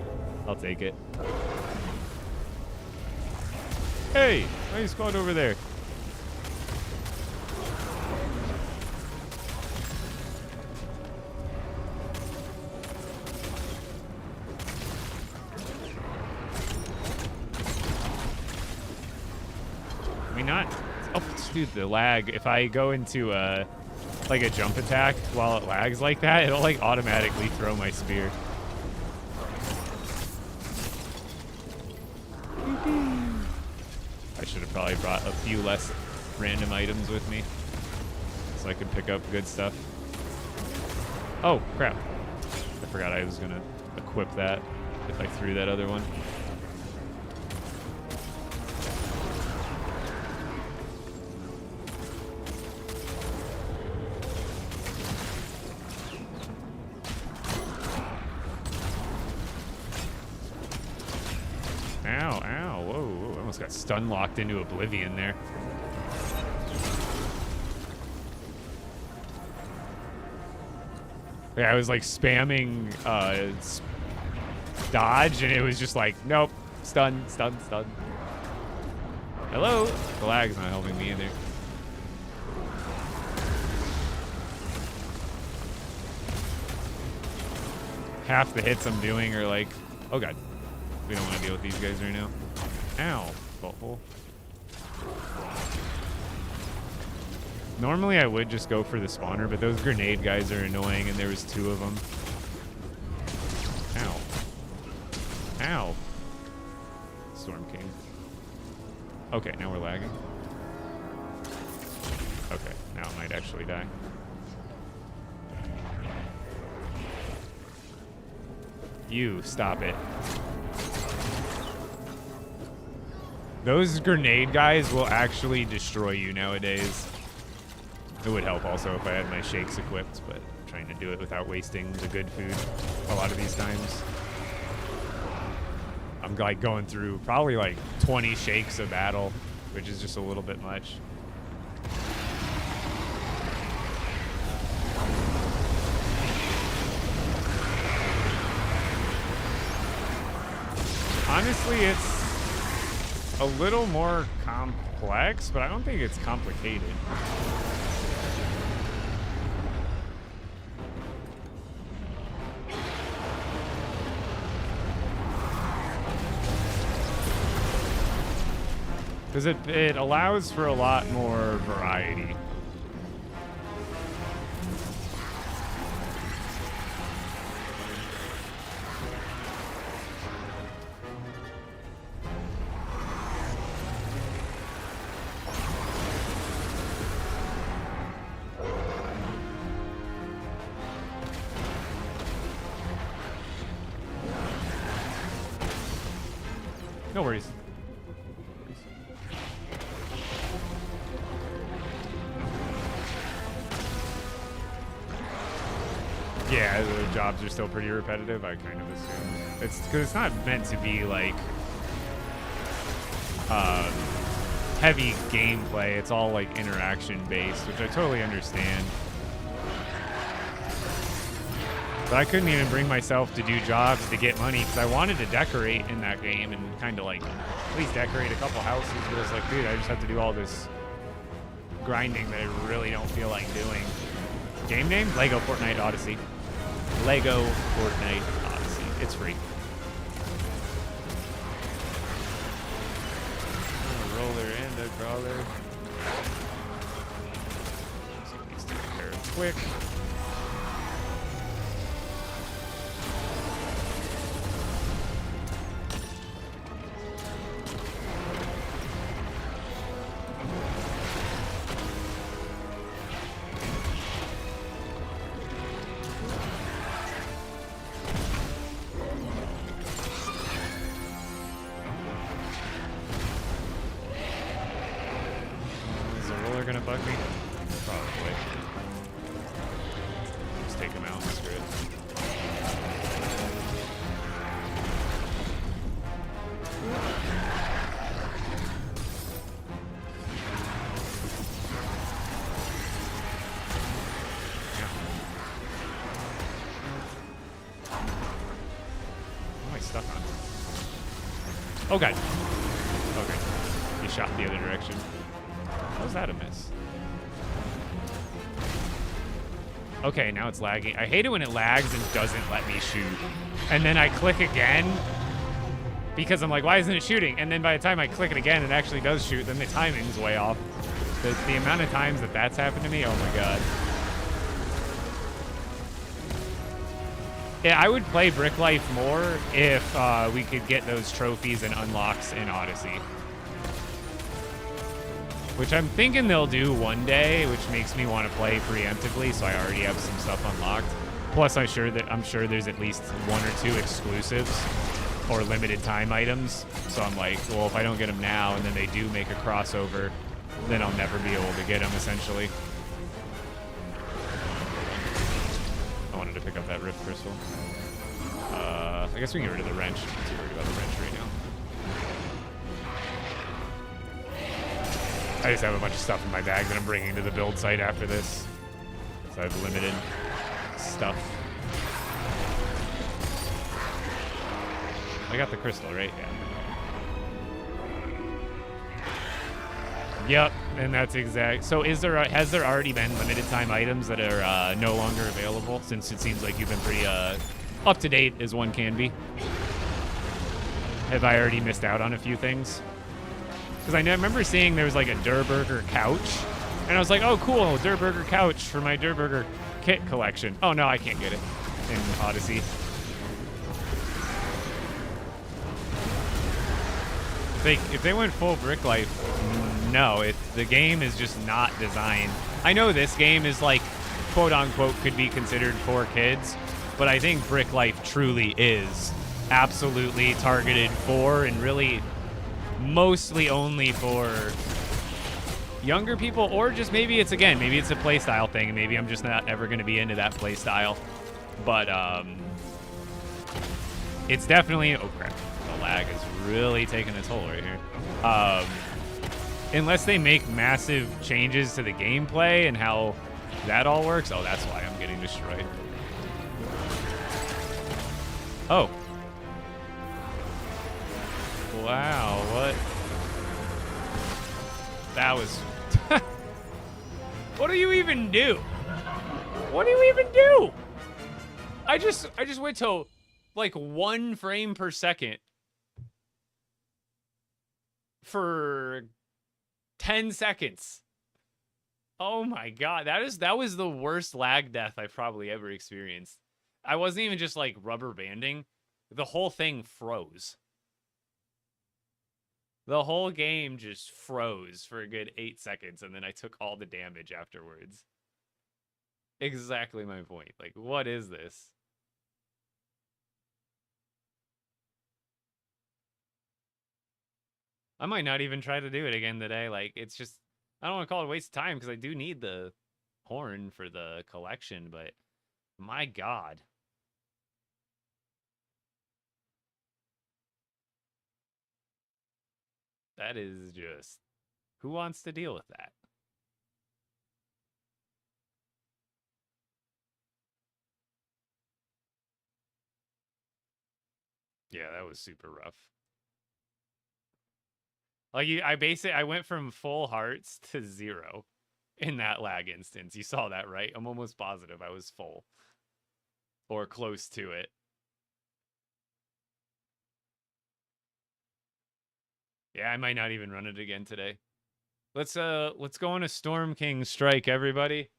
I'll take it. Hey, why you spawned over there? I mean, not. Oh, dude, the lag. If I go into like a jump attack while it lags like that, it'll like automatically throw my spear. I should have probably brought a few less random items with me so I could pick up good stuff. Oh, crap. I forgot I was going to equip that if I threw that other one. Ow, ow, whoa, whoa, I almost got stun locked into oblivion there. Yeah, I was like spamming dodge and it was just like, nope, stun, stun, stun. Hello? The lag's not helping me either. Half the hits I'm doing are like, oh god. We don't want to deal with these guys right now. Ow. Butthole. Normally I would just go for the spawner, but those grenade guys are annoying and there was 2 of them. Ow. Ow. Storm King. Okay, now we're lagging. Okay, now I might actually die. You, stop it. Those grenade guys will actually destroy you nowadays. It would help also if I had my shakes equipped, but I'm trying to do it without wasting the good food a lot of these times. I'm like going through probably like 20 shakes a battle, which is just a little bit much. Honestly, it's a little more complex, but I don't think it's complicated. Because it allows for a lot more variety. No worries. Yeah, the jobs are still pretty repetitive, I kind of assume. It's because it's not meant to be like heavy gameplay. It's all like interaction based, which I totally understand. But I couldn't even bring myself to do jobs to get money because I wanted to decorate in that game and kind of like at least decorate a couple houses. But it's like, dude, I just have to do all this grinding that I really don't feel like doing. Game name? LEGO Fortnite Odyssey. LEGO Fortnite Odyssey. It's free. A roller and a crawler. So these two repair quick. Oh, God. Okay. He shot the other direction. How was that a miss? Okay, now it's lagging. I hate it when it lags and doesn't let me shoot. And then I click again because I'm like, why isn't it shooting? And then by the time I click it again, it actually does shoot. Then the timing's way off. The amount of times that that's happened to me, oh my God. Yeah, I would play Brick Life more if we could get those trophies and unlocks in Odyssey. Which I'm thinking they'll do one day, which makes me want to play preemptively, so I already have some stuff unlocked. Plus, I'm sure there's at least 1 or 2 exclusives or limited time items. So I'm like, well, if I don't get them now and then they do make a crossover, then I'll never be able to get them, essentially. I wanted to pick up that Rift Crystal. I guess we can get rid of the wrench. I'm too worried about the wrench right now. I just have a bunch of stuff in my bag that I'm bringing to the build site after this. So I have limited stuff. I got the crystal, right? Yeah. Yep, and that's exact. So has there already been limited time items that are no longer available, since it seems like you've been pretty up to date as one can be? Have I already missed out on a few things? Because I remember seeing there was like a Durr Burger couch, and I was like, oh cool, Durr Burger couch for my Durr Burger kit collection. Oh no, I can't get it in Odyssey. If they went full Brick Life, no, the game is just not designed. I know this game is like, quote unquote, could be considered for kids, but I think Brick Life truly is absolutely targeted for, and really mostly only for younger people, or just maybe it's a play style thing, and maybe I'm just not ever going to be into that play style. But it's definitely, oh crap, the lag is really taking a toll right here. Unless they make massive changes to the gameplay and how that all works. Oh, that's why I'm getting destroyed. Oh. Wow, what? That was... What do you even do? What do you even do? I just went to like 1 frame per second for 10 seconds. Oh my God, that was the worst lag death I've probably ever experienced. I wasn't even just like rubber banding. The whole thing froze. The whole game just froze for a good 8 seconds, and then I took all the damage afterwards. Exactly my point. Like, what is this? I might not even try to do it again today. Like, it's just, I don't want to call it a waste of time, because I do need the horn for the collection, but my God. That is just, who wants to deal with that? Yeah, that was super rough. Like, I went from full hearts to 0 in that lag instance. You saw that, right? I'm almost positive I was full. Or close to it. Yeah, I might not even run it again today. Let's go on a Storm King strike, everybody.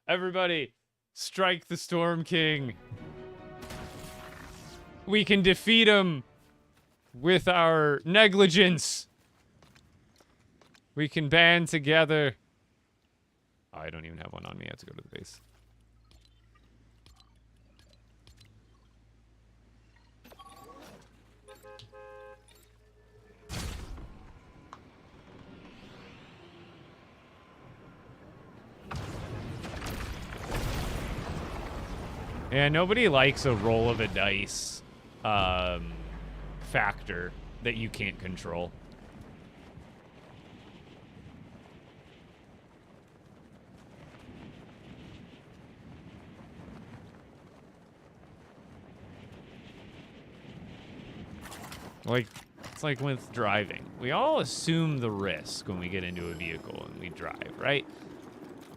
Everybody, strike the Storm King. We can defeat him with our negligence. We can band together. Oh, I don't even have one on me. I have to go to the base. Yeah, nobody likes a roll of a dice factor that you can't control. Like, It's like with driving. We all assume the risk when we get into a vehicle and we drive, right?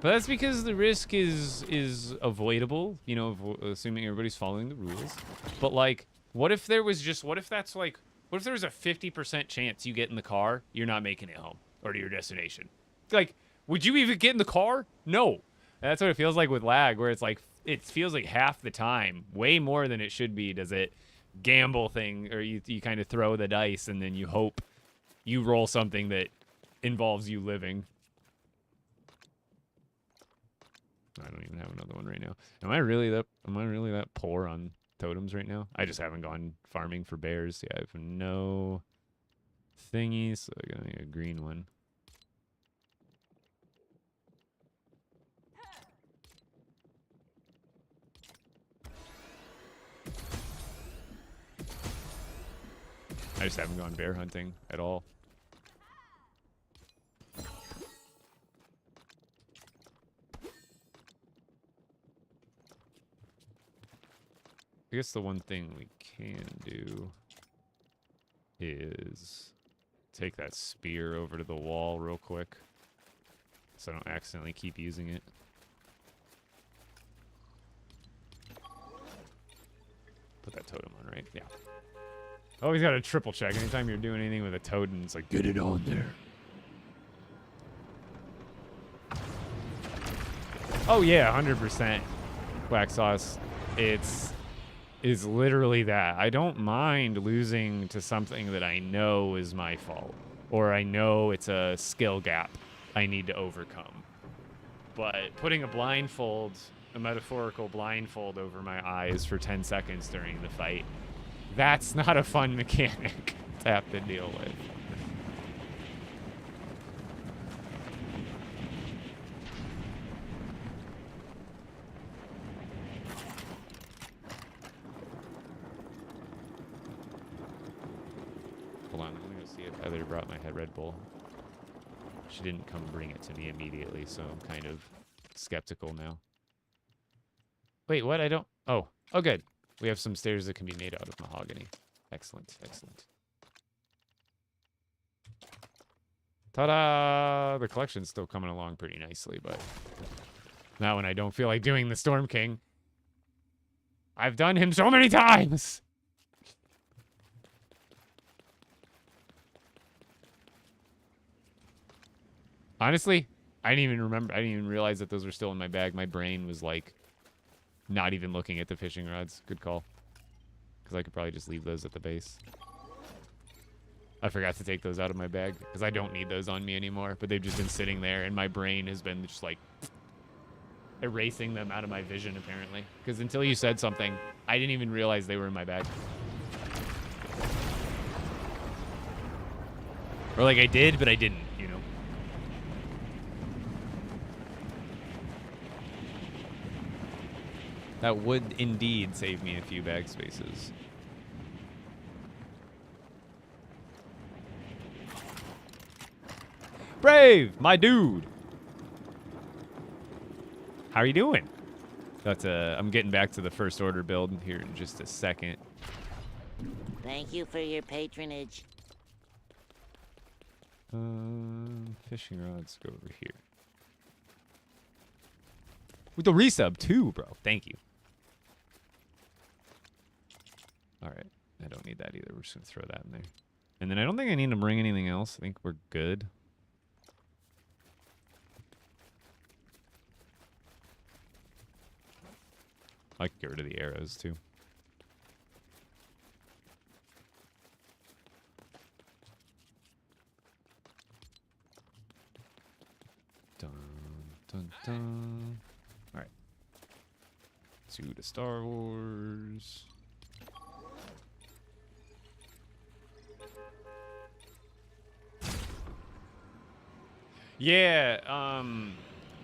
But that's because the risk is avoidable, you know, assuming everybody's following the rules. But like, what if there was just, what if there was a 50% chance you get in the car, you're not making it home or to your destination? Like, would you even get in the car? No. That's what it feels like with lag, where it's like, it feels like half the time, way more than it should be, does it gamble thing, or you kind of throw the dice and then you hope you roll something that involves you living. I don't even have another one right now. Am I really that poor on totems right now? I just haven't gone farming for bears. Yeah, I have no thingies, so I got a green one. I just haven't gone bear hunting at all. I guess the one thing we can do is take that spear over to the wall real quick so I don't accidentally keep using it. Put that totem on, right? Yeah. Always got to triple check. Anytime you're doing anything with a totem, it's like, get it on there. Oh yeah, 100%. Wax sauce. Is literally that. I don't mind losing to something that I know is my fault, or I know it's a skill gap I need to overcome. But putting a blindfold, a metaphorical blindfold over my eyes for 10 seconds during the fight, that's not a fun mechanic to have to deal with. Hold on, I'm gonna go see if Heather brought my head Red Bull. She didn't come bring it to me immediately, so I'm kind of skeptical now. Wait, what? I don't... Oh, good. We have some stairs that can be made out of mahogany. Excellent, excellent. Ta-da! The collection's still coming along pretty nicely, but now when I don't feel like doing the Storm King, I've done him so many times! Honestly, I didn't even realize that those were still in my bag. My brain was like, not even looking at the fishing rods. Good call. Because I could probably just leave those at the base. I forgot to take those out of my bag because I don't need those on me anymore. But they've just been sitting there and my brain has been just like erasing them out of my vision apparently. Because until you said something, I didn't even realize they were in my bag. Or like I did, but I didn't, you know. That would indeed save me a few bag spaces. Brave, my dude. How are you doing? I'm getting back to the first order build here in just a second. Thank you for your patronage. Fishing rods go over here. With the resub too, bro. Thank you. All right, I don't need that either. We're just gonna throw that in there. And then I don't think I need to bring anything else. I think we're good. I can get rid of the arrows too. Dun, dun, dun. All right. To the Star Wars. Yeah,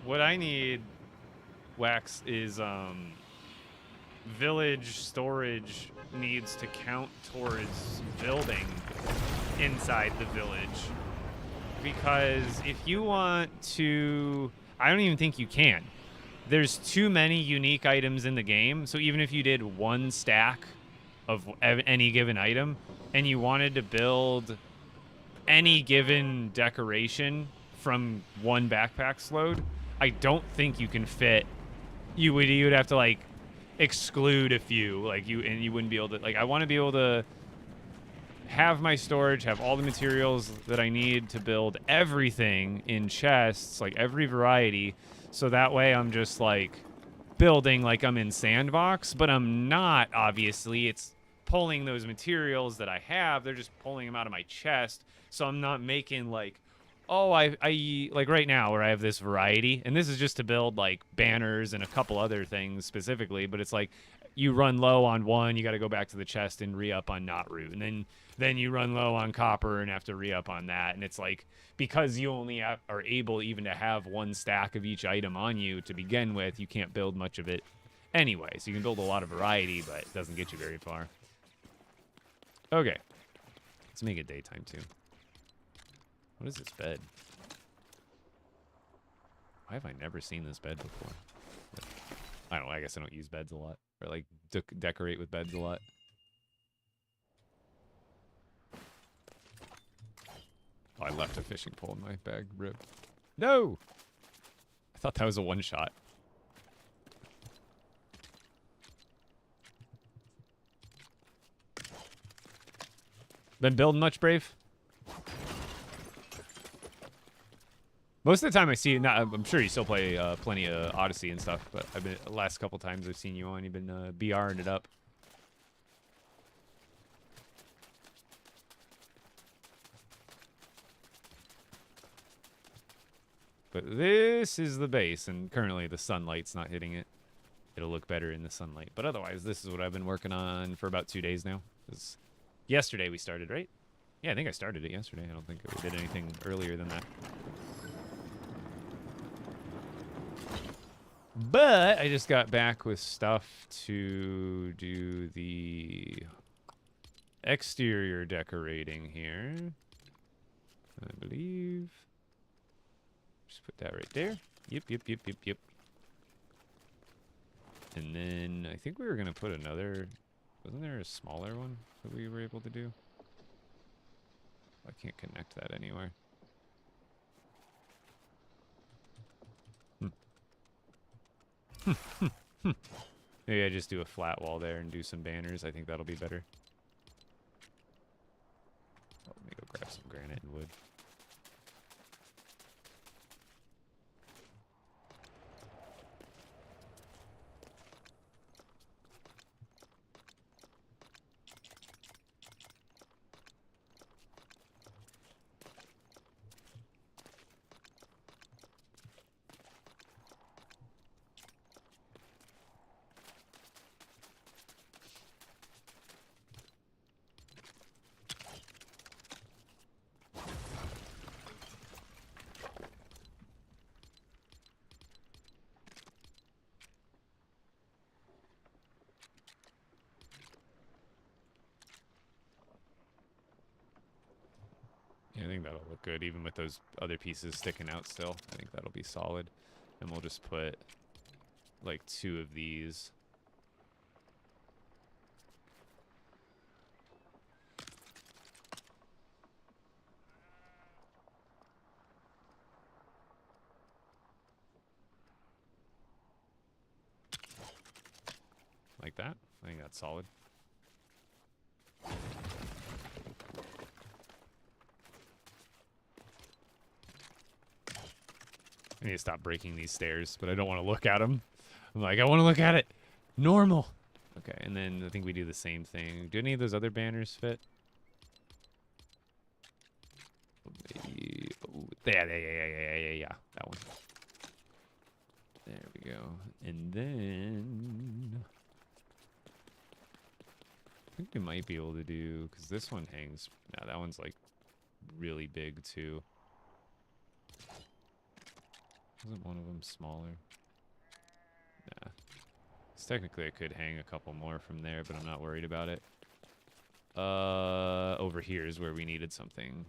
what I need, Wax, is village storage needs to count towards building inside the village. Because if you want to... I don't even think you can. There's too many unique items in the game, so even if you did one stack of any given item, and you wanted to build any given decoration from one backpack's load, I don't think you can fit. You would have to like exclude a few, like you wouldn't be able to, like, I want to be able to have my storage, have all the materials that I need to build everything in chests, like every variety, so that way I'm just like building like I'm in sandbox, but I'm not, obviously. It's pulling those materials that I have, they're just pulling them out of my chest, so I'm not making like, oh, I like right now where I have this variety, and this is just to build like banners and a couple other things specifically, but it's like you run low on one, you got to go back to the chest and re-up on knot root, and then you run low on copper and have to re-up on that, and it's like, because you only are able even to have one stack of each item on you to begin with, you can't build much of it anyway. So you can build a lot of variety, but it doesn't get you very far. Okay, let's make it daytime too. What is this bed? Why have I never seen this bed before? I don't know, I guess I don't use beds a lot, or like decorate with beds a lot. Oh, I left a fishing pole in my bag. Rip. No! I thought that was a one-shot. Been building much, Brave? Most of the time I see you, I'm sure you still play plenty of Odyssey and stuff, but I've been, the last couple times I've seen you on, you've been BRing it up. But this is the base, and currently the sunlight's not hitting it. It'll look better in the sunlight. But otherwise, this is what I've been working on for about 2 days now. Yesterday we started, right? Yeah, I think I started it yesterday. I don't think we did anything earlier than that. But I just got back with stuff to do the exterior decorating here, I believe. Just put that right there. Yep. And then I think we were going to put another... Wasn't there a smaller one that we were able to do? I can't connect that anywhere. Maybe I just do a flat wall there and do some banners. I think that'll be better. Oh, let me go grab some granite and wood. Yeah, I think that'll look good, even with those other pieces sticking out still. I think that'll be solid. And we'll just put, like, 2 of these. Like that. I think that's solid. I need to stop breaking these stairs, but I don't want to look at them. I'm like, I want to look at it. Normal. Okay, and then I think we do the same thing. Do any of those other banners fit? Maybe, oh, yeah. That one. There we go. And then... I think we might be able to do... Because this one hangs... No, that one's, like, really big, too. Wasn't one of them smaller? Nah. So technically I could hang a couple more from there, but I'm not worried about it. Over here is where we needed something.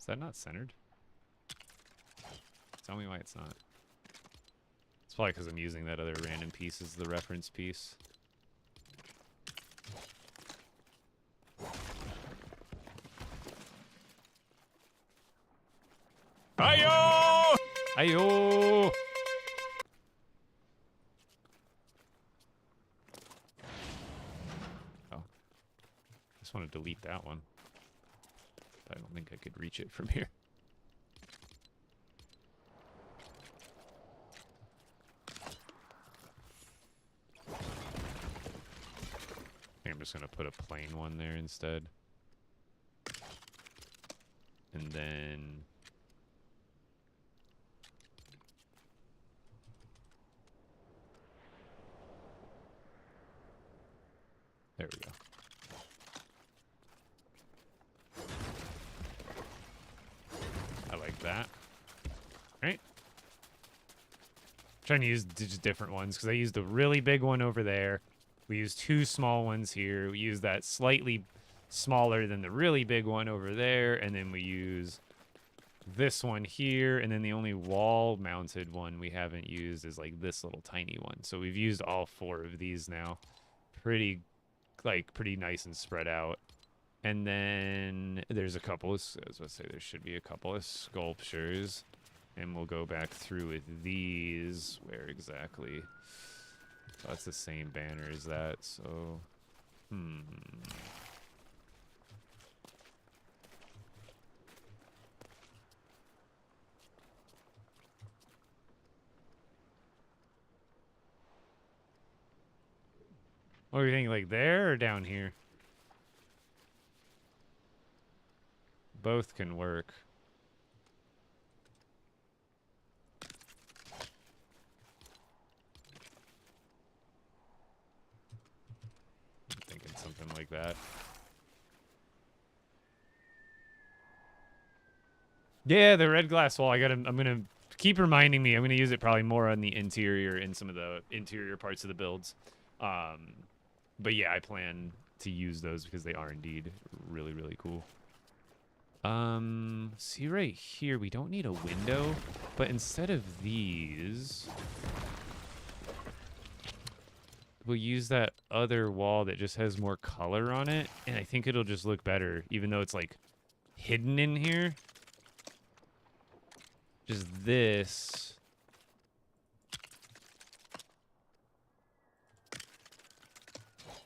that not centered? Tell me why it's not. It's probably because I'm using that other random piece as the reference piece. Ayo! Ayo! Oh. Just want to delete that one. I don't think I could reach it from here. I'm just gonna put a plain one there instead. And then there we go. I like that. Right? Trying to use just different ones because I used a really big one over there. We used 2 small ones here. We use that slightly smaller than the really big one over there. And then we use this one here. And then the only wall-mounted one we haven't used is like this little tiny one. So we've used all 4 of these now. Pretty nice and spread out. And then there's a couple of, I was going to say there should be a couple of sculptures. And we'll go back through with these. Where exactly? Oh, that's the same banner as that, so... What do you think, like there or down here? Both can work. Something like that. Yeah, the red glass wall. I'm gonna keep reminding me. I'm gonna use it probably more on the interior in some of the interior parts of the builds. But yeah, I plan to use those because they are indeed really, really cool. See right here, we don't need a window, but instead of these, we'll use that other wall that just has more color on it, and I think it'll just look better, even though it's like hidden in here. Just this.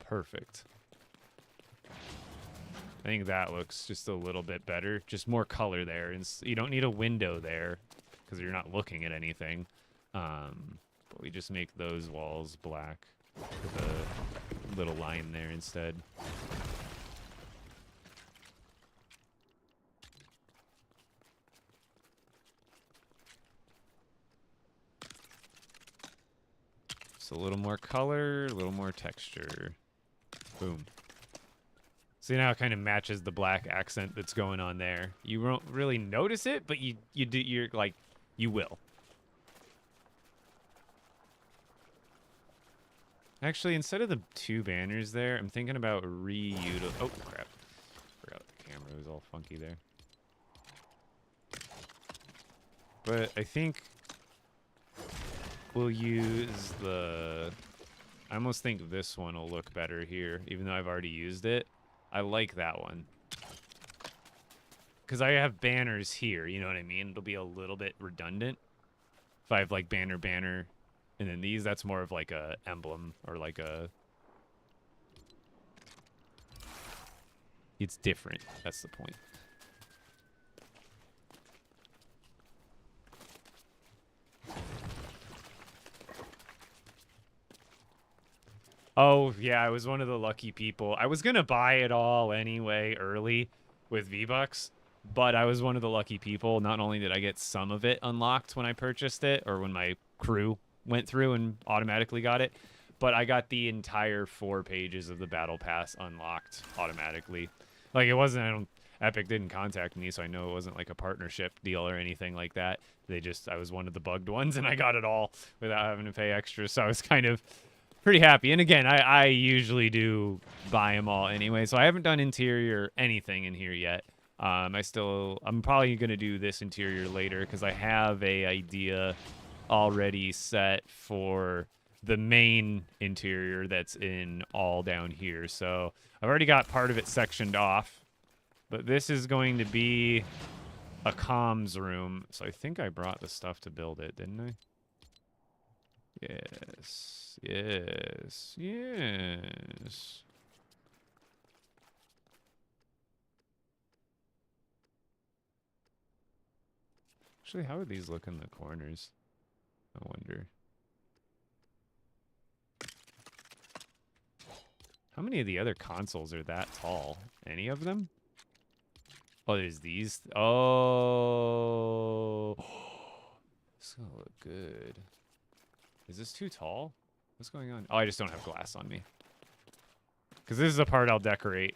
Perfect. I think that looks just a little bit better. Just more color there, and you don't need a window there because you're not looking at anything. But we just make those walls black. With a little line there instead. Just a little more color, a little more texture. Boom. See, now it kind of matches the black accent that's going on there. You won't really notice it, but you will. Actually, instead of the 2 banners there, I'm thinking about reutilising... Oh, crap. Forgot the camera was all funky there. But I think we'll use the... I almost think this one will look better here, even though I've already used it. I like that one. Because I have banners here, you know what I mean? It'll be a little bit redundant. If I have, like, banner... And then these, that's more of like a emblem or like a... It's different. That's the point. Oh, yeah, I was one of the lucky people. I was going to buy it all anyway early with V-Bucks, but I was one of the lucky people. Not only did I get some of it unlocked when I purchased it, or when my crew went through and automatically got it, but I got the entire 4 pages of the battle pass unlocked automatically. Like, it wasn't, Epic didn't contact me, so I know it wasn't like a partnership deal or anything like that. I was one of the bugged ones, and I got it all without having to pay extra, so I was kind of pretty happy. And again, I usually do buy them all anyway, so I haven't done interior anything in here yet. I'm probably gonna do this interior later because I have a idea already set for the main interior that's in all down here. So I've already got part of it sectioned off, but this is going to be a comms room. So I think I brought the stuff to build it, didn't I? Yes, yes, yes. Actually, how would these look in the corners? I wonder. How many of the other consoles are that tall? Any of them? Oh, there's these. Oh. This is gonna look good. Is this too tall? What's going on? Oh, I just don't have glass on me. Because this is a part I'll decorate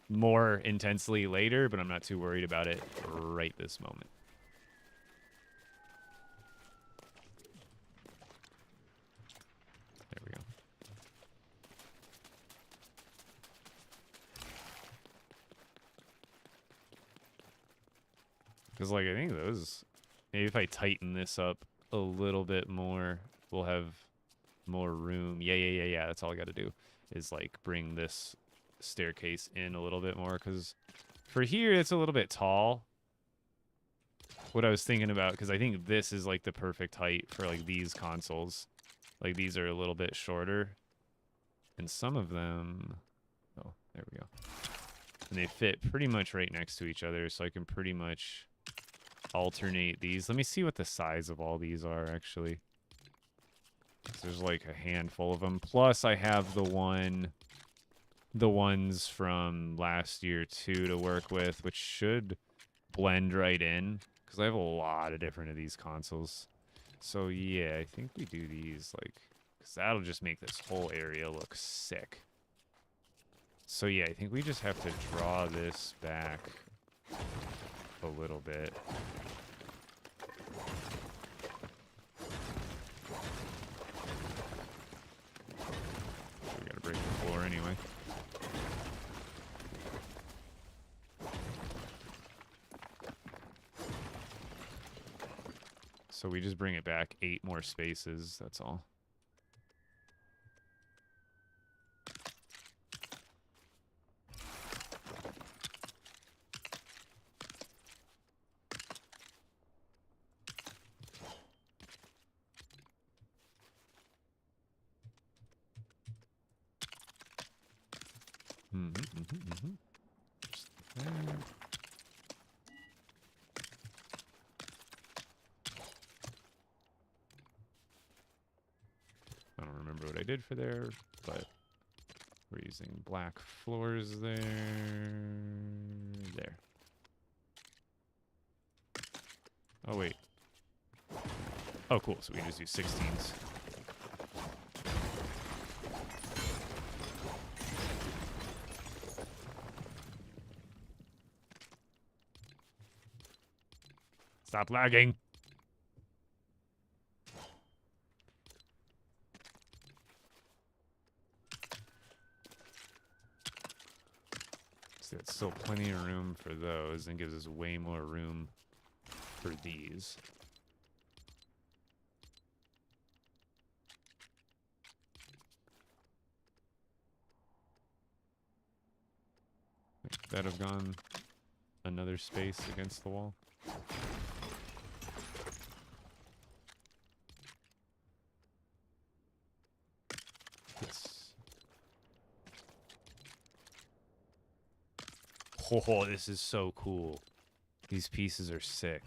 more intensely later, but I'm not too worried about it right this moment. There we go. Because, like, I think those... Maybe if I tighten this up a little bit more, we'll have more room. Yeah. That's all I got to do is, like, bring this staircase in a little bit more. Because for here, it's a little bit tall. What I was thinking about, because I think this is, like, the perfect height for, like, these consoles. Like, these are a little bit shorter. And some of them... Oh, there we go. And they fit pretty much right next to each other, so I can pretty much alternate these. Let me see what the size of all these are, actually. 'Cause there's like a handful of them. Plus, I have the ones from last year, too, to work with, which should blend right in. Because I have a lot of different of these consoles. So, yeah, I think we do these, like... Because that'll just make this whole area look sick. So, yeah, I think we just have to draw this back a little bit. We gotta break the floor anyway. So we just bring it back 8 more spaces, that's all. Just there. I don't remember what I did for there, but we're using black floors there. There. Oh, wait. Oh, cool. So we can just do 16s. Stop lagging. So it's still plenty of room for those and gives us way more room for these. Make that have gone another space against the wall. Oh, this is so cool. These pieces are sick.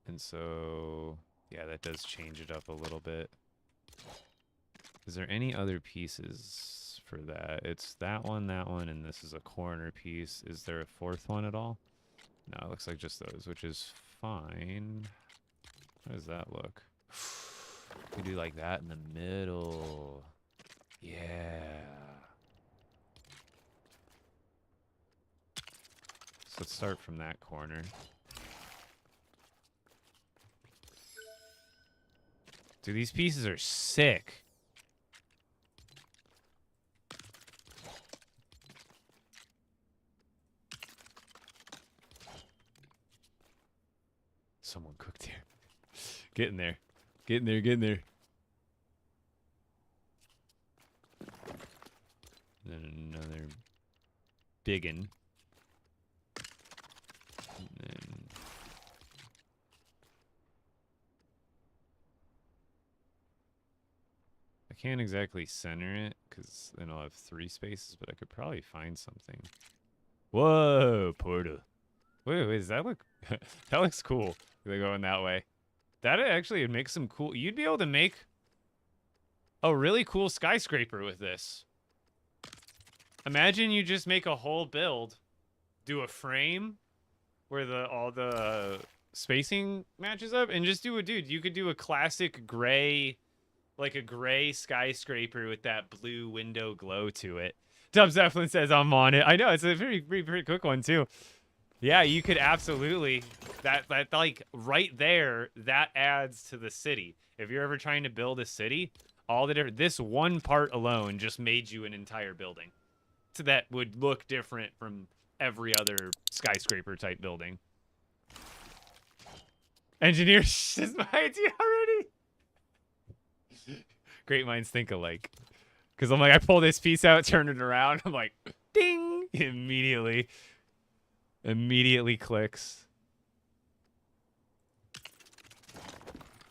And so, yeah, that does change it up a little bit. Is there any other pieces for that? It's that one, and this is a corner piece. Is there a fourth one at all? No, it looks like just those, which is fine. How does that look? We do like that in the middle. Yeah. So let's start from that corner. Dude, these pieces are sick. Someone cooked here. Getting there. Getting there, getting there. Then another biggin. And then I can't exactly center it because then I'll have 3 spaces, but I could probably find something. Whoa, portal. Wait, does that look... that looks cool. They're going that way. That actually would make some cool... You'd be able to make a really cool skyscraper with this. Imagine you just make a whole build, do a frame where all the spacing matches up, and just do dude, you could do a classic gray, like a gray skyscraper with that blue window glow to it. Dubs Zeppelin says I'm on it. I know, it's a pretty quick one too. Yeah, you could absolutely, that like right there, that adds to the city. If you're ever trying to build a city, all the different, this one part alone just made you an entire building. So that would look different from every other skyscraper type building. Engineer is my idea already. Great minds think alike. Because I'm like, I pull this piece out, turn it around. I'm like, ding! Immediately clicks.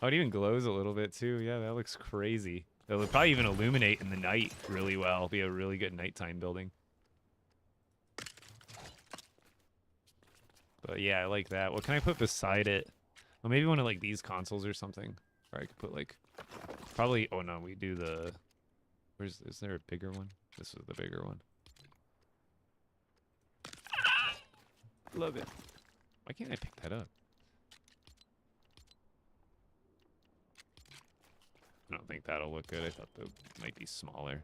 Oh, it even glows a little bit too. Yeah, that looks crazy. It'll probably even illuminate in the night really well. It'll be a really good nighttime building. But yeah, I like that. What can I put beside it? Well, maybe one of like these consoles or something. Or I could put like, probably, oh no, we do the, is there a bigger one? This is the bigger one. Love it. Why can't I pick that up? I don't think that'll look good. I thought that might be smaller.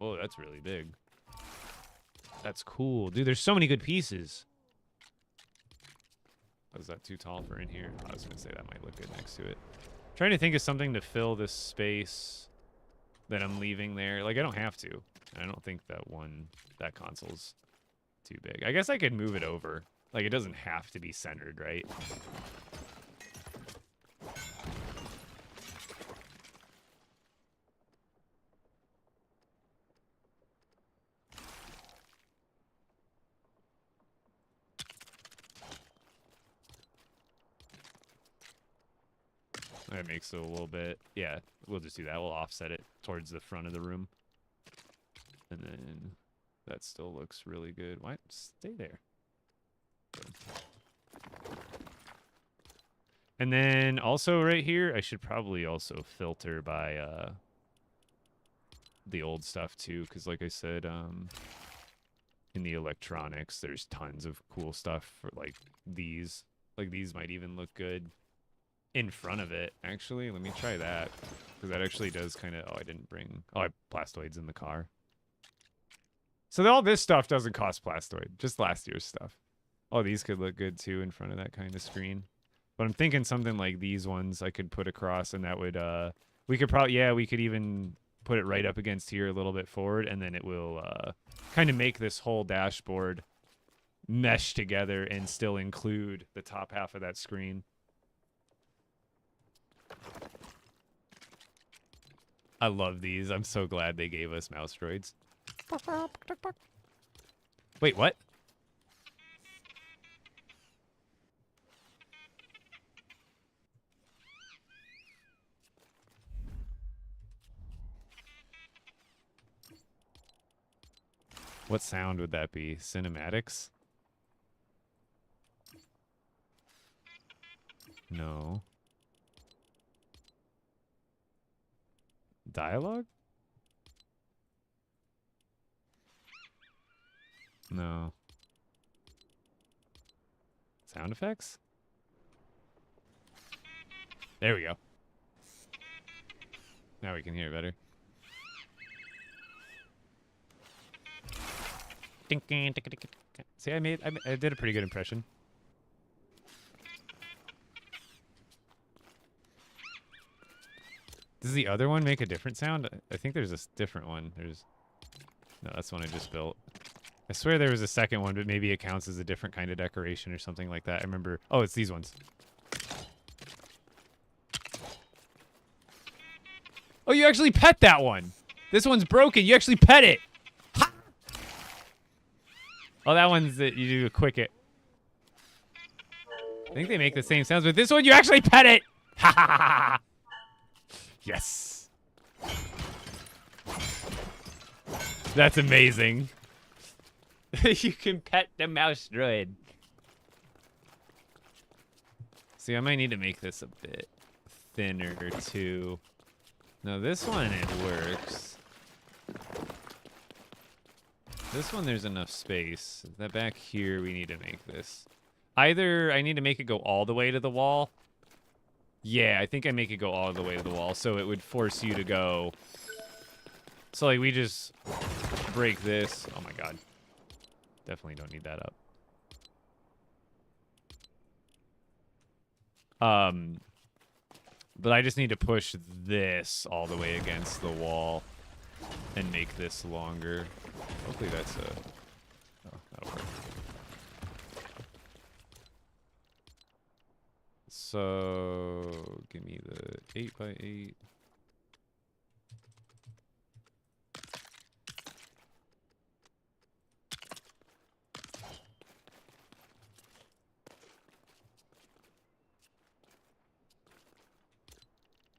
Oh, that's really big. That's cool. Dude, there's so many good pieces. Oh, is that too tall for in here? I was going to say that might look good next to it. Trying to think of something to fill this space that I'm leaving there. Like, I don't have to. I don't think that console's too big. I guess I could move it over. Like, it doesn't have to be centered, right? That makes it a little bit... Yeah, we'll just do that. We'll offset it towards the front of the room. And then that still looks really good. Why? Stay there. And then also right here, I should probably also filter by the old stuff too, because like I said, in the electronics, there's tons of cool stuff for like these. Like these might even look good in front of it. Actually, let me try that, because that actually does kind of... Oh, I didn't bring... Oh, I have plastoids in the car. So all this stuff doesn't cost plastoid, just last year's stuff. Oh, these could look good too in front of that kind of screen. But I'm thinking something like these ones I could put across, and that would, we could probably, yeah, we could even put it right up against here a little bit forward, and then it will kind of make this whole dashboard mesh together and still include the top half of that screen. I love these. I'm so glad they gave us mouse droids. Wait, what? What sound would that be? Cinematics? No. Dialogue? No. Sound effects? There we go. Now we can hear it better. See, I did a pretty good impression. Does the other one make a different sound? I think there's a different one. No, that's the one I just built. I swear there was a second one, but maybe it counts as a different kind of decoration or something like that. I remember. Oh, it's these ones. Oh, you actually pet that one. This one's broken. You actually pet it. Ha! Oh, that one's that you do a quick it. I think they make the same sounds, but this one you actually pet it. Ha ha ha ha. Yes. That's amazing. You can pet the mouse droid. See, I might need to make this a bit thinner too. No, this one it works. This one there's enough space. That back here we need to make this. Either I need to make it go all the way to the wall. Yeah, I think I make it go all the way to the wall, so it would force you to go. So like we just break this. Oh my god. Definitely don't need that up. But I just need to push this all the way against the wall and make this longer. Hopefully that's a... Oh, that'll work. So, give me the 8x8.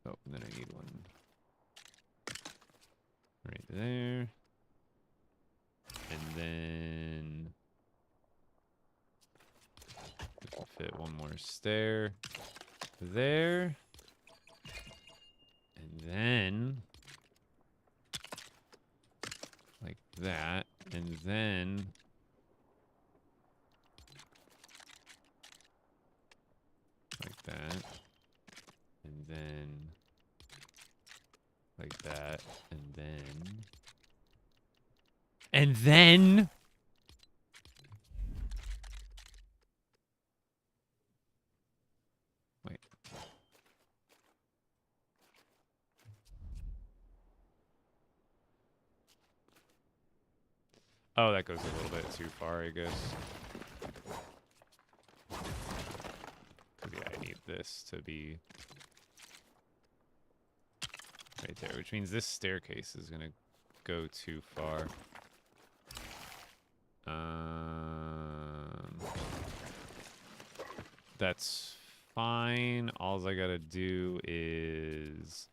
Oh, and then I need one right there. And then we can fit one more stair there. And then like that. And then like that. And then like that, and then wait. Oh, that goes a little bit too far, I guess. Yeah, I need this to be right there, which means this staircase is gonna go too far. That's fine. All I gotta do is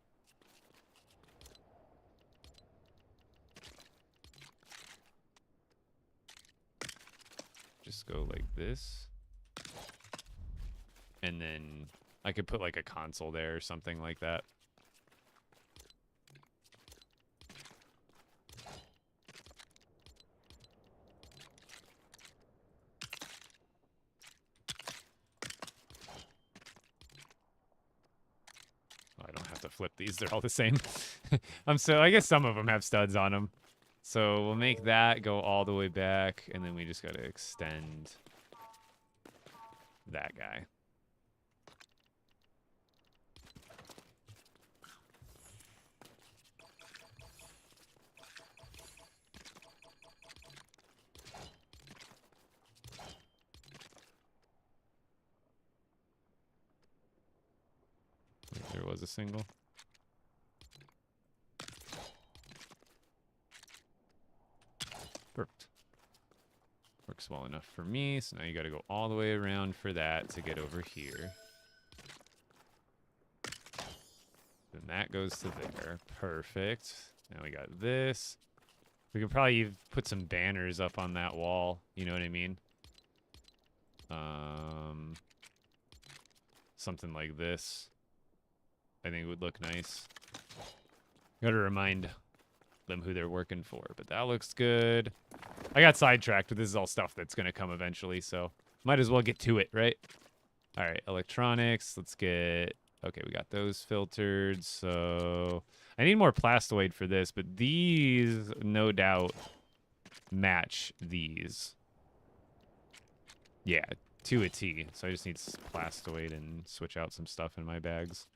just go like this. And then I could put like a console there or something like that. I don't have to flip these. They're all the same. So I guess some of them have studs on them. So we'll make that go all the way back, and then we just got to extend that guy. Wait, there was a single. Perfect. Works well enough for me, so now you got to go all the way around for that to get over here. Then that goes to there. Perfect. Now we got this. We could probably put some banners up on that wall. You know what I mean? Something like this. I think it would look nice. Gotta remind them who they're working for, but that looks good. I got sidetracked, but this is all stuff that's gonna come eventually, so might as well get to it, right? All right, electronics. Let's get... Okay, we got those filtered, so... I need more plastoid for this, but these, no doubt, match these. Yeah, to a T. So I just need plastoid and switch out some stuff in my bags.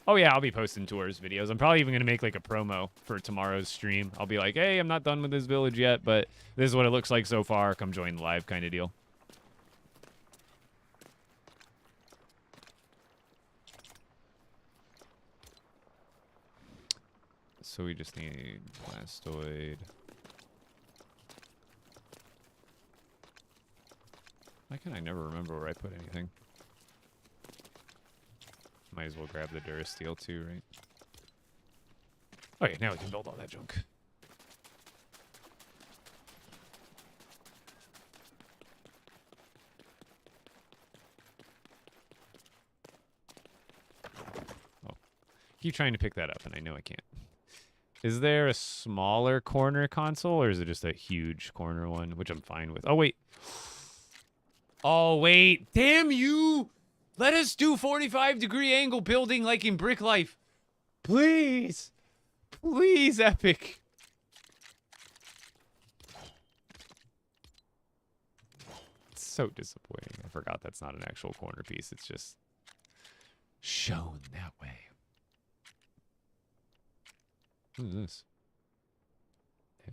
Oh yeah, I'll be posting tours videos. I'm probably even gonna make like a promo for tomorrow's stream. I'll be like, hey, I'm not done with this village yet, but this is what it looks like so far. Come join the live kind of deal. So we just need blastoid. Why can I never remember where I put anything? Might as well grab the Durasteel too, right? Okay, now we can build all that junk. Oh. Keep trying to pick that up, and I know I can't. Is there a smaller corner console, or is it just a huge corner one, which I'm fine with? Oh, wait. Oh, wait. Damn you! Let us do 45-degree angle building like in Brick Life. Please. Please, Epic. It's so disappointing. I forgot that's not an actual corner piece. It's just shown that way. What is this?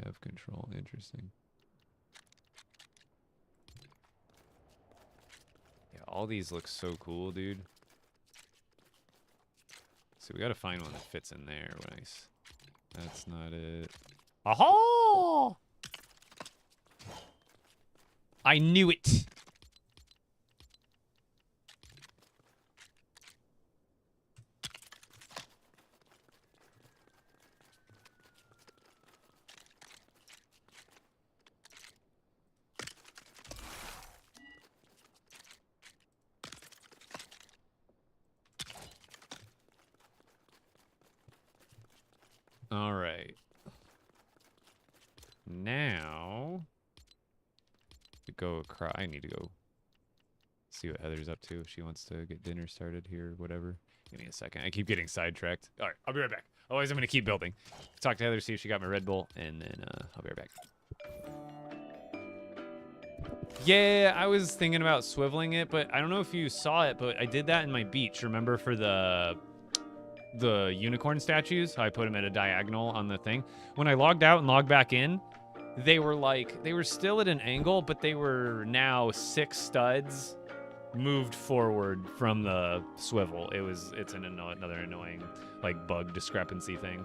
Have control. Interesting. Yeah, all these look so cool, dude. So we gotta find one that fits in there. Nice. That's not it. Aha! I knew it. All right. Now, to go across, I need to go see what Heather's up to. If she wants to get dinner started here, whatever. Give me a second. I keep getting sidetracked. All right, I'll be right back. Otherwise, I'm going to keep building. Talk to Heather, see if she got my Red Bull, and then I'll be right back. Yeah, I was thinking about swiveling it, but I don't know if you saw it, but I did that in my beach. Remember for the unicorn statues, how I put them at a diagonal on the thing. When I logged out and logged back in, they were still at an angle, but they were now 6 studs moved forward from the swivel. It's another annoying like bug discrepancy thing.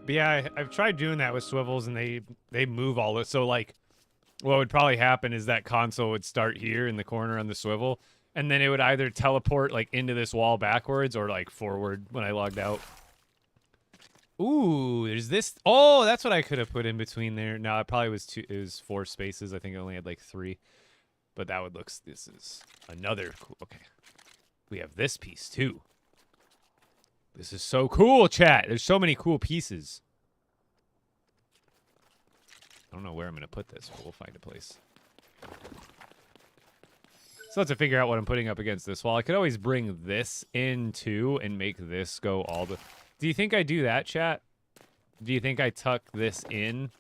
But yeah, I've tried doing that with swivels, and they move all this. So like, what would probably happen is that console would start here in the corner on the swivel, and then it would either teleport like into this wall backwards or like forward when I logged out. Ooh, there's this. Oh, that's what I could have put in between there. No, it probably was 2. It was 4 spaces. I think I only had like 3. But that would look. This is another cool. Okay, we have this piece too. This is so cool, chat. There's so many cool pieces. I don't know where I'm going to put this, but we'll find a place. So let's figure out what I'm putting up against this wall. I could always bring this in too and make this go all the... Do you think I do that, chat? Do you think I tuck this in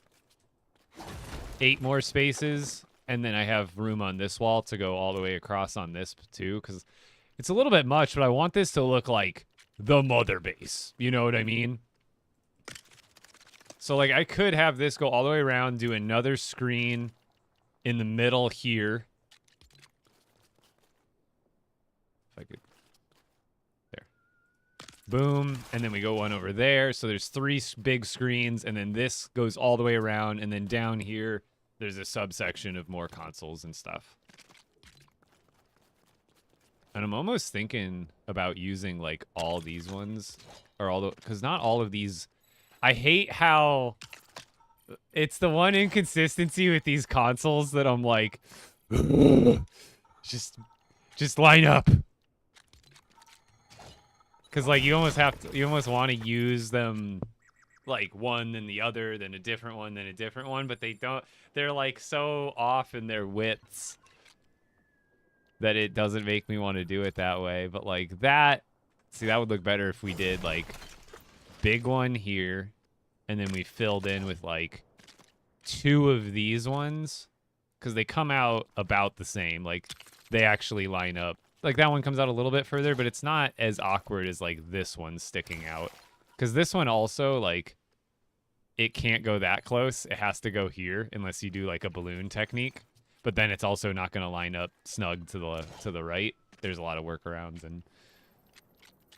8 more spaces, and then I have room on this wall to go all the way across on this too, because it's a little bit much, but I want this to look like the mother base. You know what I mean? So, like, I could have this go all the way around, do another screen in the middle here. If I could. There. Boom. And then we go one over there. So there's 3 big screens, and then this goes all the way around, and then down here, there's a subsection of more consoles and stuff. And I'm almost thinking about using, like, all these ones, or all the, because not all of these, I hate how it's the one inconsistency with these consoles that I'm like, just line up. Because, like, you almost want to use them, like, one, then the other, then a different one, then a different one, but they don't, they're, like, so off in their widths that it doesn't make me want to do it that way. But, like, that, see, that would look better if we did, like, big one here, and then we filled in with, like, 2 of these ones, because they come out about the same. Like, they actually line up. Like, that one comes out a little bit further, but it's not as awkward as, like, this one sticking out. Because this one also, like, it can't go that close. It has to go here unless you do, like, a balloon technique. But then it's also not going to line up snug to the right. There's a lot of workarounds and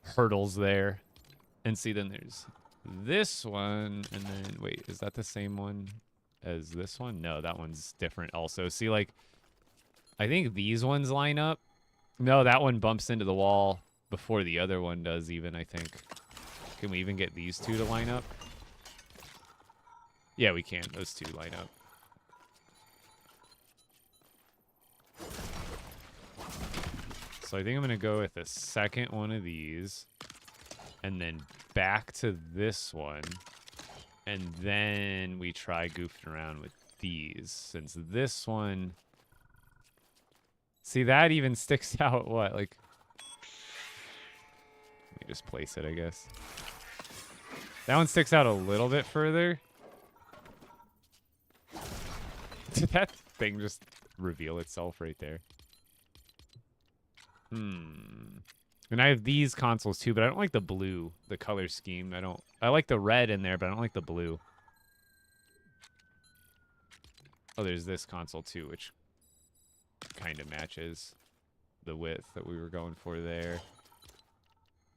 hurdles there. And see, then there's this one. And then, wait, is that the same one as this one? No, that one's different also. See, like, I think these ones line up. No, that one bumps into the wall before the other one does even, I think. Can we even get these 2 to line up? Yeah, we can. Those 2 line up. So I think I'm going to go with the second one of these. And then back to this one. And then we try goofing around with these. Since this one... See, that even sticks out, what, like... Let me just place it, I guess. That one sticks out a little bit further. Did that thing just reveal itself right there? And I have these consoles too, but I don't like the blue, the color scheme. I like the red in there, but I don't like the blue. Oh, there's this console too, which kind of matches the width that we were going for there.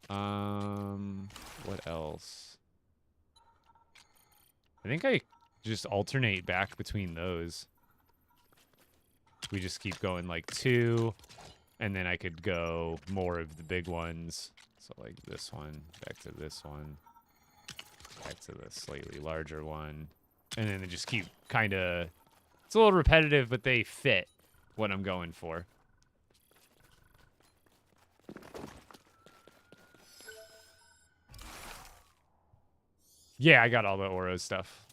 What else? I think I just alternate back between those. We just keep going like 2, and then I could go more of the big ones. So like this one, back to this one, back to the slightly larger one. And then they just keep kind of, it's a little repetitive, but they fit what I'm going for. Yeah, I got all the Oro stuff.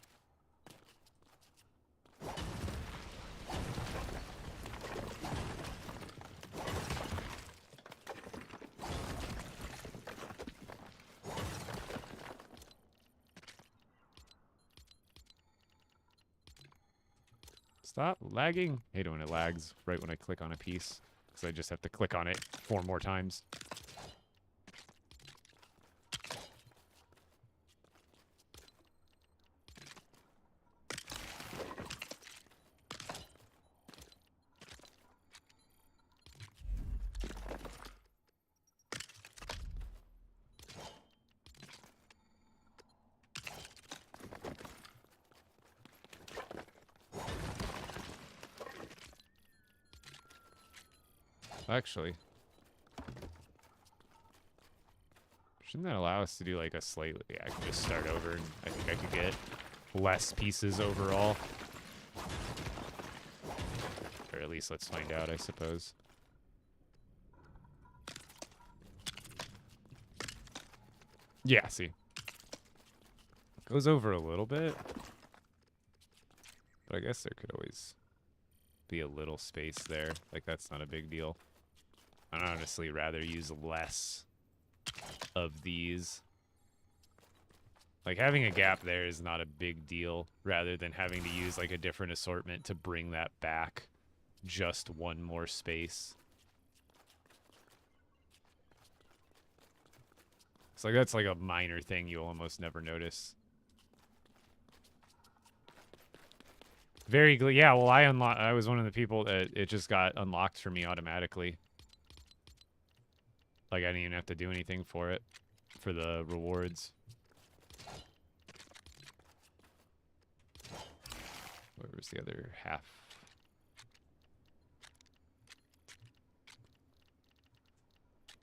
Stop lagging. I hate when it lags right when I click on a piece, because I just have to click on it 4 more times. Actually, shouldn't that allow us to do like a slightly... Yeah, I can just start over, and I think I could get less pieces overall. Or at least let's find out, I suppose. Yeah, see. Goes over a little bit. But I guess there could always be a little space there. Like, that's not a big deal. I'd honestly rather use less of these. Like, having a gap there is not a big deal, rather than having to use, like, a different assortment to bring that back just one more space. It's like, that's like a minor thing you'll almost never notice. Yeah, well, I was one of the people that it just got unlocked for me automatically. Like, I didn't even have to do anything for it, for the rewards. Where was the other half?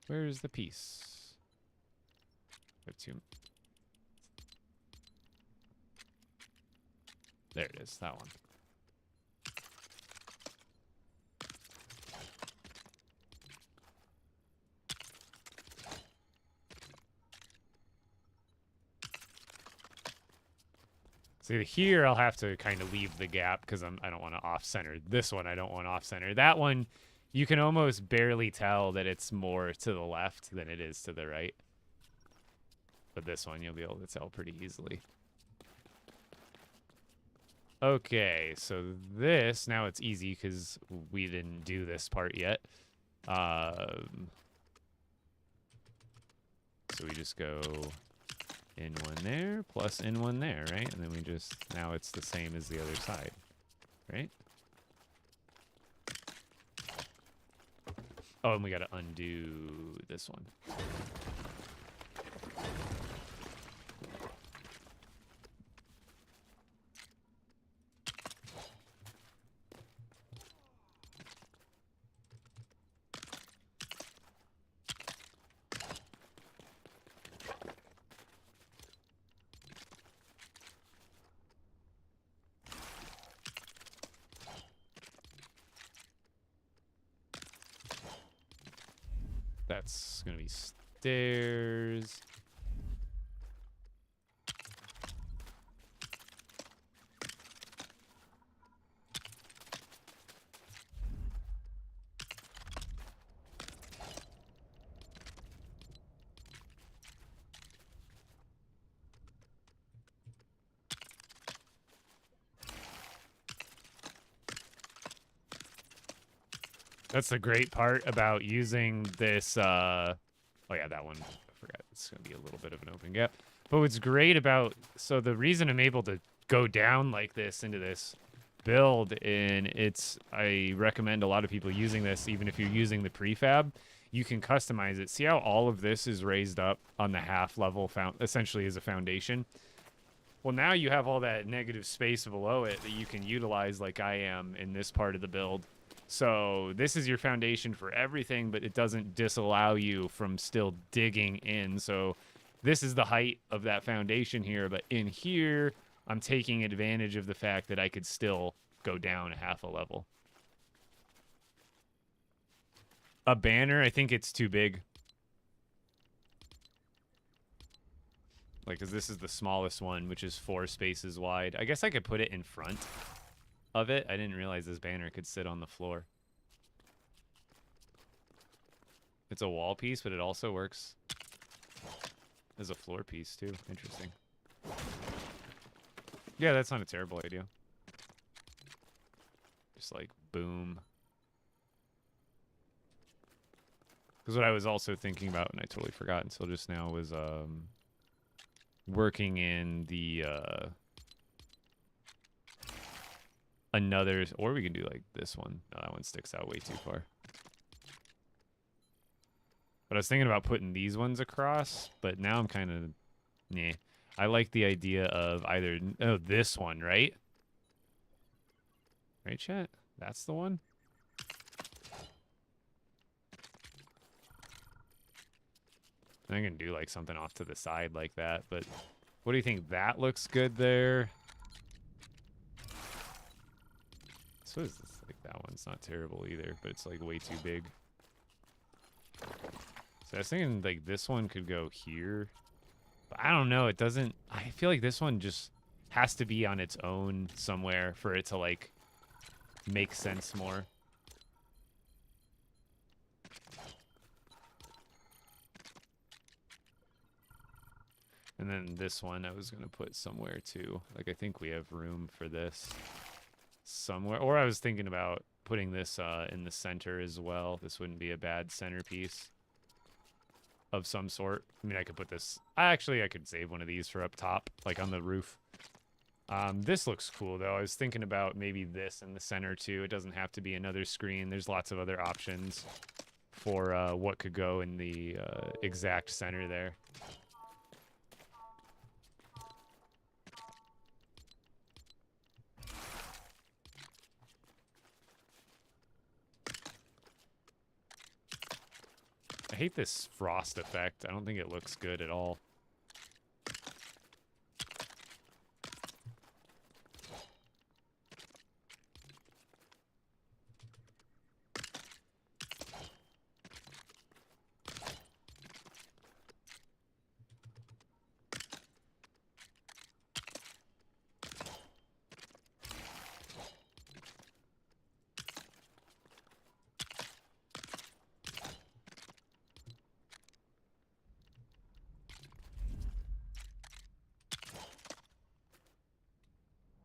Where's the piece? I have two. There it is, that one. See, here I'll have to kind of leave the gap because I don't want to off-center. This one I don't want off-center. That one, you can almost barely tell that it's more to the left than it is to the right. But this one you'll be able to tell pretty easily. Okay, so this, now it's easy because we didn't do this part yet. So we just go in one there, plus in one there, right? And then we just, now it's the same as the other side, right? Oh, and we gotta undo this one. That's gonna be stairs. That's the great part about using this, oh yeah, that one, I forgot, it's gonna be a little bit of an open gap. But what's great about, so the reason I'm able to go down like this into this build, and I recommend a lot of people using this, even if you're using the prefab, you can customize it. See how all of this is raised up on the half level, essentially as a foundation? Well, now you have all that negative space below it that you can utilize like I am in this part of the build. So this is your foundation for everything, but it doesn't disallow you from still digging in. So this is the height of that foundation here, but in here, I'm taking advantage of the fact that I could still go down a half a level. A banner, I think it's too big. Like, because this is the smallest one, which is 4 spaces wide. I guess I could put it in front of it. I didn't realize this banner could sit on the floor. It's a wall piece, but it also works as a floor piece, too. Interesting. Yeah, that's not a terrible idea. Just like, boom. Because what I was also thinking about, and I totally forgot until just now, was working in the another, or we can do like this one. No, that one sticks out way too far. But I was thinking about putting these ones across, but now I'm kind of, nah. I like the idea of either, oh, this one, right? Right, chat? That's the one? I can do like something off to the side like that, but what do you think? That looks good there. So is this, like, that one's not terrible either, but it's like way too big. So I was thinking like this one could go here, but I don't know. It doesn't, I feel like this one just has to be on its own somewhere for it to like make sense more. And then this one I was going to put somewhere too. Like, I think we have room for this somewhere. Or I was thinking about putting this in the center as well. This wouldn't be a bad centerpiece of some sort. I mean, I could put this... I could save one of these for up top, like on the roof. This looks cool, though. I was thinking about maybe this in the center, too. It doesn't have to be another screen. There's lots of other options for what could go in the exact center there. I hate this frost effect. I don't think it looks good at all.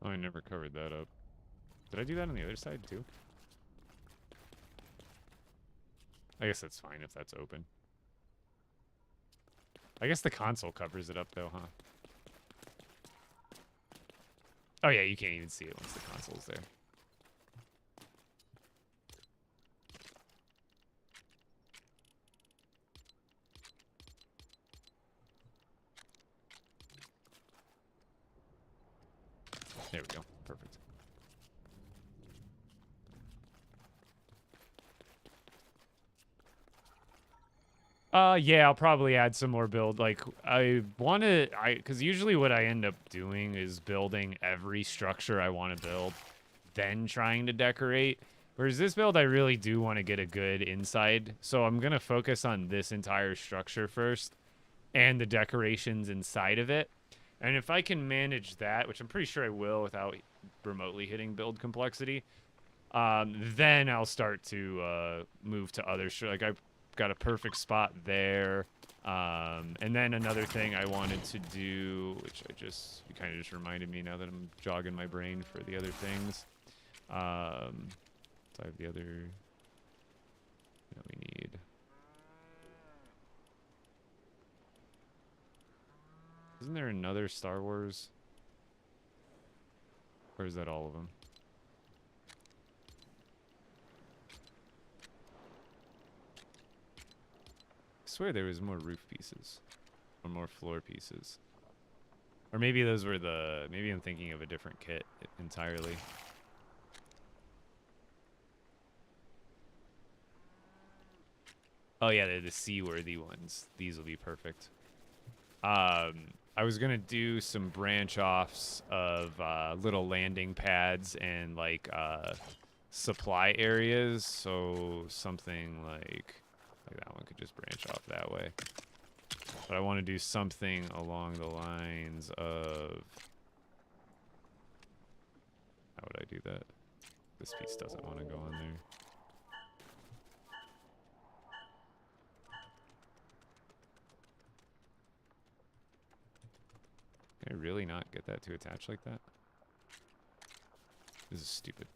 Oh, I never covered that up. Did I do that on the other side, too? I guess that's fine if that's open. I guess the console covers it up, though, huh? Oh, yeah, you can't even see it once the console's there. There we go. Perfect. Yeah, I'll probably add some more build. Like, because usually what I end up doing is building every structure I want to build, then trying to decorate. Whereas this build, I really do want to get a good inside. So I'm going to focus on this entire structure first and the decorations inside of it. And if I can manage that, which I'm pretty sure I will without remotely hitting build complexity, then I'll start to move to other... Like, I've got a perfect spot there. And then another thing I wanted to do, which you kind of just reminded me now that I'm jogging my brain for the other things. So I have the other... we need... Isn't there another Star Wars? Or is that all of them? I swear there was more roof pieces. Or more floor pieces. Or maybe those were the... Maybe I'm thinking of a different kit entirely. Oh yeah, they're the seaworthy ones. These will be perfect. I was gonna do some branch offs of little landing pads and like supply areas, so something like that one could just branch off that way. But I want to do something along the lines of... How would I do that? This piece doesn't want to go on there. Can I really not get that to attach like that? This is stupid.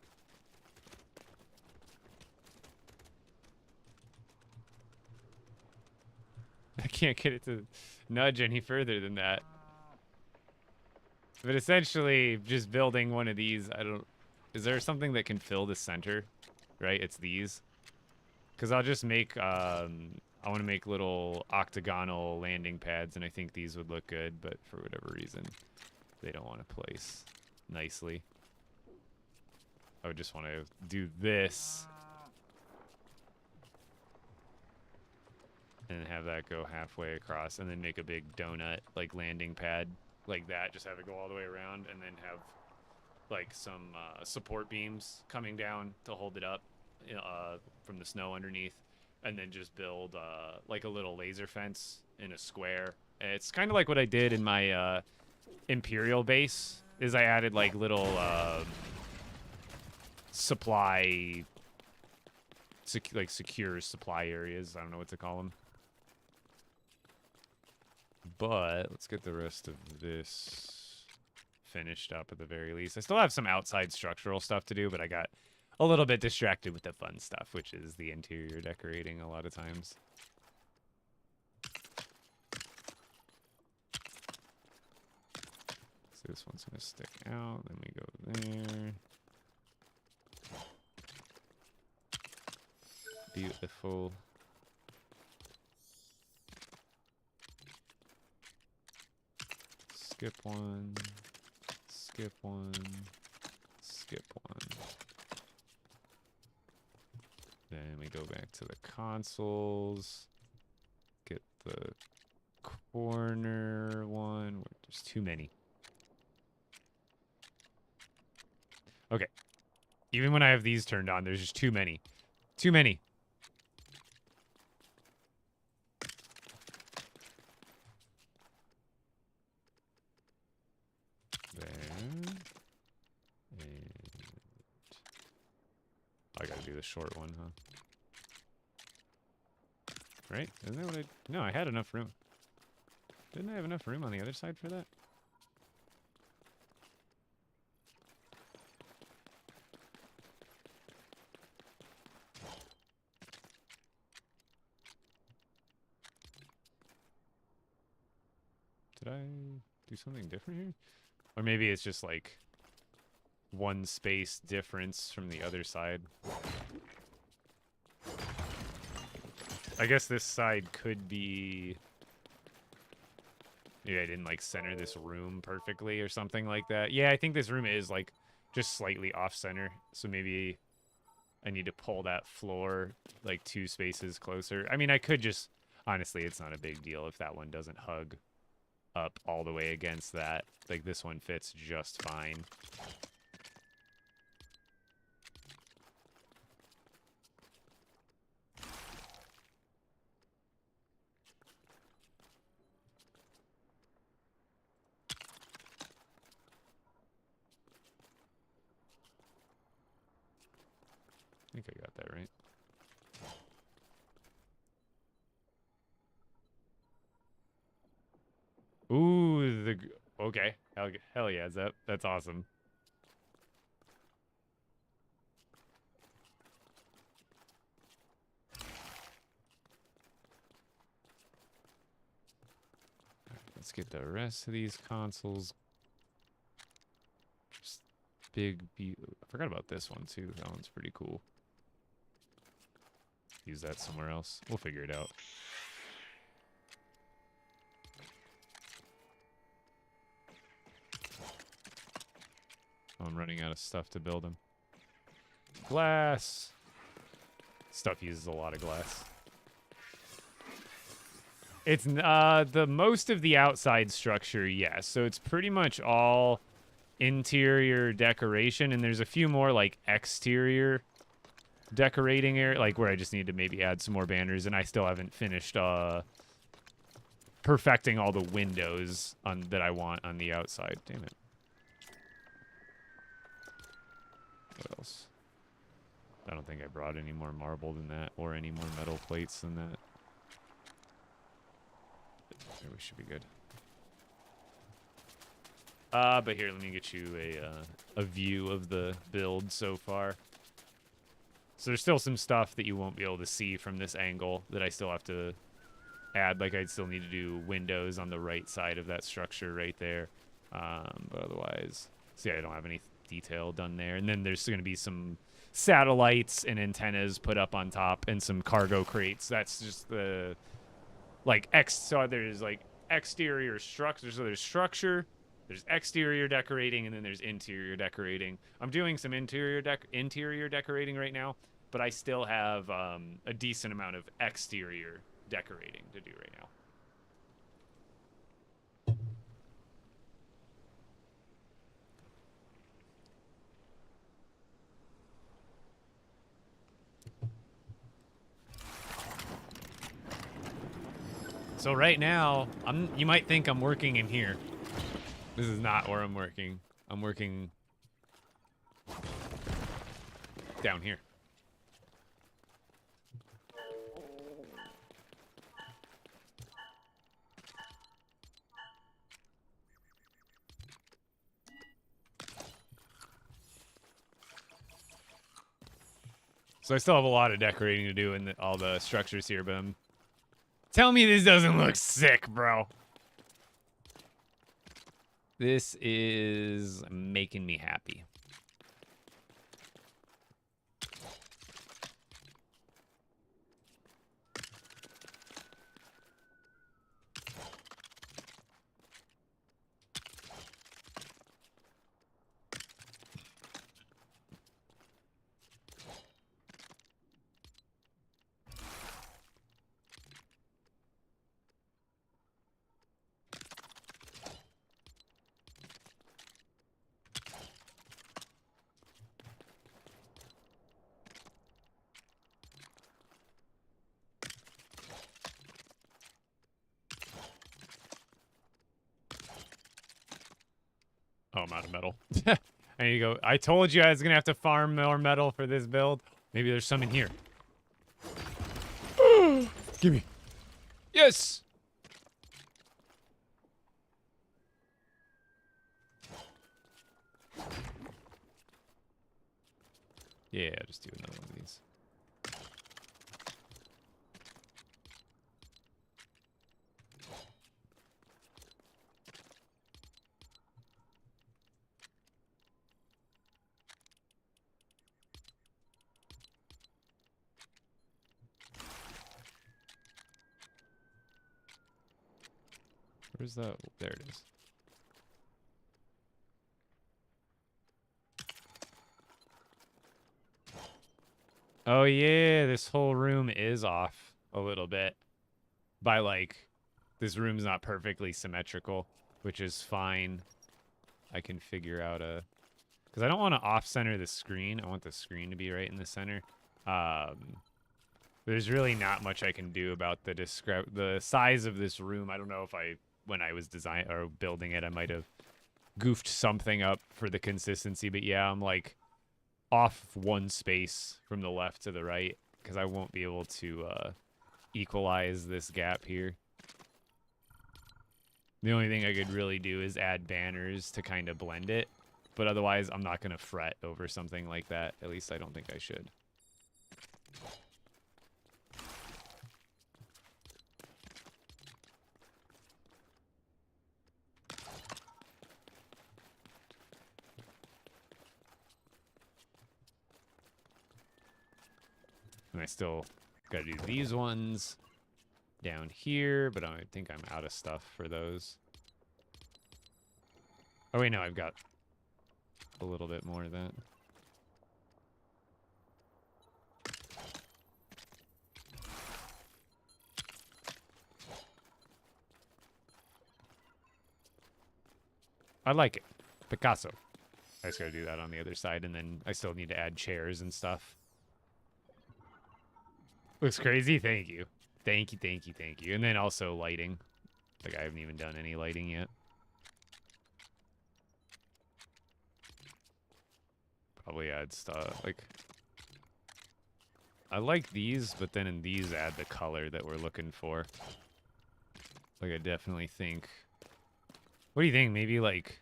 I can't get it to nudge any further than that. But essentially, just building one of these, is there something that can fill the center? Right, it's these. Because I'll just make, I want to make little octagonal landing pads, and I think these would look good, but for whatever reason, they don't want to place nicely. I would just want to do this. And have that go halfway across, and then make a big donut, like, landing pad like that. Just have it go all the way around, and then have, like, some support beams coming down to hold it up from the snow underneath. And then just build, like, a little laser fence in a square. It's kind of like what I did in my Imperial base, is I added, like, little supply... secure supply areas. I don't know what to call them. But let's get the rest of this finished up at the very least. I still have some outside structural stuff to do, but I got a little bit distracted with the fun stuff, which is the interior decorating a lot of times. So this one's going to stick out. Then we go there. Beautiful. Skip one. Skip one. Skip one. Then we go back to the consoles. Get the corner one. There's too many. Okay. Even when I have these turned on, there's just too many. Too many. There. And I gotta do the short one, huh? Right? Isn't that what I... No, I had enough room. Didn't I have enough room on the other side for that? Did I do something different here? Or maybe it's just like one space difference from the other side. I guess this side could be... Maybe I didn't like center this room perfectly or something like that. Yeah, I think this room is like just slightly off center. So maybe I need to pull that floor like 2 spaces closer. I mean, I could just... Honestly, it's not a big deal if that one doesn't hug up all the way against that. Like, this one fits just fine. I think I got that right. Ooh, okay. Hell yeah, that's awesome. All right, let's get the rest of these consoles. Just I forgot about this one too. That one's pretty cool. Use that somewhere else. We'll figure it out. I'm running out of stuff to build them. Glass. Stuff uses a lot of glass. It's the most of the outside structure, yes. So it's pretty much all interior decoration, and there's a few more like exterior decorating area, like where I just need to maybe add some more banners, and I still haven't finished perfecting all the windows that I want on the outside. Damn it. What else? I don't think I brought any more marble than that, or any more metal plates than that. Here, we should be good. But here, let me get you a view of the build so far. So there's still some stuff that you won't be able to see from this angle that I still have to add. Like, I'd still need to do windows on the right side of that structure right there. But otherwise, see, I don't have any detail done there. And then there's going to be some satellites and antennas put up on top and some cargo crates. That's just the, like, so there's, like, exterior structure. So there's structure, there's exterior decorating, and then there's interior decorating. I'm doing some interior decorating right now, but I still have a decent amount of exterior decorating to do right now. So right now, you might think I'm working in here. This is not where I'm working. I'm working down here. So I still have a lot of decorating to do in all the structures here, but tell me this doesn't look sick, bro. This is making me happy. Oh, I'm out of metal. There you go. I told you I was gonna have to farm more metal for this build. Maybe there's some in here. Gimme. Yes! Yeah, just do another one of these. Where's that? There it is. Oh yeah, this whole room is off a little bit. By like, this room's not perfectly symmetrical, which is fine. I can figure out because I don't want to off-center the screen. I want the screen to be right in the center. There's really not much I can do about the size of this room. I don't know if when I was building it, I might have goofed something up for the consistency. But yeah, I'm like off one space from the left to the right because I won't be able to equalize this gap here. The only thing I could really do is add banners to kind of blend it. But otherwise, I'm not going to fret over something like that. At least I don't think I should. And I still got to do these ones down here, but I think I'm out of stuff for those. Oh, wait, no, I've got a little bit more of that. I like it. Picasso. I just gotta do that on the other side, and then I still need to add chairs and stuff. Looks crazy? Thank you. Thank you, thank you, thank you. And then also lighting. Like, I haven't even done any lighting yet. Probably add stuff, like... I like these, but then in these add the color that we're looking for. Like, I definitely think... What do you think? Maybe, like,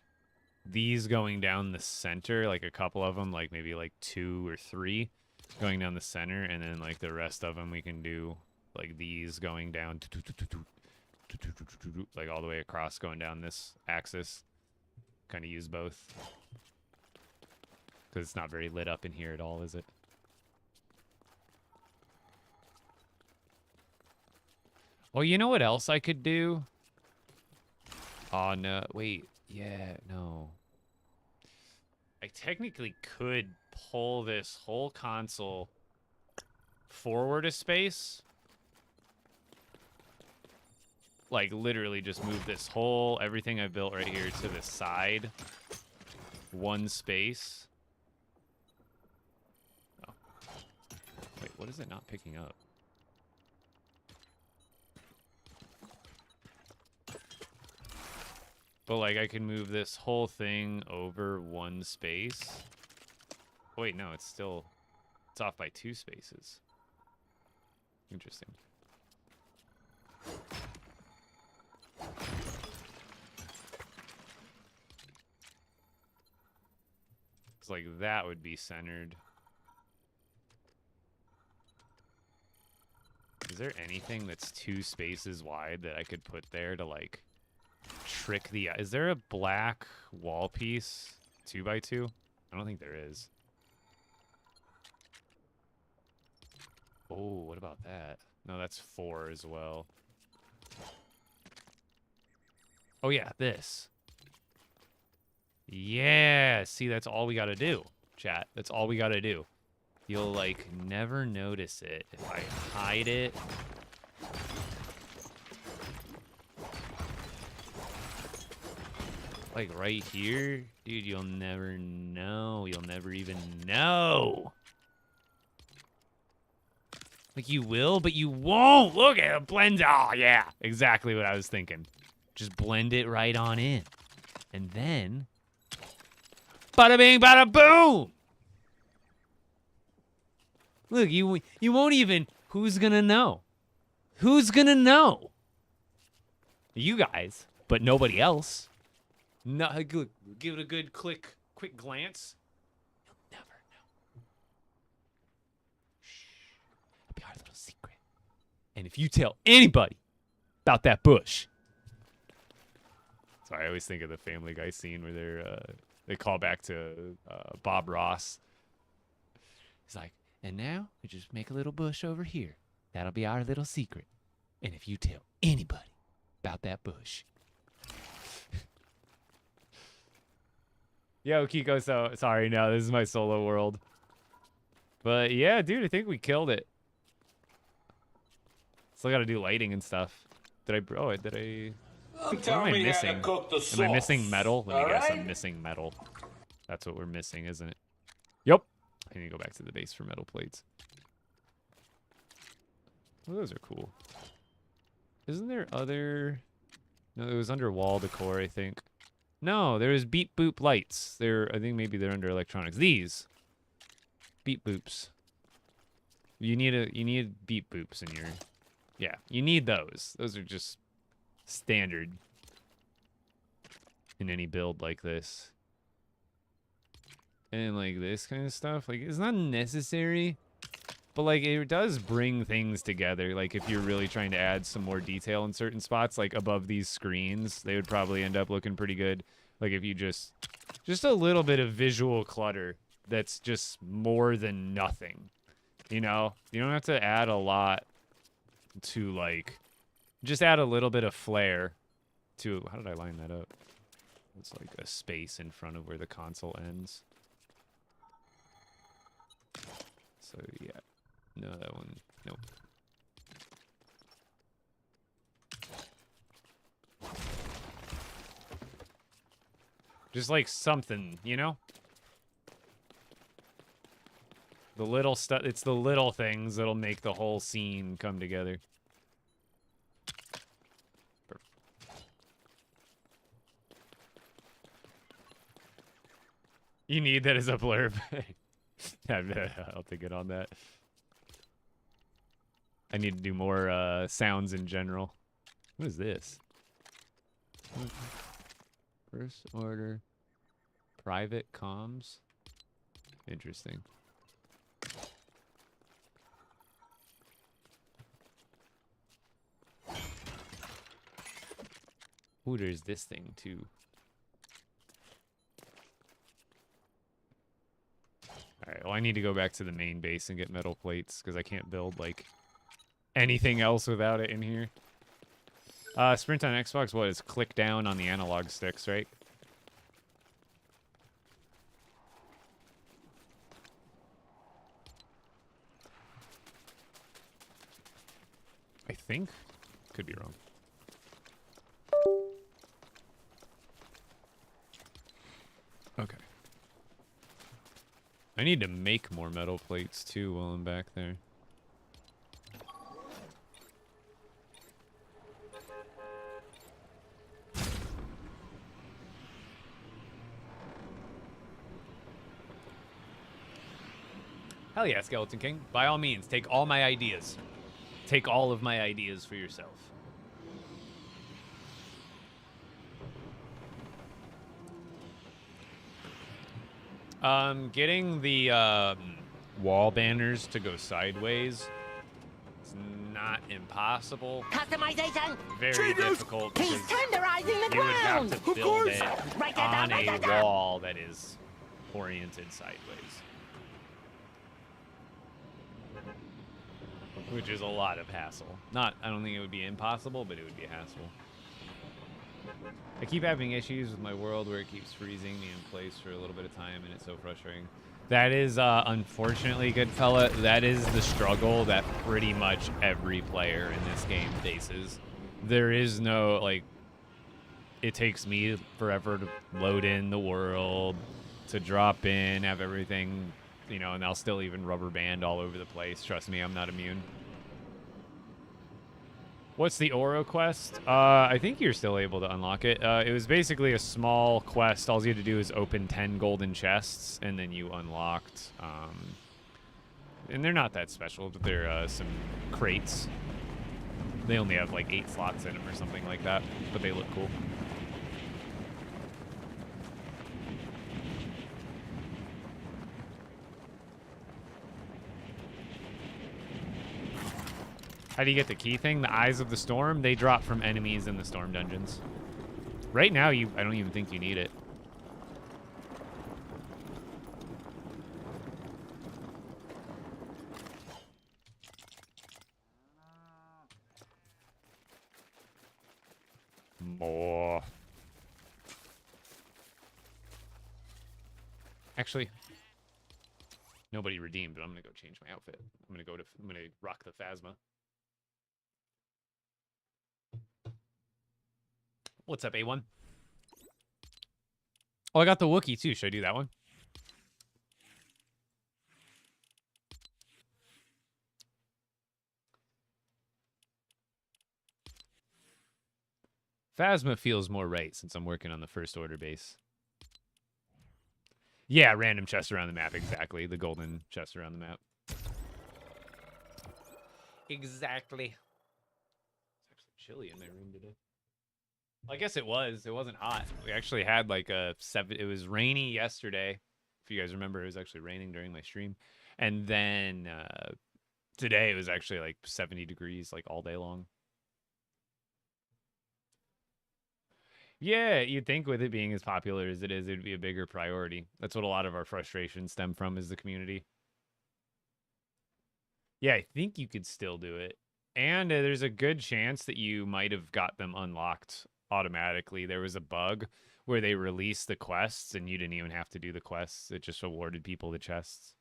these going down the center, like a couple of them, like maybe like 2 or 3 going down the center, and then, like, the rest of them we can do, like, these going down, like, all the way across going down this axis. Kind of use both. Because it's not very lit up in here at all, is it? Well, you know what else I could do? Oh, no. Wait. Yeah, no. I technically could pull this whole console forward a space. Like, literally just move this whole, everything I built right here to the side. One space. Oh. Wait, what is it not picking up? But, like, I can move this whole thing over one space. Wait, no, it's off by 2 spaces. Interesting. It's like that would be centered. Is there anything that's 2 spaces wide that I could put there to, like, trick the... Is there a black wall piece 2x2? I don't think there is. Oh, what about that? No, that's 4 as well. Oh, yeah, this. Yeah, see, that's all we gotta do, chat. That's all we gotta do. You'll, like, never notice it if I hide it. Like, right here? Dude, you'll never know. You'll never even know. Like, you will, but you won't. Look at it. Blend. Oh, yeah. Exactly what I was thinking. Just blend it right on in. And then... bada bing, bada boom! Look, you won't even... Who's gonna know? Who's gonna know? You guys, but nobody else. No, good. Give it a good quick glance. You'll never know. Shh. It'll be our little secret. And if you tell anybody about that bush... Sorry, I always think of the Family Guy scene where they call back to Bob Ross. He's like, and now we just make a little bush over here. That'll be our little secret. And if you tell anybody about that bush... Yo, Kiko, so sorry, no, this is my solo world. But yeah, dude, I think we killed it. Still gotta do lighting and stuff. Did I, bro, did I... What am I missing? Am I missing metal? Let me guess, I'm missing metal. That's what we're missing, isn't it? Yep. I need to go back to the base for metal plates. Oh, those are cool. Isn't there other... No, it was under wall decor, I think. No, there's beep boop lights. I think maybe they're under electronics. These beep boops. You need beep boops in your... Yeah, you need those. Those are just standard in any build like this. And like this kind of stuff, like it's not necessary, but like it does bring things together. Like if you're really trying to add some more detail in certain spots, like above these screens, they would probably end up looking pretty good. Like if you just a little bit of visual clutter that's just more than nothing. You know, you don't have to add a lot to like, just add a little bit of flair to, how did I line that up? It's like a space in front of where the console ends. So yeah, no, that one, nope. Just like something, you know? The little stuff, it's the little things that'll make the whole scene come together. Perfect. You need that as a blurb. I'll take it on that. I need to do more sounds in general. What is this? First order private comms. Interesting. Ooh, there's this thing too. Alright, well I need to go back to the main base and get metal plates because I can't build like anything else without it in here. Sprint on Xbox, what is click down on the analog sticks, right? I think. Could be wrong. Okay. I need to make more metal plates too while I'm back there. Hell yeah, Skeleton King. By all means, take all my ideas. Take all of my ideas for yourself. Getting the wall banners to go sideways is not not impossible. Customization. Very difficult He's because tenderizing the you would have ground. to build it Write that on down, write a that down. wall that is oriented sideways. Which is a lot of hassle. I don't think it would be impossible, but it would be a hassle. I keep having issues with my world where it keeps freezing me in place for a little bit of time, and it's so frustrating. That is, unfortunately, good fella, that is the struggle that pretty much every player in this game faces. There is no, like, it takes me forever to load in the world, to drop in, have everything, you know, and I'll still even rubber band all over the place. Trust me, I'm not immune. What's the Oro quest? I think you're still able to unlock it. It was basically a small quest. All you had to do is open 10 golden chests, and then you unlocked. And they're not that special, but they're some crates. They only have like 8 slots in them or something like that, but they look cool. How do you get the key thing? The Eyes of the Storm? They drop from enemies in the Storm dungeons. Right now, I don't even think you need it. More. Actually, nobody redeemed, but I'm gonna go change my outfit. I'm gonna rock the Phasma. What's up, A1? Oh, I got the Wookiee, too. Should I do that one? Phasma feels more right since I'm working on the first order base. Yeah, random chests around the map, exactly. The golden chests around the map. Exactly. It's actually chilly in my room today. I guess it was. It wasn't hot. We actually had like a 7. It was rainy yesterday. If you guys remember, it was actually raining during my stream. And then today it was actually like 70 degrees like all day long. Yeah, you'd think with it being as popular as it is, it'd be a bigger priority. That's what a lot of our frustrations stem from, is the community. Yeah, I think you could still do it. And there's a good chance that you might have got them unlocked automatically. There was a bug where they released the quests and you didn't even have to do the quests. It just awarded people the chests.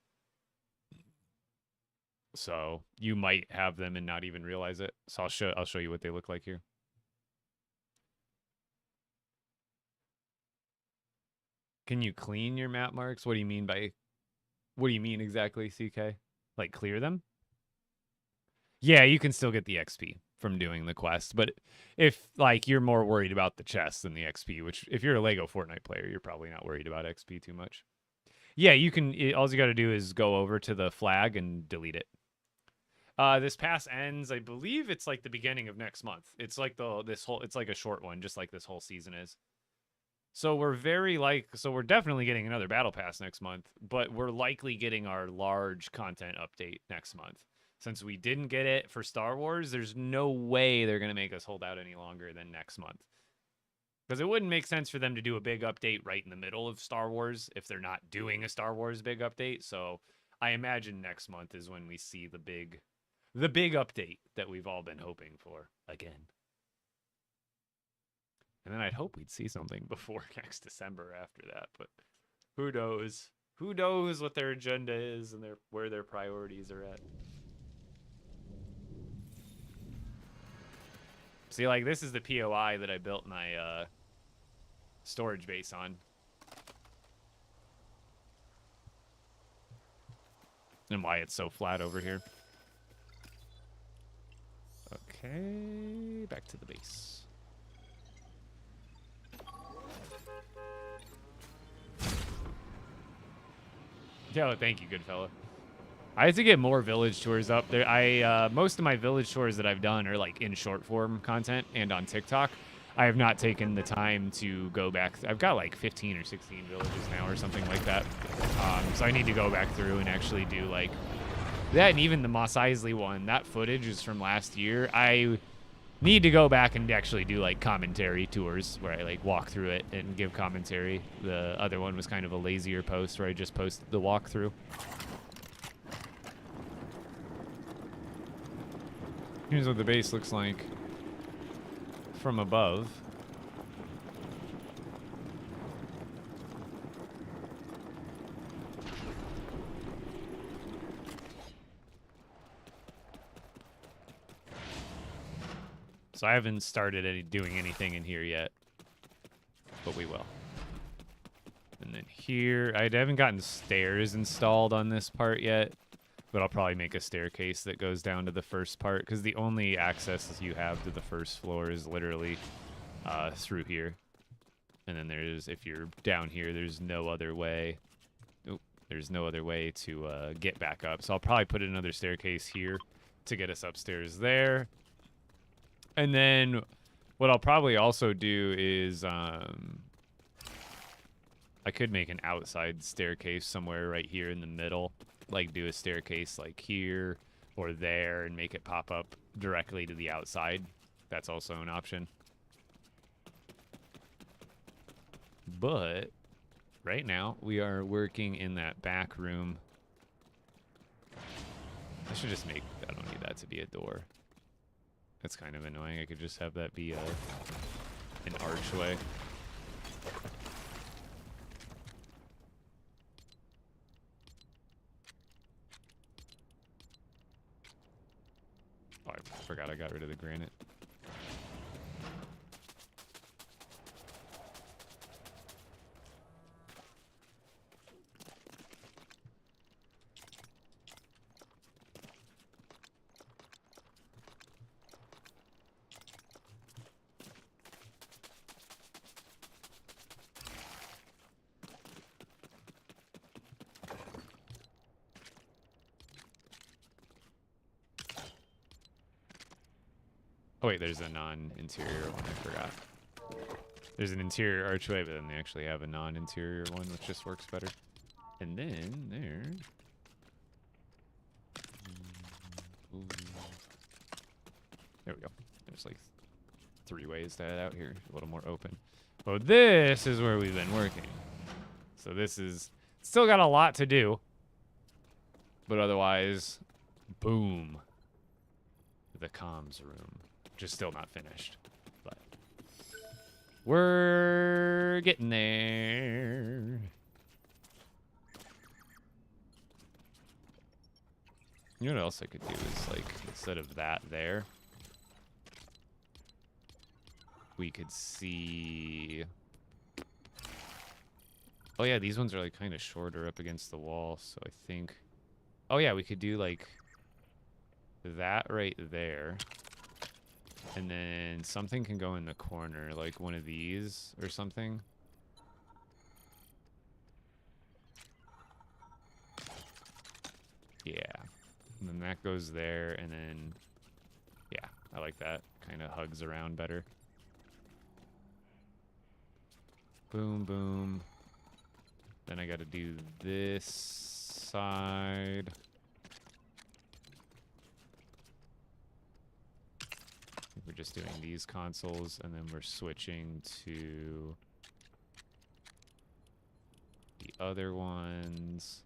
So you might have them and not even realize it. So I'll show you what they look like here. Can you clean your map marks? What do you mean exactly, CK? Like clear them? Yeah, you can still get the XP from doing the quest, but if like you're more worried about the chest than the XP, which if you're a LEGO Fortnite player, you're probably not worried about XP too much. Yeah, you can. All you got to do is go over to the flag and delete it. This pass ends, I believe it's like the beginning of next month. It's like it's like a short one, just like this whole season is. So we're we're definitely getting another battle pass next month, but we're likely getting our large content update next month. Since we didn't get it for Star Wars, there's no way they're going to make us hold out any longer than next month. Because it wouldn't make sense for them to do a big update right in the middle of Star Wars if they're not doing a Star Wars big update. So I imagine next month is when we see the big update that we've all been hoping for again. And then I'd hope we'd see something before next December after that, but who knows? Who knows what their agenda is and where their priorities are at. See, like, this is the POI that I built my storage base on. And why it's so flat over here. Okay, back to the base. Yo, thank you, good fella. I have to get more village tours up there. Most of my village tours that I've done are like in short form content and on TikTok. I have not taken the time to go back. I've got like 15 or 16 villages now or something like that. So I need to go back through and actually do like That and even the Mos Eisley one, that footage is from last year. I need to go back and actually do like commentary tours where I like walk through it and give commentary. The other one was kind of a lazier post where I just posted the walkthrough. Here's what the base looks like from above. So I haven't started doing anything in here yet, but we will. And then here, I haven't gotten stairs installed on this part yet, but I'll probably make a staircase that goes down to the first part, because the only access you have to the first floor is literally through here. And then there's, if you're down here, there's no other way. Oop, there's no other way to get back up. So I'll probably put another staircase here to get us upstairs there. And then what I'll probably also do is I could make an outside staircase somewhere right here in the middle. Like do a staircase like here or there and make it pop up directly to the outside. That's also an option. But right now we are working in that back room. I should just make, I don't need that to be a door. That's kind of annoying. I could just have that be an archway. Oh, I forgot I got rid of the granite. Oh wait, there's a non-interior one, I forgot. There's an interior archway, but then they actually have a non-interior one, which just works better. And then there's... There we go. There's like 3 ways to head out here, a little more open. Oh, this is where we've been working. So this is... Still got a lot to do. But otherwise, boom. The comms room. Which is still not finished, but we're getting there. You know what else I could do is, like, instead of that there, we could see... Oh yeah, these ones are like kind of shorter up against the wall, so I think... Oh yeah, we could do like that right there. And then something can go in the corner, like one of these or something. Yeah. And then that goes there, and then... Yeah, I like that. Kind of hugs around better. Boom, boom. Then I gotta do this side. We're just doing these consoles, and then we're switching to the other ones.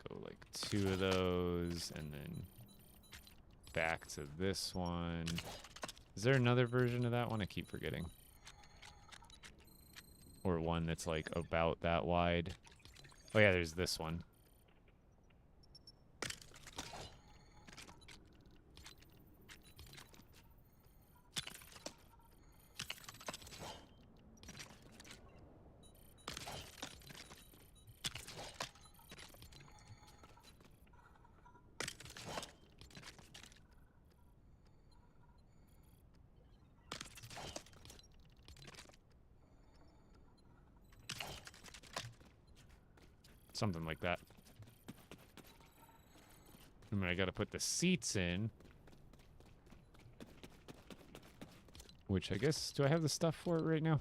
Go like 2 of those, and then back to this one. Is there another version of that one? I keep forgetting. Or one that's like about that wide. Oh yeah, there's this one. Something like that. I mean, I gotta put the seats in. Which I guess, do I have the stuff for it right now?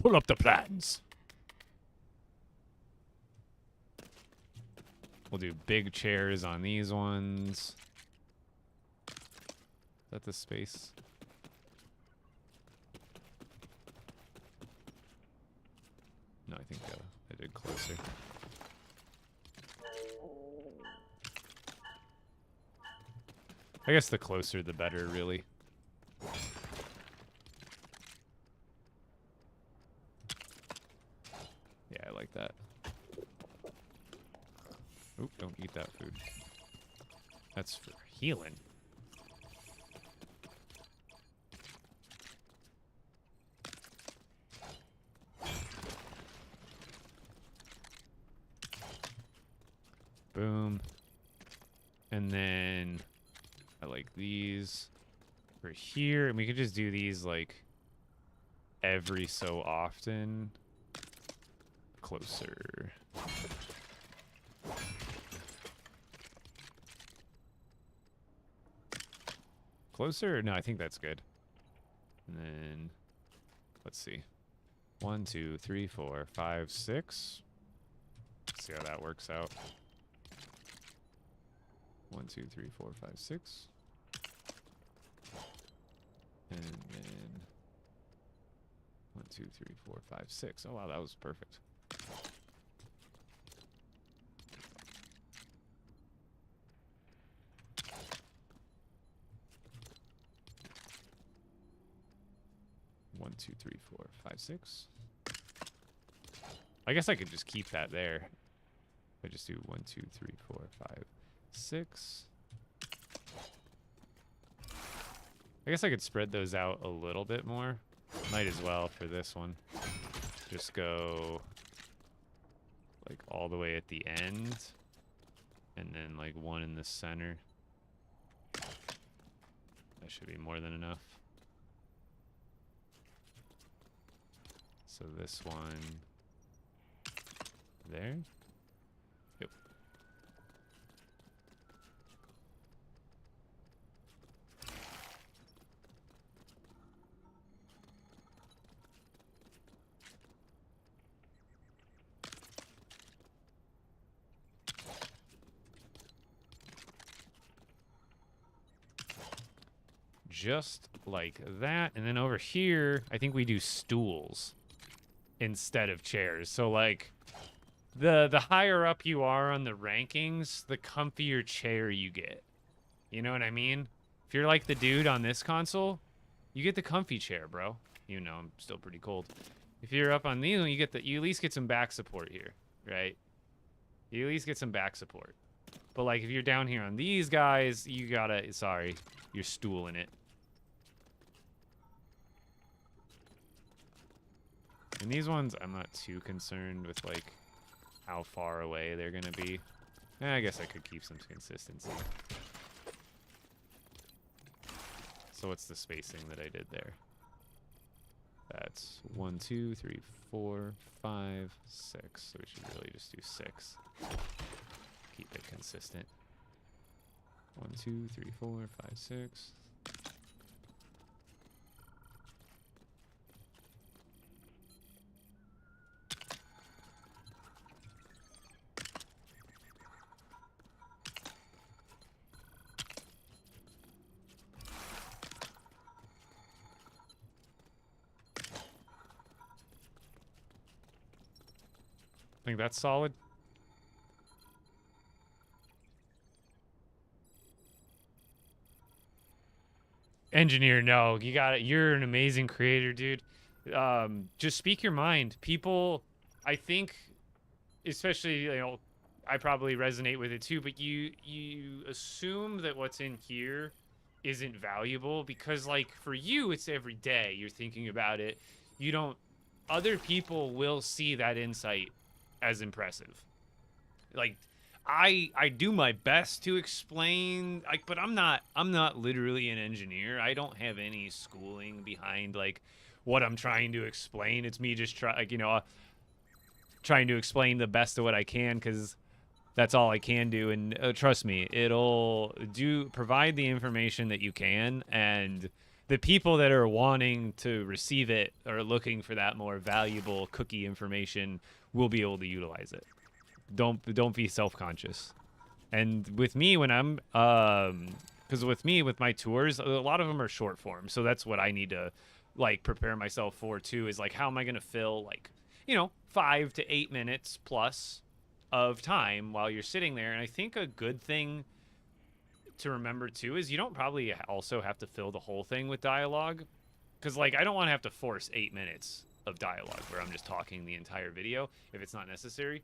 Pull up the plans. We'll do big chairs on these ones. Is that the space? No, I think I did closer. I guess the closer the better, really. Yeah, I like that. Oop, don't eat that food. That's for healing. Boom. And then I like these for here. And we could just do these like every so often. Closer. Closer? No, I think that's good. And then let's see. 1, 2, 3, 4, 5, 6. Let's see how that works out. 1, 2, 3, 4, 5, 6. And then 1, 2, 3, 4, 5, 6. Oh wow, that was perfect. One, 2, 3, 4, 5, 6. I guess I could just keep that there. I just do 1, 2, 3, 4, 5, 6. I guess I could spread those out a little bit more. Might as well for this one. Just go like all the way at the end. And then like one in the center. That should be more than enough. So this one there. Yep. Just like that. And then over here, I think we do stools instead of chairs. So like the higher up you are on the rankings, the comfier chair you get. You know what I mean? If you're like the dude on this console, you get the comfy chair, bro. You know, I'm still pretty cold. If you're up on these, you at least get some back support here, right? You at least get some back support. But like if you're down here on these guys, you gotta, sorry, you're stooling it. And these ones, I'm not too concerned with, like, how far away they're going to be. I guess I could keep some consistency. So what's the spacing that I did there? That's 1, 2, 3, 4, 5, 6. So we should really just do 6. Keep it consistent. 1, 2, 3, 4, 5, 6. I think that's solid. Engineer, no, you got it. You're an amazing creator, dude. Just speak your mind. People, I think, especially, you know, I probably resonate with it too, but you assume that what's in here isn't valuable because, like, for you, it's every day. You're thinking about it. You don't, other people will see that insight as impressive. Like, I do my best to explain, like, but I'm not literally an engineer. I don't have any schooling behind like what I'm trying to explain. It's me just trying to explain the best of what I can because that's all I can do. And trust me, it'll provide the information that you can, and the people that are wanting to receive it or looking for that more valuable cookie information will be able to utilize it. Don't be self-conscious. And with me, when I'm because with me, with my tours, a lot of them are short form, so that's what I need to like prepare myself for too, is like, how am I going to fill, like, 5 to 8 minutes plus of time while you're sitting there. And I think a good thing to remember too is you don't probably also have to fill the whole thing with dialogue, because like I don't want to have to force 8 minutes of dialogue where I'm just talking the entire video if it's not necessary.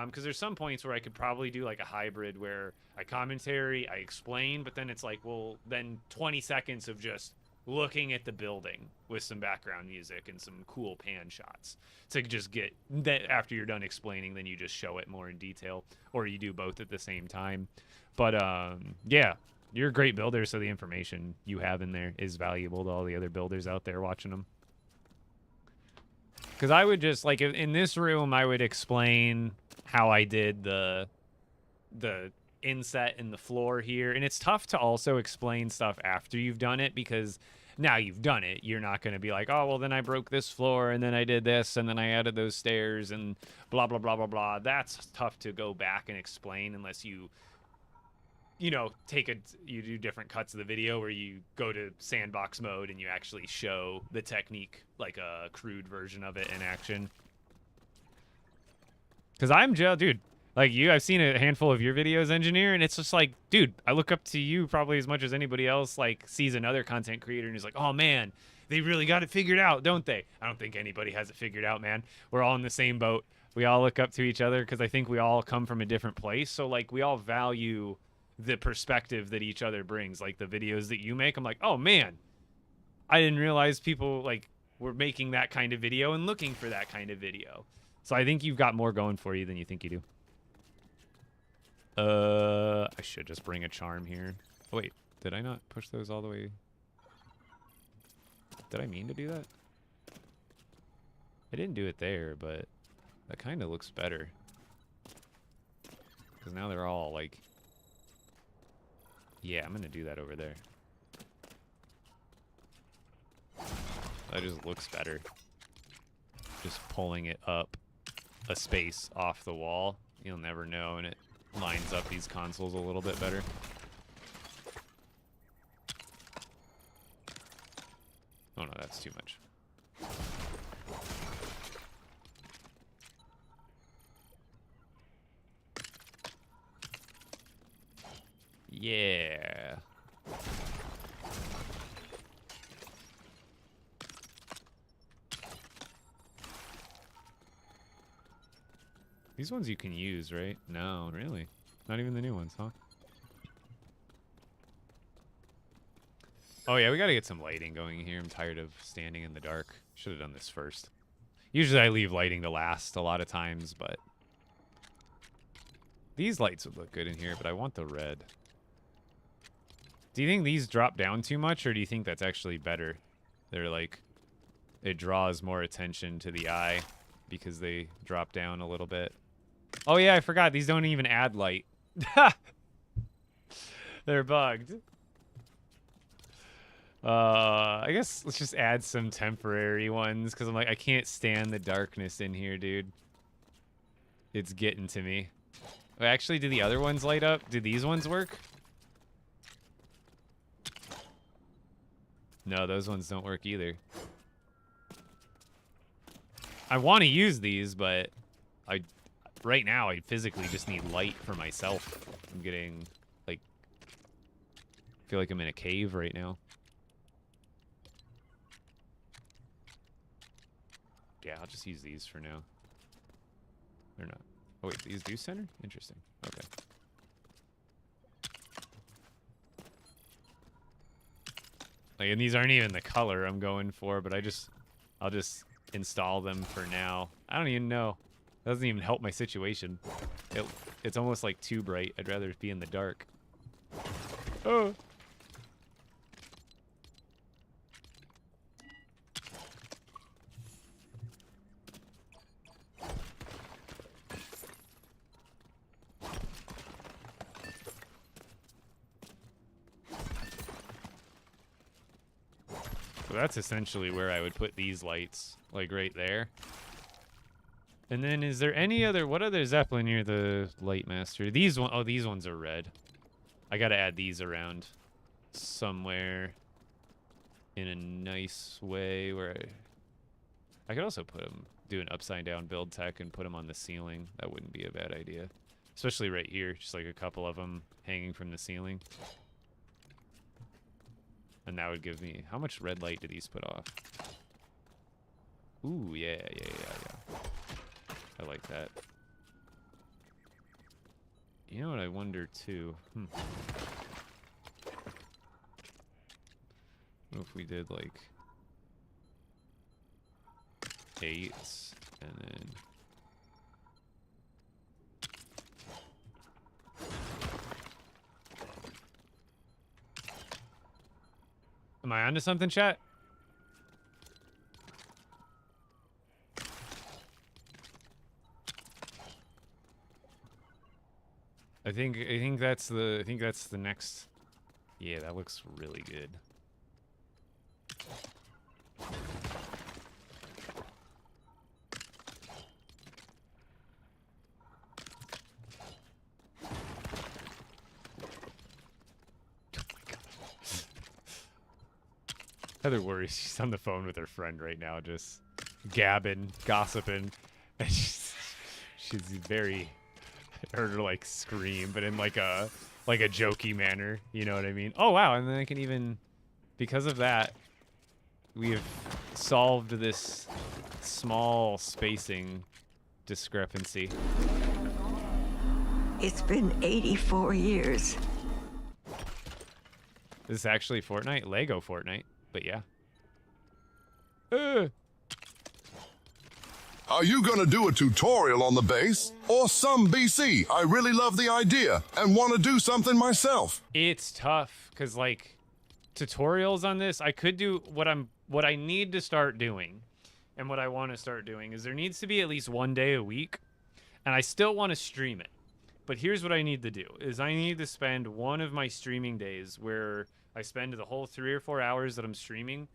Because there's some points where I could probably do like a hybrid where I commentary, I explain, but then it's like, well, then 20 seconds of just looking at the building with some background music and some cool pan shots to just get that. After you're done explaining, then you just show it more in detail, or you do both at the same time. But yeah, you're a great builder, so the information you have in there is valuable to all the other builders out there watching them. Because I would just, like, in this room, I would explain how I did the inset in the floor here. And it's tough to also explain stuff after you've done it, because now you've done it. You're not going to be like, oh, well, then I broke this floor, and then I did this, and then I added those stairs, and blah, blah, blah, blah, blah. That's tough to go back and explain unless you you do different cuts of the video where you go to sandbox mode and you actually show the technique, like a crude version of it in action. Because dude, like you, I've seen a handful of your videos, Engineer, and it's just like, dude, I look up to you probably as much as anybody else, like, sees another content creator and is like, oh man, they really got it figured out, don't they? I don't think anybody has it figured out, man. We're all in the same boat. We all look up to each other because I think we all come from a different place. So, like, we all value the perspective that each other brings. Like, the videos that you make, I'm like, oh man, I didn't realize people, like, were making that kind of video and looking for that kind of video. So I think you've got more going for you than you think you do. I should just bring a charm here. Oh, wait, did I not push those all the way? Did I mean to do that? I didn't do it there, but that kind of looks better. Because now they're all, like... Yeah, I'm going to do that over there. That just looks better. Just pulling it up a space off the wall. You'll never know, and it lines up these consoles a little bit better. Oh no, that's too much. Yeah. These ones you can use, right? No, really? Not even the new ones, huh? Oh yeah, we gotta get some lighting going here. I'm tired of standing in the dark. Should have done this first. Usually I leave lighting to last a lot of times, but... These lights would look good in here, but I want the red. Do you think these drop down too much, or do you think that's actually better? They're like... It draws more attention to the eye because they drop down a little bit. Oh yeah, I forgot. These don't even add light. They're bugged. I guess let's just add some temporary ones, because I'm like, I can't stand the darkness in here, dude. It's getting to me. Wait, actually, do the other ones light up? Do these ones work? No, those ones don't work either. I want to use these, but right now I physically just need light for myself. I'm getting, like, I feel like I'm in a cave right now. Yeah, I'll just use these for now. They're not. Oh wait, these do center? Interesting. Okay. Like, and these aren't even the color I'm going for, but I'll just install them for now. I don't even know. It doesn't even help my situation. It's almost like too bright. I'd rather be in the dark. Oh. that's essentially where I would put these lights, like right there. And then is there any other, what other Zeppelin near the Light Master? These one, oh, these ones are red. I gotta add these around somewhere in a nice way where I could also put them, do an upside down build tech and put them on the ceiling. That wouldn't be a bad idea. Especially right here, just like a couple of them hanging from the ceiling. And that would give me, how much red light do these put off? Ooh, yeah. I like that. You know what I wonder too? What if we did like 8 and then am I onto something, chat? I think that's the next. Yeah, that looks really good. Heather worries she's on the phone with her friend right now, just gabbing, gossiping, and she's very. I heard her like scream, but in like a jokey manner. You know what I mean? Oh wow! And then I can even, because of that, we have solved this small spacing discrepancy. It's been 84 years. This is actually Fortnite, LEGO Fortnite, but yeah. Are you gonna do a tutorial on the base? Or some BC? I really love the idea and want to do something myself. It's tough because like tutorials on this, I could do what I need to start doing, and what I want to start doing is there needs to be at least 1 day a week, and I still want to stream it. But here's what I need to do is I need to spend one of my streaming days where I spend the whole 3 or 4 hours that I'm streaming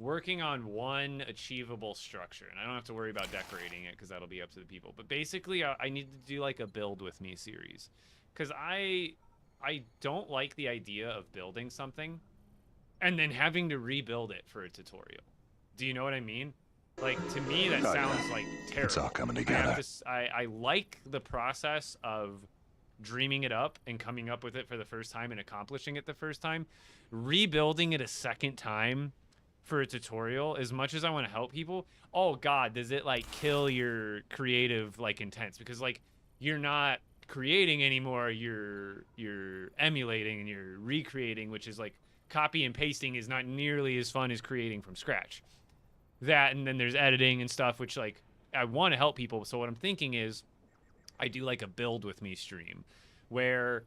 working on one achievable structure, and I don't have to worry about decorating it because that'll be up to the people. But basically, I need to do like a build with me series, because I don't like the idea of building something and then having to rebuild it for a tutorial. Do you know what I mean? Like, to me, that sounds like terrible. It's all coming together. I like the process of dreaming it up and coming up with it for the first time and accomplishing it the first time. Rebuilding it a second time for a tutorial, as much as I want to help people, oh god, does it like kill your creative like intents? Because like you're not creating anymore, you're emulating and you're recreating, which is like copy and pasting is not nearly as fun as creating from scratch. That, and then there's editing and stuff, which like I want to help people. So what I'm thinking is I do like a build with me stream where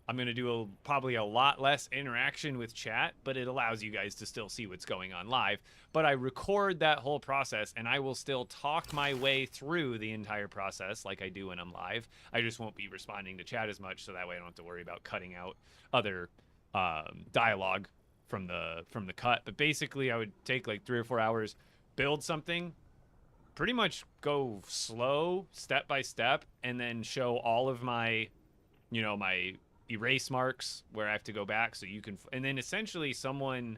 I'm going to do probably a lot less interaction with chat, but it allows you guys to still see what's going on live. But I record that whole process, and I will still talk my way through the entire process like I do when I'm live. I just won't be responding to chat as much, so that way I don't have to worry about cutting out other dialogue from the cut. But basically, I would take like 3 or 4 hours, build something, pretty much go slow, step by step, and then show all of my, my erase marks where I have to go back so you can, and then essentially someone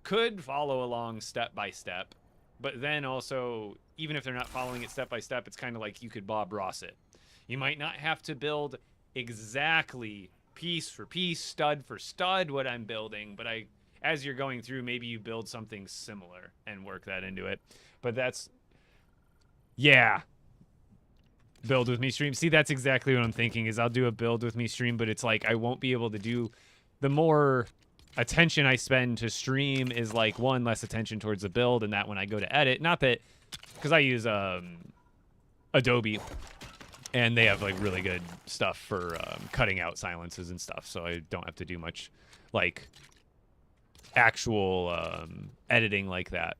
could follow along step by step, but then also, even if they're not following it step by step, it's kind of like you could Bob Ross it. You might not have to build exactly piece for piece, stud for stud what I'm building, but as you're going through, maybe you build something similar and work that into it. But that's, yeah. Build with me stream. See, that's exactly what I'm thinking, is I'll do a build with me stream, but it's like I won't be able to do, the more attention I spend to stream is like one, less attention towards the build, and that when I go to edit, not that, because I use Adobe, and they have like really good stuff for cutting out silences and stuff, so I don't have to do much like actual editing like that.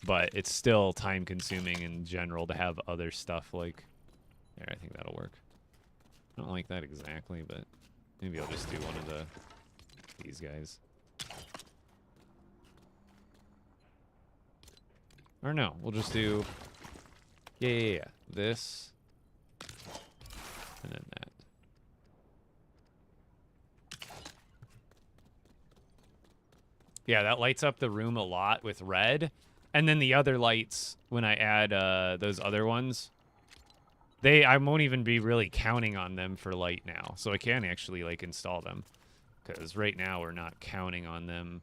But it's still time consuming in general to have other stuff like there. I think that'll work. I don't like that exactly, but maybe I'll just do one of these guys. Or no, we'll just do... Yeah. This. And then that. Yeah, that lights up the room a lot with red. And then the other lights, when I add those other ones, I won't even be really counting on them for light now. So I can actually, like, install them. Because right now we're not counting on them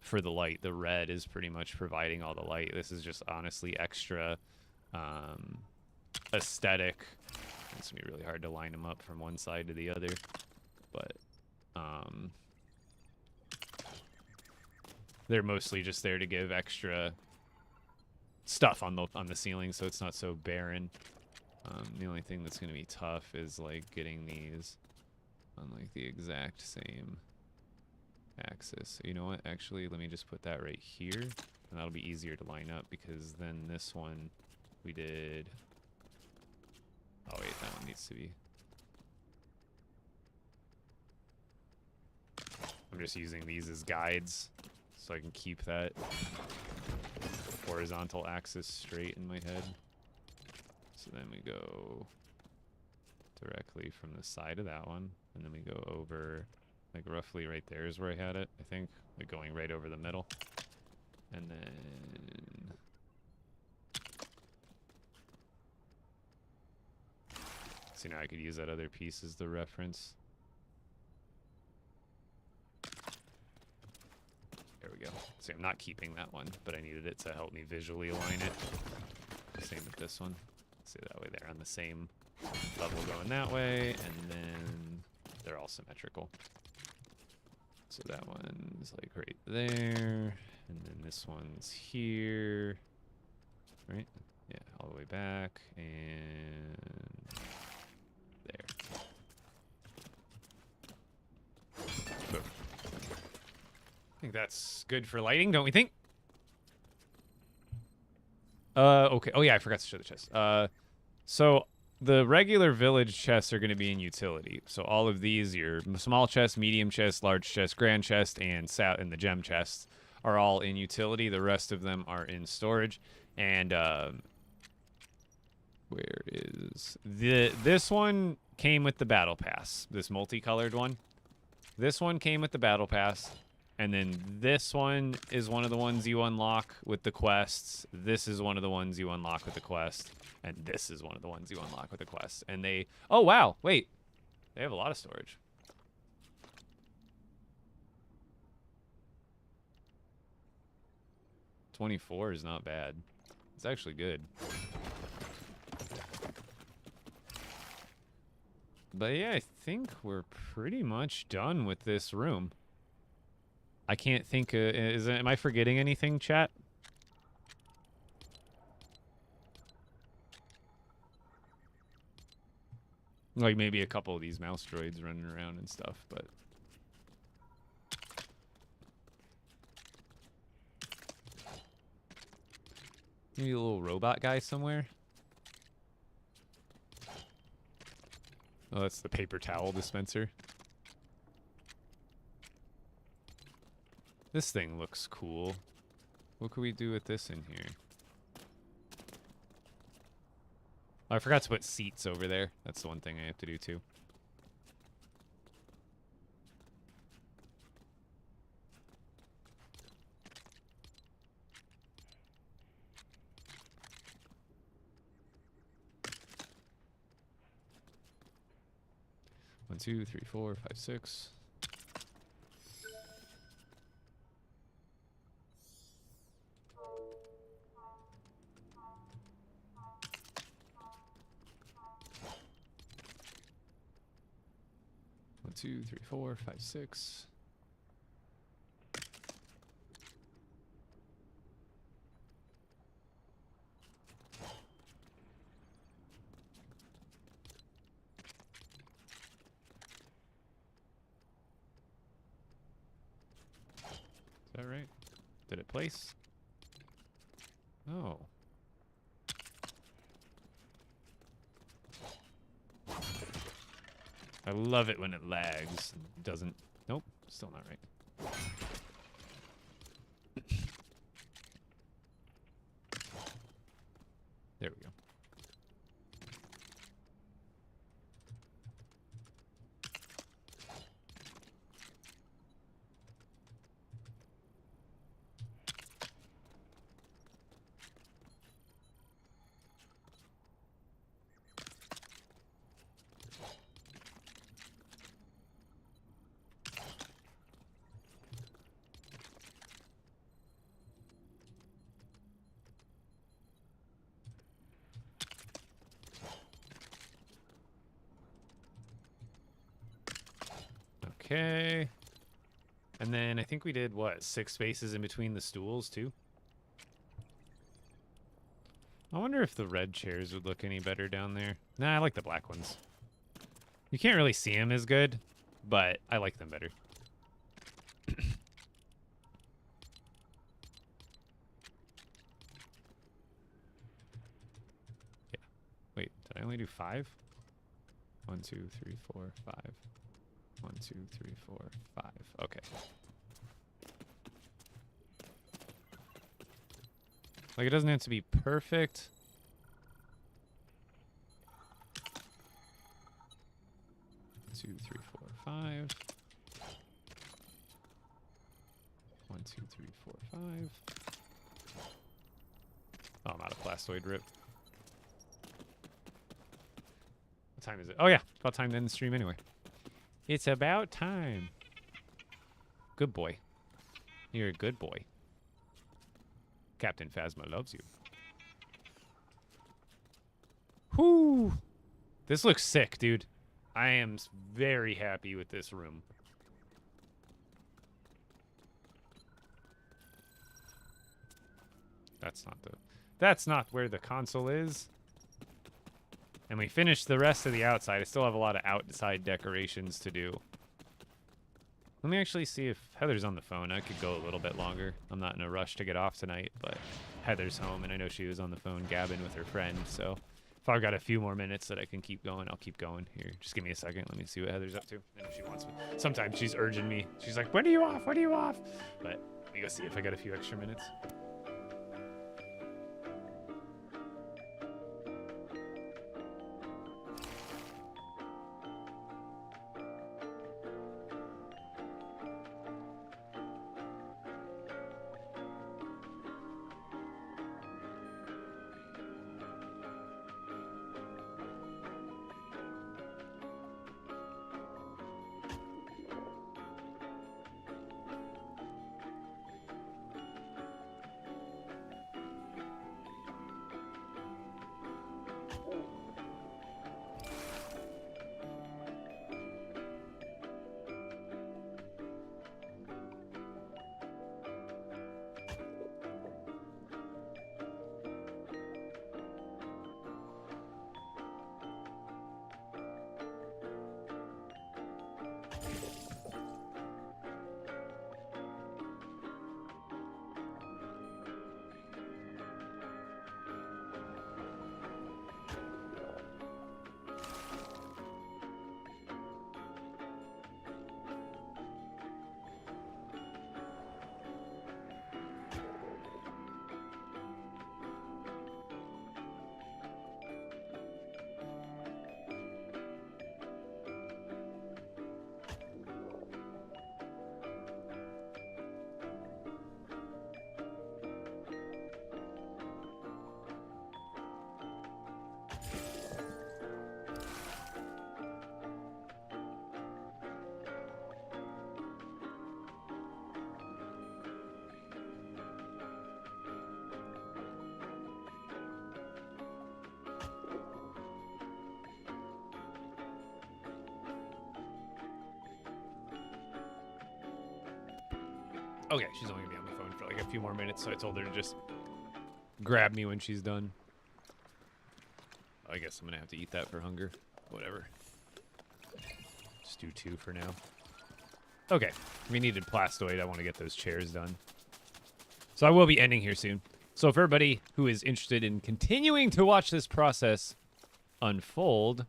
for the light. The red is pretty much providing all the light. This is just honestly extra aesthetic. It's going to be really hard to line them up from one side to the other. But they're mostly just there to give extra stuff on the ceiling so it's not so barren. The only thing that's going to be tough is like getting these on like the exact same axis. So you know what? Actually, let me just put that right here, and that'll be easier to line up because then this one we did. Oh wait, that one needs to be. I'm just using these as guides so I can keep that horizontal axis straight in my head. So then we go directly from the side of that one, and then we go over, like roughly right there is where I had it, I think. Like going right over the middle. And then... See, now I could use that other piece as the reference. There we go. See, I'm not keeping that one, but I needed it to help me visually align it. Same with this one. See, that way they're on the same level going that way, and then they're all symmetrical. So that one's like right there, and then this one's here, right? Yeah, all the way back, and there. Boom. I think that's good for lighting, don't we think? Okay. Oh yeah, I forgot to show the chest. So the regular village chests are going to be in utility. So all of these, your small chest, medium chest, large chest, grand chest, and the gem chests are all in utility. The rest of them are in storage. And where is this one came with the battle pass? This multicolored one. This one came with the battle pass. And then this one is one of the ones you unlock with the quests. This is one of the ones you unlock with the quest. And this is one of the ones you unlock with the quest. And they... Oh, wow. Wait. They have a lot of storage. $24 is not bad. It's actually good. But yeah, I think we're pretty much done with this room. I can't think... am I forgetting anything, chat? Like maybe a couple of these mouse droids running around and stuff, but... Maybe a little robot guy somewhere? Oh, that's the paper towel dispenser. This thing looks cool. What could we do with this in here? Oh, I forgot to put seats over there. That's the one thing I have to do too. One, two, three, four, five, six. One, two, three, four, five, six. Is that right? Did it place? Oh. I love it when it lags. It doesn't. Nope, still not right. There we go. Okay. And then I think we did, what, 6 spaces in between the stools, too? I wonder if the red chairs would look any better down there. Nah, I like the black ones. You can't really see them as good, but I like them better. Yeah. Wait, did I only do 5? 1, 2, 3, 4, 5. 1, 2, 3, 4, 5. Okay. Like, it doesn't have to be perfect. Two, 3, 4, 5. 1, 2, 3, 4, 5. Oh, I'm out of plastoid rip. What time is it? Oh, yeah. About time to end the stream anyway. It's about time. Good boy. You're a good boy. Captain Phasma loves you. Whoo! This looks sick, dude. I am very happy with this room. That's not where the console is. And we finished the rest of the outside. I still have a lot of outside decorations to do. Let me actually see if Heather's on the phone. I could go a little bit longer. I'm not in a rush to get off tonight, but Heather's home, and I know she was on the phone gabbing with her friend. So if I've got a few more minutes that I can keep going, I'll keep going. Here, just give me a second. Let me see what Heather's up to. And if she wants me. Sometimes she's urging me. She's like, when are you off? When are you off? But let me go see if I got a few extra minutes. Okay, she's only gonna be on the phone for like a few more minutes, so I told her to just grab me when she's done. I guess I'm gonna have to eat that for hunger. Whatever. Just do 2 for now. Okay, we needed plastoid. I want to get those chairs done. So I will be ending here soon. So for everybody who is interested in continuing to watch this process unfold,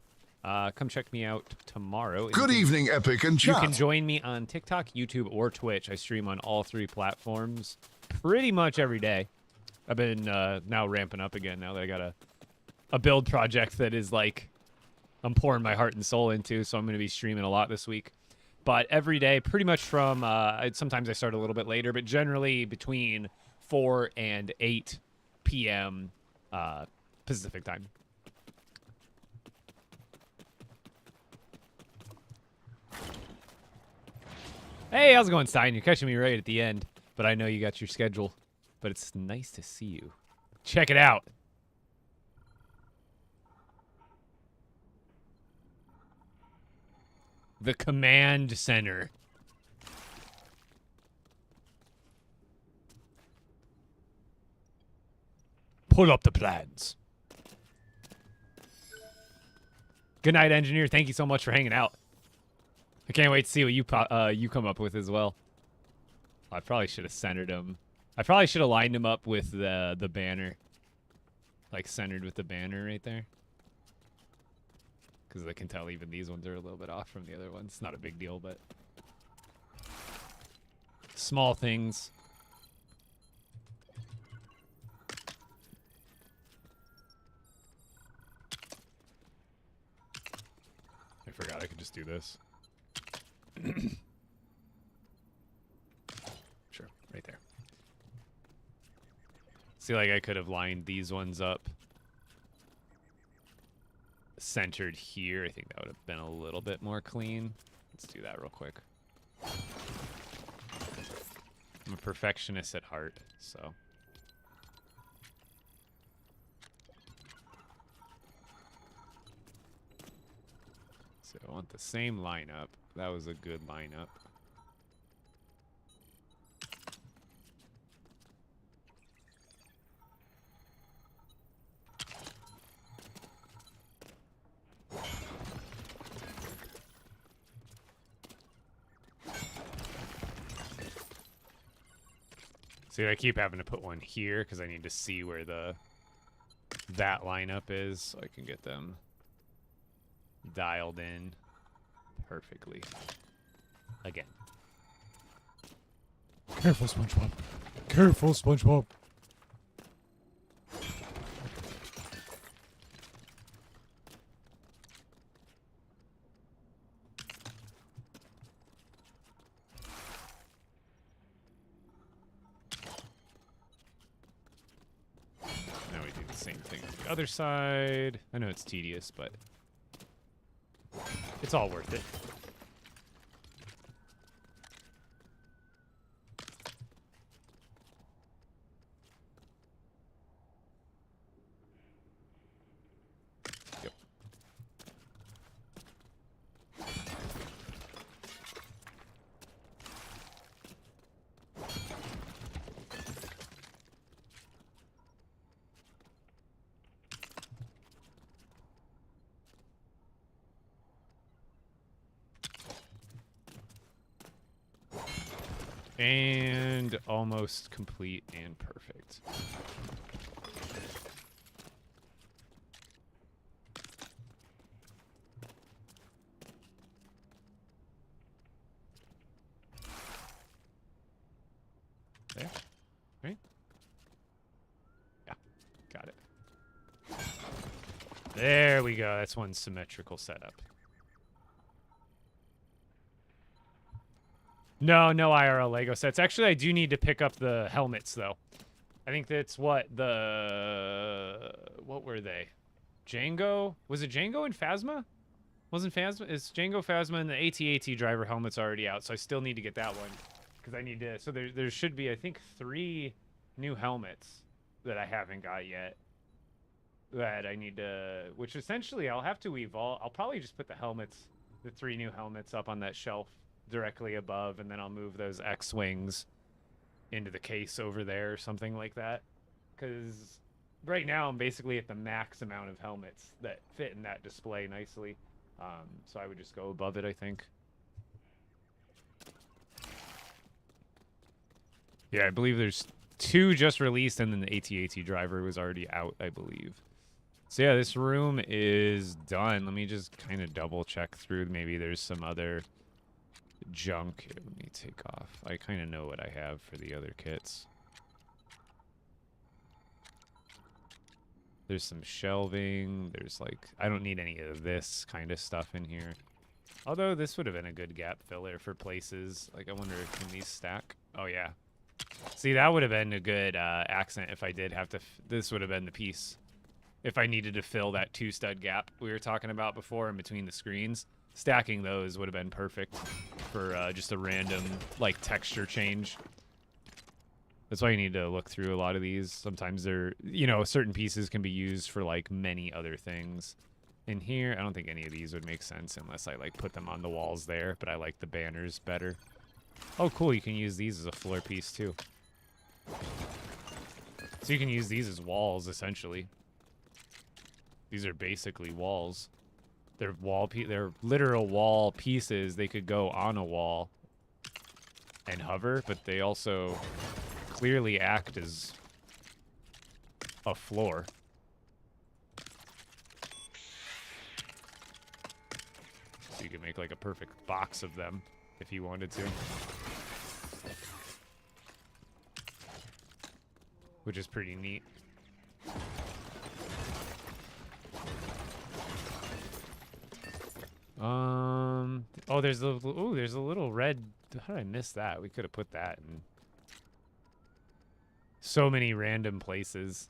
come check me out tomorrow. Good evening, Epic and You chat. can join me on TikTok, YouTube, or Twitch. I stream on all 3 platforms pretty much every day. I've been now ramping up again now that I got a a build project that is like I'm pouring my heart and soul into, so I'm going to be streaming a lot this week. But every day, pretty much from sometimes I start a little bit later, but generally between 4 and 8 p.m. Pacific time. Hey, how's it going, Stein? You're catching me right at the end, but I know you got your schedule. But it's nice to see you. Check it out. The command center. Pull up the plans. Good night, engineer. Thank you so much for hanging out. I can't wait to see what you come up with as well. I probably should have centered him. I probably should have lined him up with the banner. Like centered with the banner right there. Because I can tell even these ones are a little bit off from the other ones. It's not a big deal, but small things. I forgot I could just do this. Sure, right there. See, like I could have lined these ones up centered here. I think that would have been a little bit more clean. Let's do that real quick. I'm a perfectionist at heart, so. So I want the same lineup. That was a good lineup. See, I keep having to put one here because I need to see where that lineup is so I can get them dialed in perfectly. Again. Careful, SpongeBob. Careful, SpongeBob. Now we do the same thing on the other side. I know it's tedious, but it's all worth it. Yep. And almost complete and perfect. There, right? Yeah, got it. There we go. That's one symmetrical setup. No IRL Lego sets. Actually, I do need to pick up the helmets, though. I think that's what were they? Django? Was it Django and Phasma? Wasn't Phasma? Is Django, Phasma, and the AT-AT driver helmet's already out, so I still need to get that one. Because I need to... So there should be, I think, 3 new helmets that I haven't got yet. That I need to... Which essentially, I'll have to evolve. I'll probably just put the 3 new helmets up on that shelf directly above, and then I'll move those X-Wings into the case over there or something like that. Because right now I'm basically at the max amount of helmets that fit in that display nicely. So I would just go above it, I think. Yeah, I believe there's 2 just released, and then the AT-AT driver was already out, I believe. So yeah, this room is done. Let me just kind of double check through. Maybe there's some other junk. Here, let me take off. I kind of know what I have for the other kits. There's some shelving. There's like, I don't need any of this kind of stuff in here. Although this would have been a good gap filler for places. Like, I wonder, can these stack? Oh, yeah. See, that would have been a good accent if I did have to. This would have been the piece. If I needed to fill that 2-stud gap we were talking about before in between the screens, stacking those would have been perfect for just a random, like, texture change. That's why you need to look through a lot of these. Sometimes they're, you know, certain pieces can be used for, like, many other things. In here, I don't think any of these would make sense unless I, like, put them on the walls there, but I like the banners better. Oh, cool, you can use these as a floor piece, too. So you can use these as walls, essentially. These are basically walls. They're they're literal wall pieces. They could go on a wall and hover, but they also clearly act as a floor. So you could make like a perfect box of them if you wanted to. Which is pretty neat. Oh, there's a little red. How did I miss that? We could have put that in so many random places.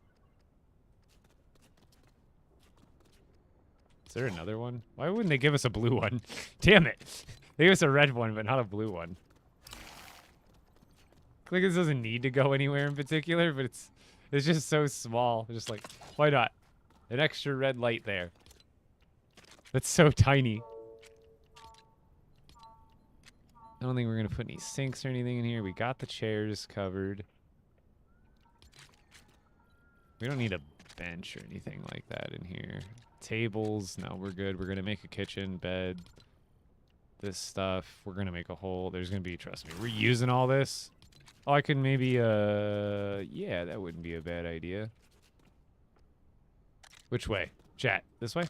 Is there another one? Why wouldn't they give us a blue one? Damn it. They give us a red one, but not a blue one. Like, this doesn't need to go anywhere in particular, but it's just so small. Just like, why not? An extra red light there. That's so tiny. I don't think we're going to put any sinks or anything in here. We got the chairs covered. We don't need a bench or anything like that in here. Tables, no, we're good. We're going to make a kitchen, bed, this stuff. We're going to make a hole. There's going to be, trust me, we're using all this. Oh, I could maybe, yeah, that wouldn't be a bad idea. Which way? Chat, this way?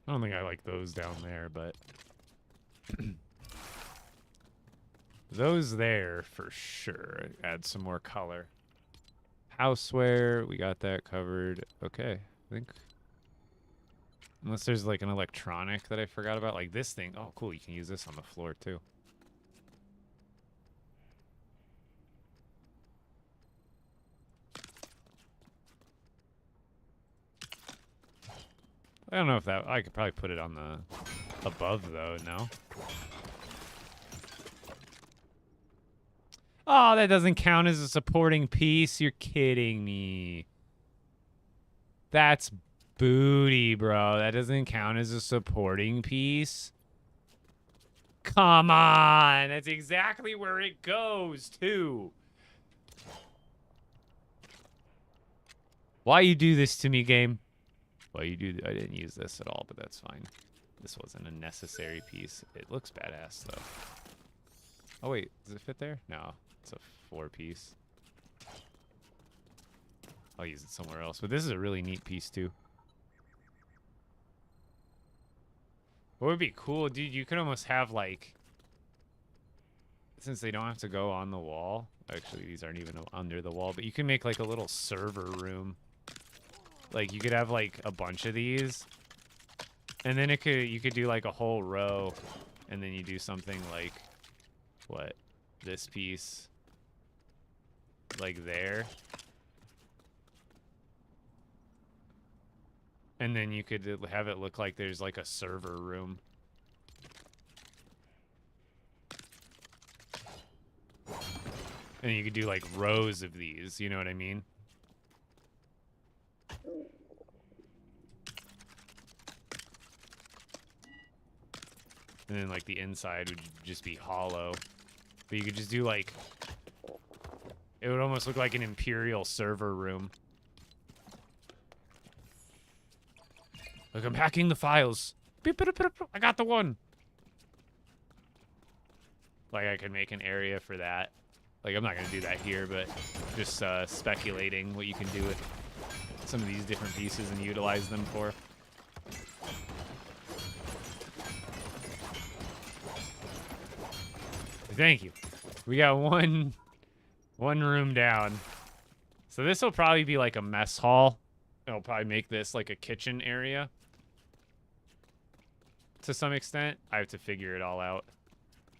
I don't think I like those down there, but those there for sure add some more color. Houseware, we got that covered. Okay, I think. Unless there's like an electronic that I forgot about, like this thing. Oh, cool, you can use this on the floor too. I don't know if that, I could probably put it on the above though, no? Oh, that doesn't count as a supporting piece. You're kidding me. That's booty, bro. That doesn't count as a supporting piece. Come on. That's exactly where it goes, too. Why you do this to me, game? Well, you do. I didn't use this at all, but that's fine. This wasn't a necessary piece. It looks badass, though. Oh, wait. Does it fit there? No. It's a 4-piece. I'll use it somewhere else. But this is a really neat piece, too. What would be cool, dude? You could almost have, like... Since they don't have to go on the wall. Actually, these aren't even under the wall. But you can make, like, a little server room. Like, you could have, like, a bunch of these. And then you could do, like, a whole row. And then you do something like... What? This piece. Like there. And then you could have it look like there's, like, a server room. And you could do, like, rows of these. You know what I mean? And then, like, the inside would just be hollow. But you could just do, like... It would almost look like an Imperial server room. Like, I'm hacking the files. I got the one. Like, I could make an area for that. Like, I'm not going to do that here, but just speculating what you can do with some of these different pieces and utilize them for. Thank you. We got one room down. So this will probably be like a mess hall. It'll probably make this like a kitchen area. To some extent. I have to figure it all out.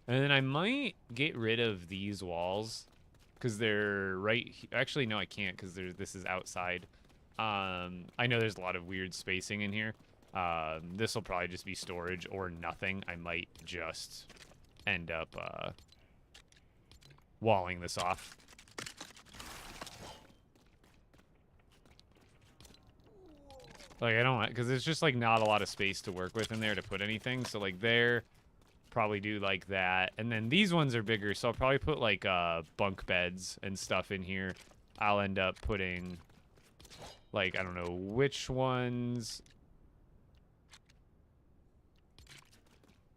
And then I might get rid of these walls. Because they're right... Actually, no, I can't because this is outside. I know there's a lot of weird spacing in here. This will probably just be storage or nothing. I might just end up walling this off. Like, I don't... Because there's just, like, not a lot of space to work with in there to put anything. So, like, there... Probably do like that. And then these ones are bigger, so I'll probably put, like, bunk beds and stuff in here. I'll end up putting... Like, I don't know which ones...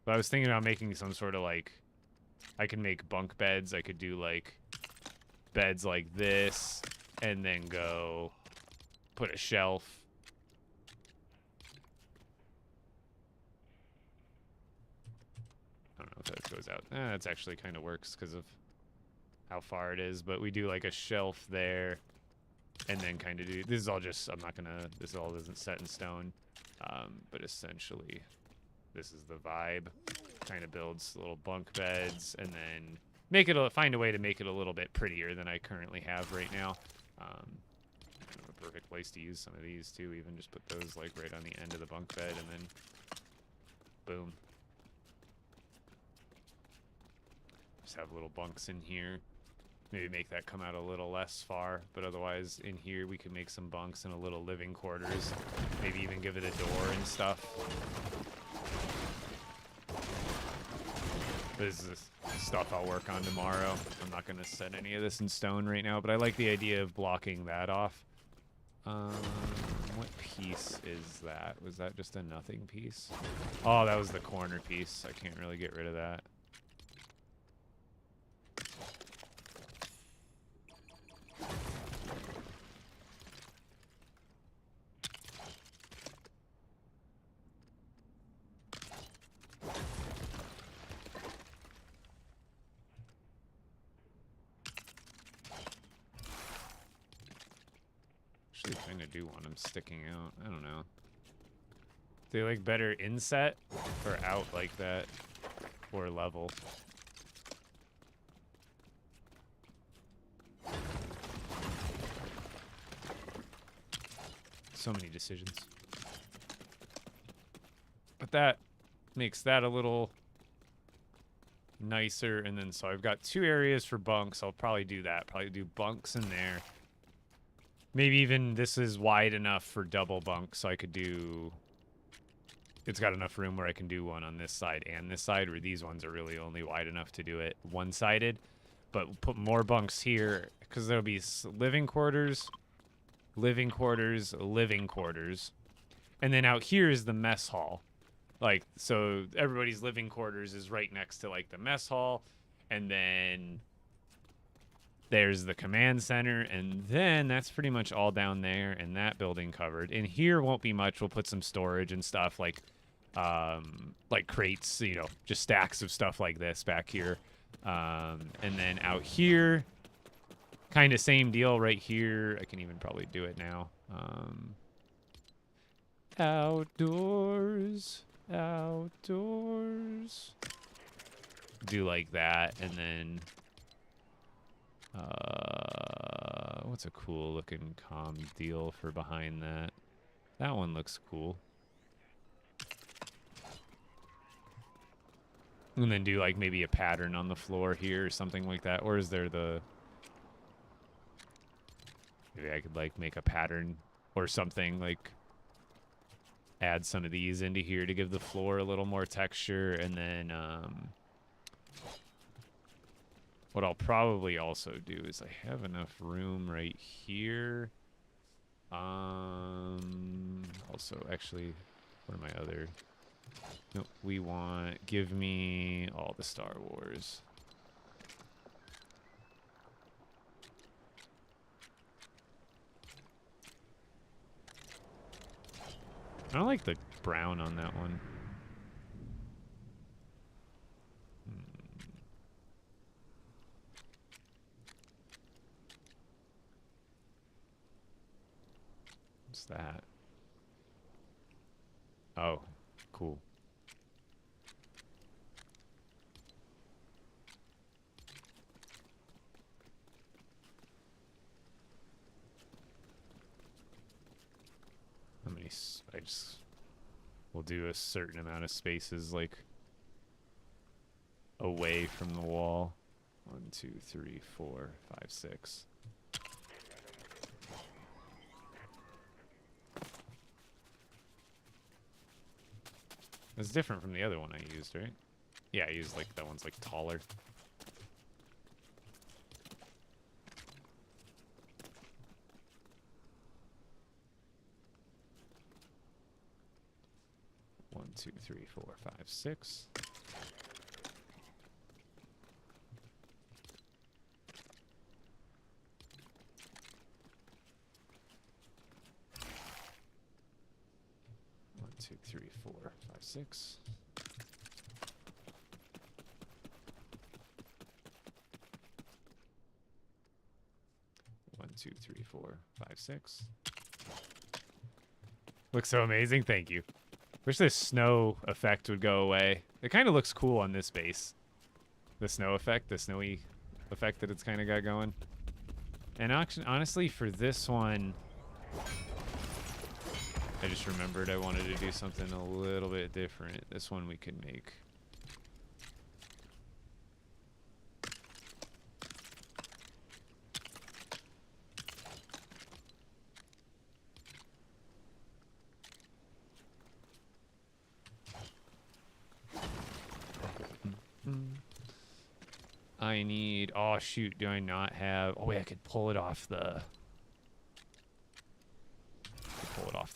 But I was thinking about making some sort of, like... I can make bunk beds. I could do, like, beds like this. And then go... Put a shelf. I don't know if that goes out. That's actually kind of works because of how far it is. But we do, like, a shelf there. And then kind of do... This is all just... I'm not going to... This all isn't set in stone. But essentially, this is the vibe. Kind of builds little bunk beds. And then make it find a way to make it a little bit prettier than I currently have right now. Kind of a perfect place to use some of these, too. Even just put those, like, right on the end of the bunk bed. And then... Boom. Just have little bunks in here. Maybe make that come out a little less far, but otherwise in here we can make some bunks and a little living quarters. Maybe even give it a door and stuff. This is stuff I'll work on tomorrow. I'm not going to set any of this in stone right now, but I like the idea of blocking that off. What piece is that? Was that just a nothing piece? Oh, that was the corner piece. I can't really get rid of that. I kind of do want them sticking out. I don't know. Do they like better inset or out like that? Or level? So many decisions. But that makes that a little nicer. And then so I've got 2 areas for bunks. I'll probably do that. Probably do bunks in there. Maybe even this is wide enough for double bunks, so I could do... It's got enough room where I can do one on this side and this side, where these ones are really only wide enough to do it one-sided. But put more bunks here, because there'll be living quarters, living quarters, living quarters. And then out here is the mess hall. Like, so everybody's living quarters is right next to, like, the mess hall. And then... There's the command center, and then that's pretty much all down there, and that building covered. In here won't be much. We'll put some storage and stuff, like crates, you know, just stacks of stuff like this back here. And then out here, kind of same deal right here. I can even probably do it now. Outdoors. Do like that, and then... what's a cool looking comm deal for behind that? That one looks cool. And then do like maybe a pattern on the floor here or something like that. Or is there the... Maybe I could like make a pattern or something, like add some of these into here to give the floor a little more texture. And then what I'll probably also do is I have enough room right here. Also, actually, what are my other... Nope, we want... Give me all the Star Wars. I don't like the brown on that one. What's that? Oh, cool. How many? We'll do a certain amount of spaces like away from the wall. 1, 2, 3, 4, 5, 6. It's different from the other one I used, right? Yeah, I used like that one's like taller. One, two, three, 4, 5, 6. One, two, three, 4, 5, 6. One, two, three, 4, 5, 6. Looks so amazing. Thank you. Wish this snow effect would go away. It kind of looks cool on this base. The snow effect, the snowy effect that it's kind of got going. And honestly, for this one, I just remembered I wanted to do something a little bit different. This one we could make. I need, oh shoot, do I not have, oh wait, I could pull it off the,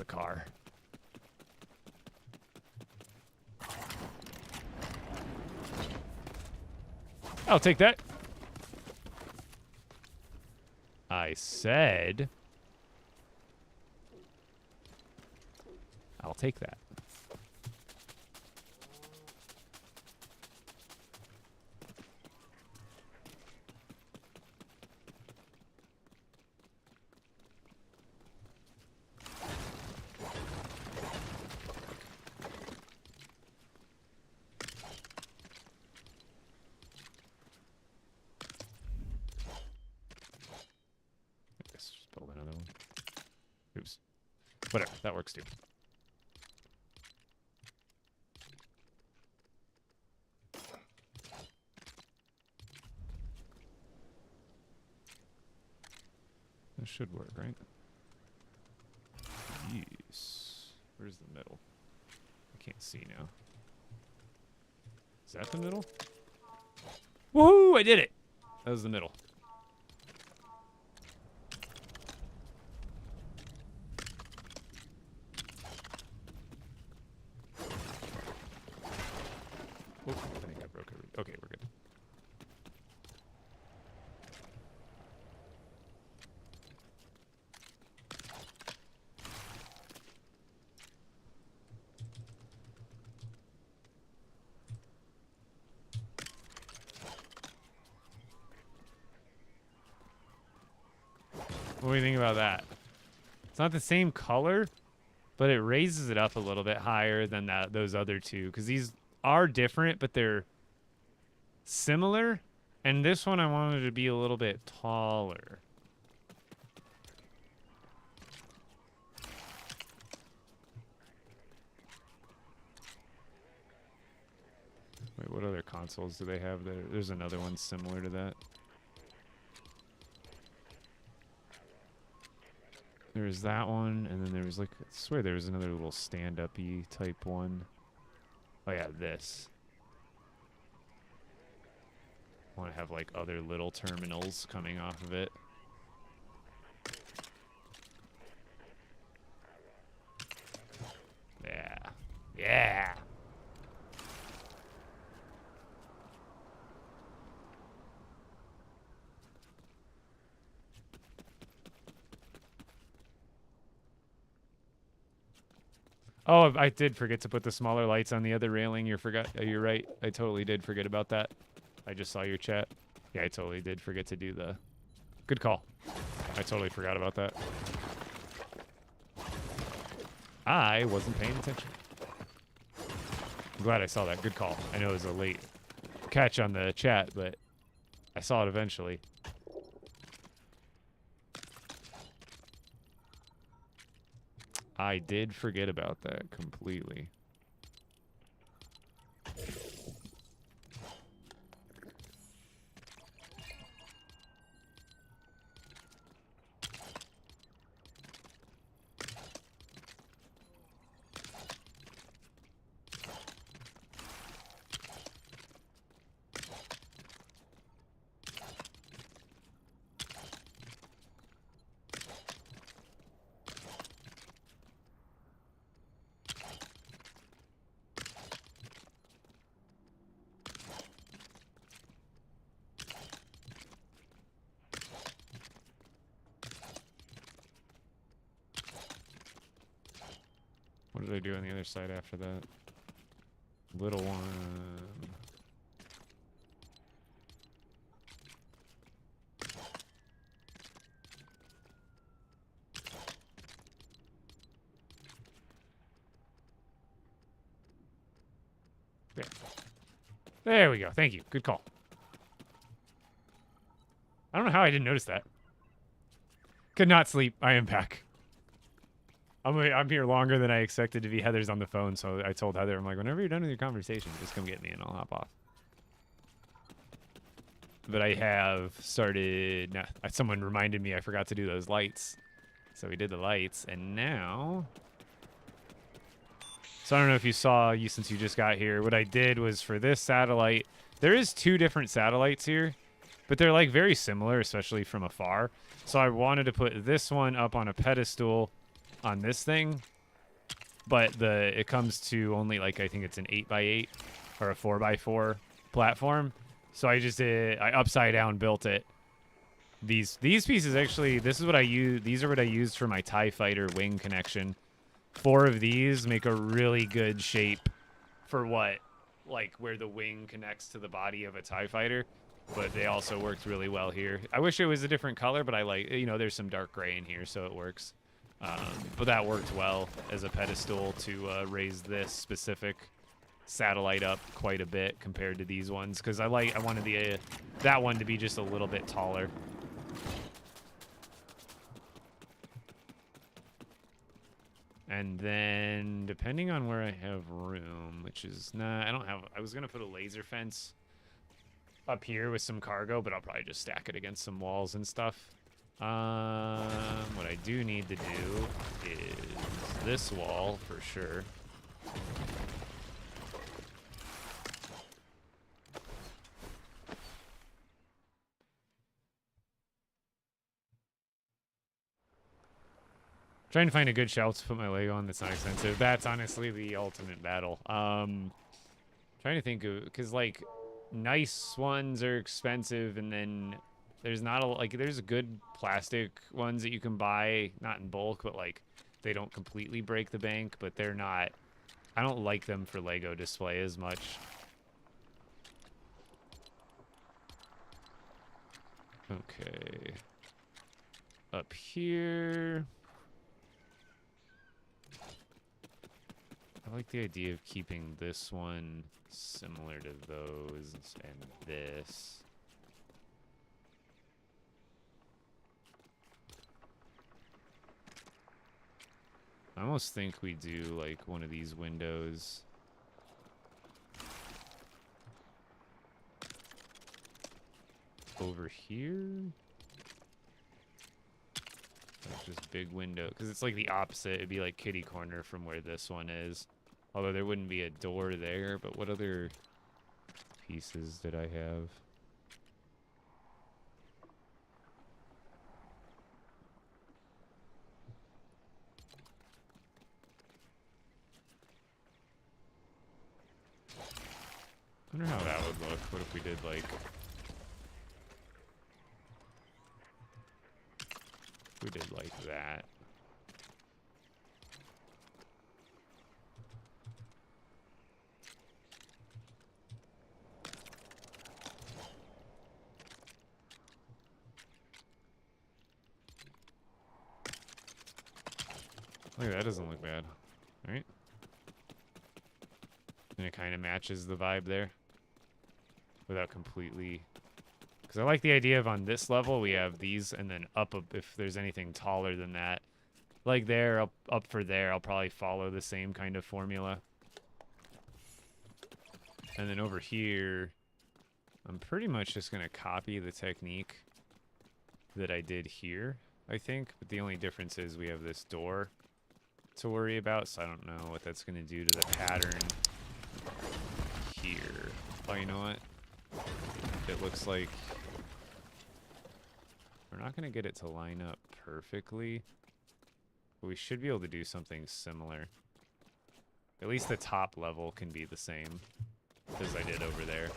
car. I'll take that. I said, I'll take that. Oops. Whatever, that works too. That should work, right? Yes. Where's the middle? I can't see now. Is that the middle? Woohoo! I did it! That was the middle. Oh, I think I broke it. Okay, we're good. What do you think about that? It's not the same color, but it raises it up a little bit higher than those other two, because these are different, but they're similar. And this one I wanted to be a little bit taller. Wait, what other consoles do they have there? There's another one similar to that. There's that one, and then there was like, I swear there was another little stand-up-y type one. Oh yeah, this. I want to have like other little terminals coming off of it. Yeah. Yeah. Oh, I did forget to put the smaller lights on the other railing. You're right. I totally did forget about that. I just saw your chat. Yeah, I totally did forget to do the... Good call. I totally forgot about that. I wasn't paying attention. I'm glad I saw that. Good call. I know it was a late catch on the chat, but I saw it eventually. I did forget about that completely. What did I do on the other side after that? Little one. There. There we go. Thank you. Good call. I don't know how I didn't notice that. Could not sleep. I am back. I'm here longer than I expected to be. Heather's on the phone, so I told Heather, I'm like, whenever you're done with your conversation, just come get me and I'll hop off. But I have started... Nah, someone reminded me I forgot to do those lights. So we did the lights, and now... So I don't know if you saw, since you just got here, what I did was for this satellite... There is 2 different satellites here, but they're like very similar, especially from afar. So I wanted to put this one up on a pedestal on this thing, but it comes to only like, I think it's an 8x8 or a 4x4 platform. So I just did, I upside down built it. These pieces actually, this is what I use. These are what I used for my TIE Fighter wing connection. 4 of these make a really good shape for like where the wing connects to the body of a TIE Fighter. But they also worked really well here. I wish it was a different color, but I like, there's some dark gray in here, so it works. But that worked well as a pedestal to raise this specific satellite up quite a bit compared to these ones, because I wanted that one to be just a little bit taller. And then depending on where I have room, which is I was gonna put a laser fence up here with some cargo, but I'll probably just stack it against some walls and stuff. What I do need to do is this wall for sure. Trying to find a good shelf to put my Lego on that's not expensive. That's honestly the ultimate battle. Trying to think of, because like nice ones are expensive, and then there's not there's good plastic ones that you can buy, not in bulk, but like they don't completely break the bank, but they're not, I don't like them for Lego display as much. Okay. Up here. I like the idea of keeping this one similar to those and this. I almost think we do like one of these windows. Over here. Like just big window, because it's like the opposite. It'd be like kitty corner from where this one is. Although there wouldn't be a door there, but what other pieces did I have? I wonder how that would look. What if we did like... We did like that. Look, that doesn't look bad. All right. And it kind of matches the vibe there without completely... Because I like the idea of on this level, we have these, and then up if there's anything taller than that. Like there, up for there, I'll probably follow the same kind of formula. And then over here, I'm pretty much just going to copy the technique that I did here, I think. But the only difference is we have this door to worry about, so I don't know what that's going to do to the pattern here. Oh, you know what? It looks like we're not going to get it to line up perfectly, but we should be able to do something similar. At least the top level can be the same as I did over there.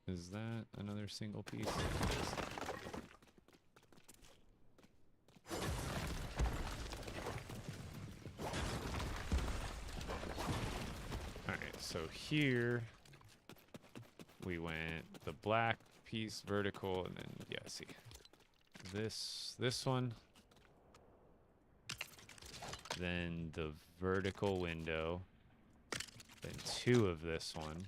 Is that another single piece? It is. Alright, so here we went the black piece vertical, and then yeah, see this one, then the vertical window, then two of this one,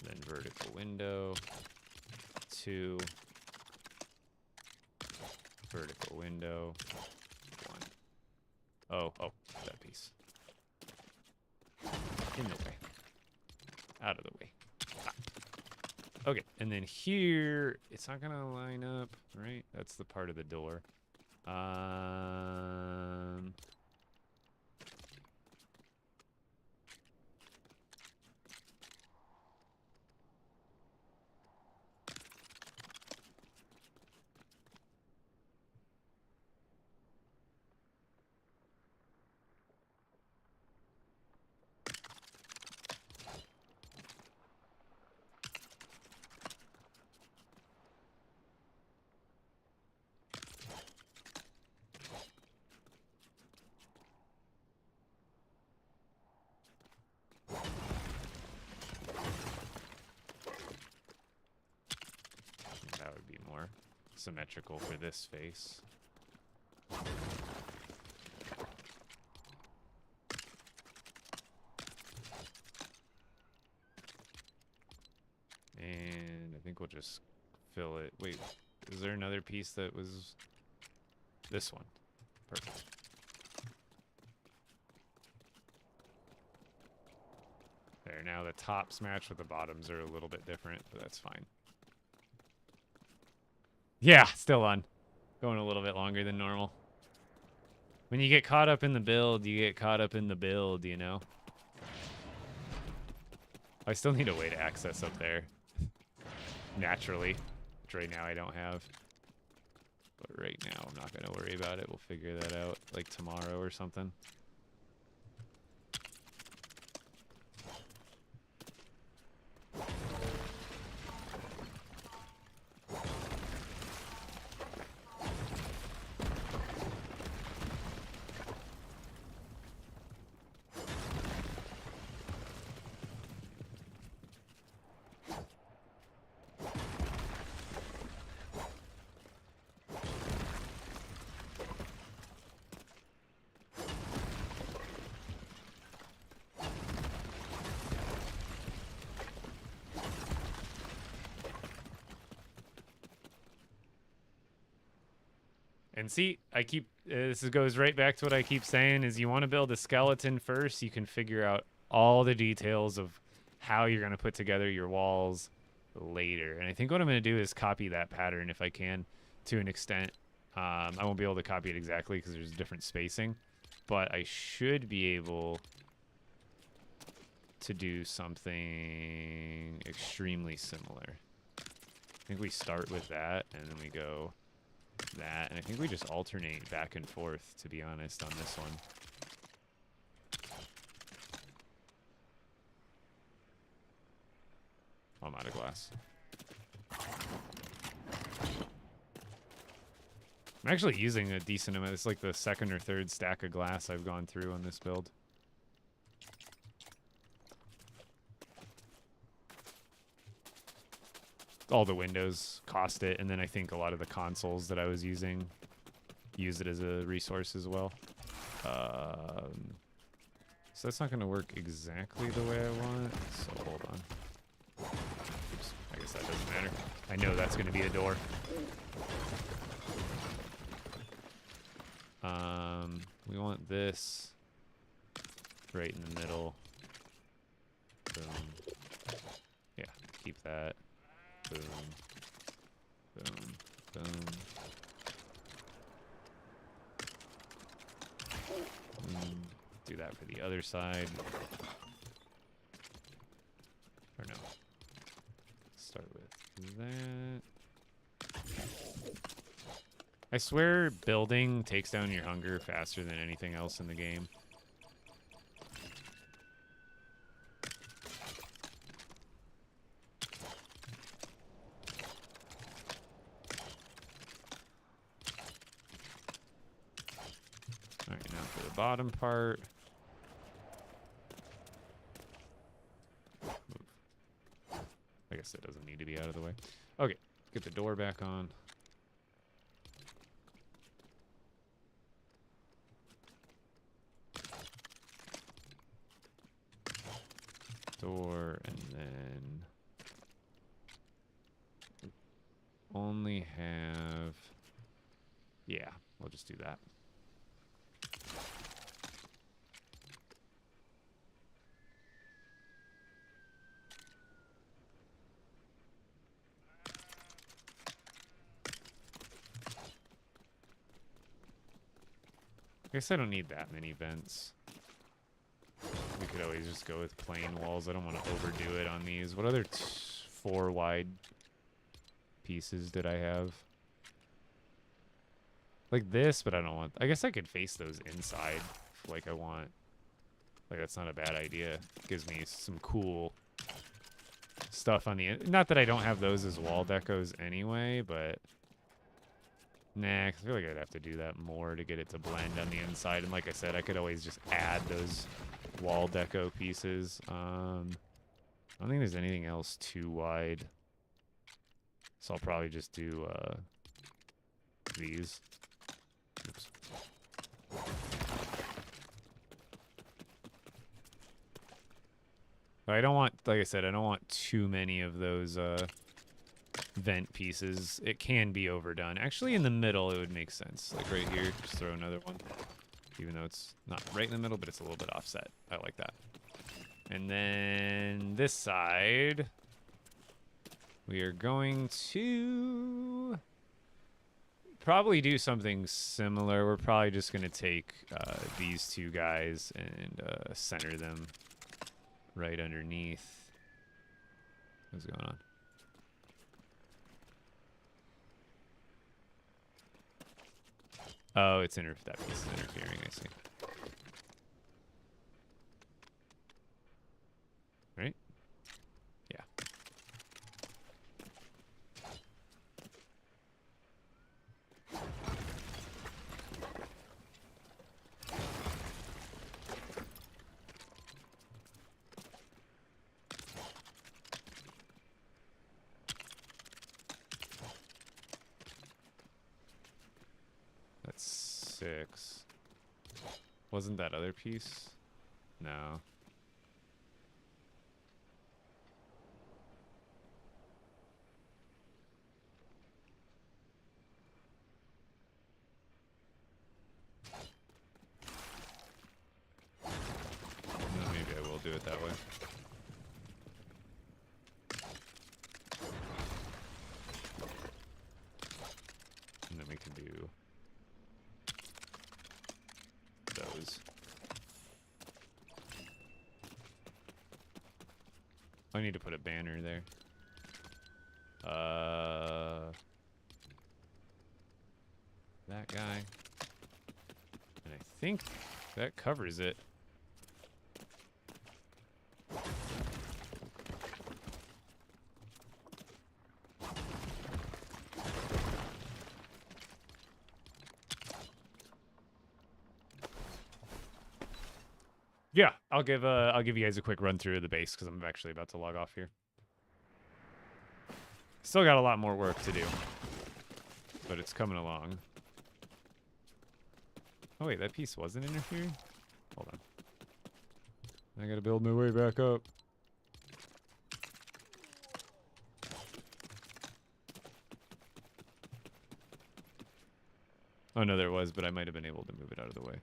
then vertical window, two, vertical window, one. Oh, that piece. In the way. Out of the way. Ah. Okay, and then here, it's not gonna line up, right? That's the part of the door. That would be more symmetrical for this face. And I think we'll just fill it. Wait, is there another piece that was this one? Perfect. There, now the tops match with the bottoms are a little bit different, but that's fine. Yeah, still on. Going a little bit longer than normal. When you get caught up in the build, you get caught up in the build, you know? I still need a way to access up there. Naturally. Which right now I don't have. But right now I'm not going to worry about it. We'll figure that out like tomorrow or something. And see, I keep, this goes right back to what I keep saying, is you want to build a skeleton first, you can figure out all the details of how you're going to put together your walls later. And I think what I'm going to do is copy that pattern if I can, to an extent. I won't be able to copy it exactly because there's different spacing, but I should be able to do something extremely similar. I think we start with that, and then we go that, and I think we just alternate back and forth, to be honest, on this one. I'm out of glass. I'm actually using a decent amount. It's like the second or third stack of glass I've gone through on this build. All the windows cost it, and then I think a lot of the consoles that I was using use it as a resource as well. So that's not going to work exactly the way I want. So hold on. Oops, I guess that doesn't matter. I know that's going to be a door. We want this right in the middle. Boom. Yeah, keep that. Boom. Boom. Boom. Do that for the other side. Or no. Start with that. I swear building takes down your hunger faster than anything else in the game. Alright, now for the bottom part. Move. I guess that doesn't need to be out of the way. Okay, get the door back on. Door, and then only have, yeah, we'll just do that. I guess I don't need that many vents. We could always just go with plain walls. I don't want to overdo it on these. What other 4 wide pieces did I have? Like this, but I don't want... I guess I could face those inside like I want. Like, that's not a bad idea. Gives me some cool stuff on the... Not that I don't have those as wall decos anyway, but... Nah, 'cause I feel like I'd have to do that more to get it to blend on the inside. And like I said, I could always just add those wall deco pieces. I don't think there's anything else too wide. So I'll probably just do these. Oops. But I don't want, like I said, I don't want too many of those vent pieces. It can be overdone. Actually, in the middle, it would make sense. Like right here, just throw another one. Even though it's not right in the middle, but it's a little bit offset. I like that. And then this side, we are going to probably do something similar. We're probably just going to take these two guys and center them right underneath. What's going on? Oh, it's that piece is interfering, I see. Right? Yeah. That's 6. Wasn't that other piece? No. No, maybe I will do it that way. And then we can do those. I need to put a banner there. That guy. And I think that covers it. Yeah, I'll give you guys a quick run through of the base because I'm actually about to log off here. Still got a lot more work to do, but it's coming along. Oh wait, that piece wasn't interfering? Hold on. I gotta build my way back up. Oh no, there was, but I might have been able to move it out of the way.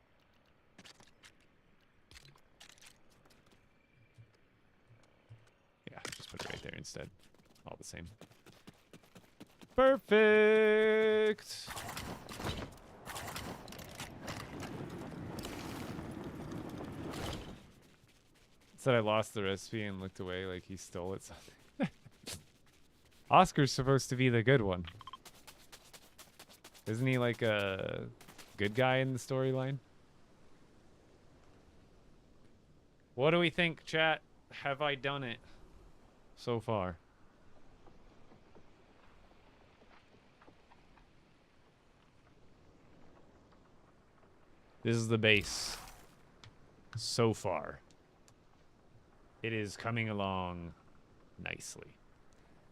Yeah, just put it right there instead. All the same. Perfect! Said I lost the recipe and looked away like he stole it. Oscar's supposed to be the good one. Isn't he like a good guy in the storyline? What do we think, chat? Have I done it so far? This is the base. So far. It is coming along nicely.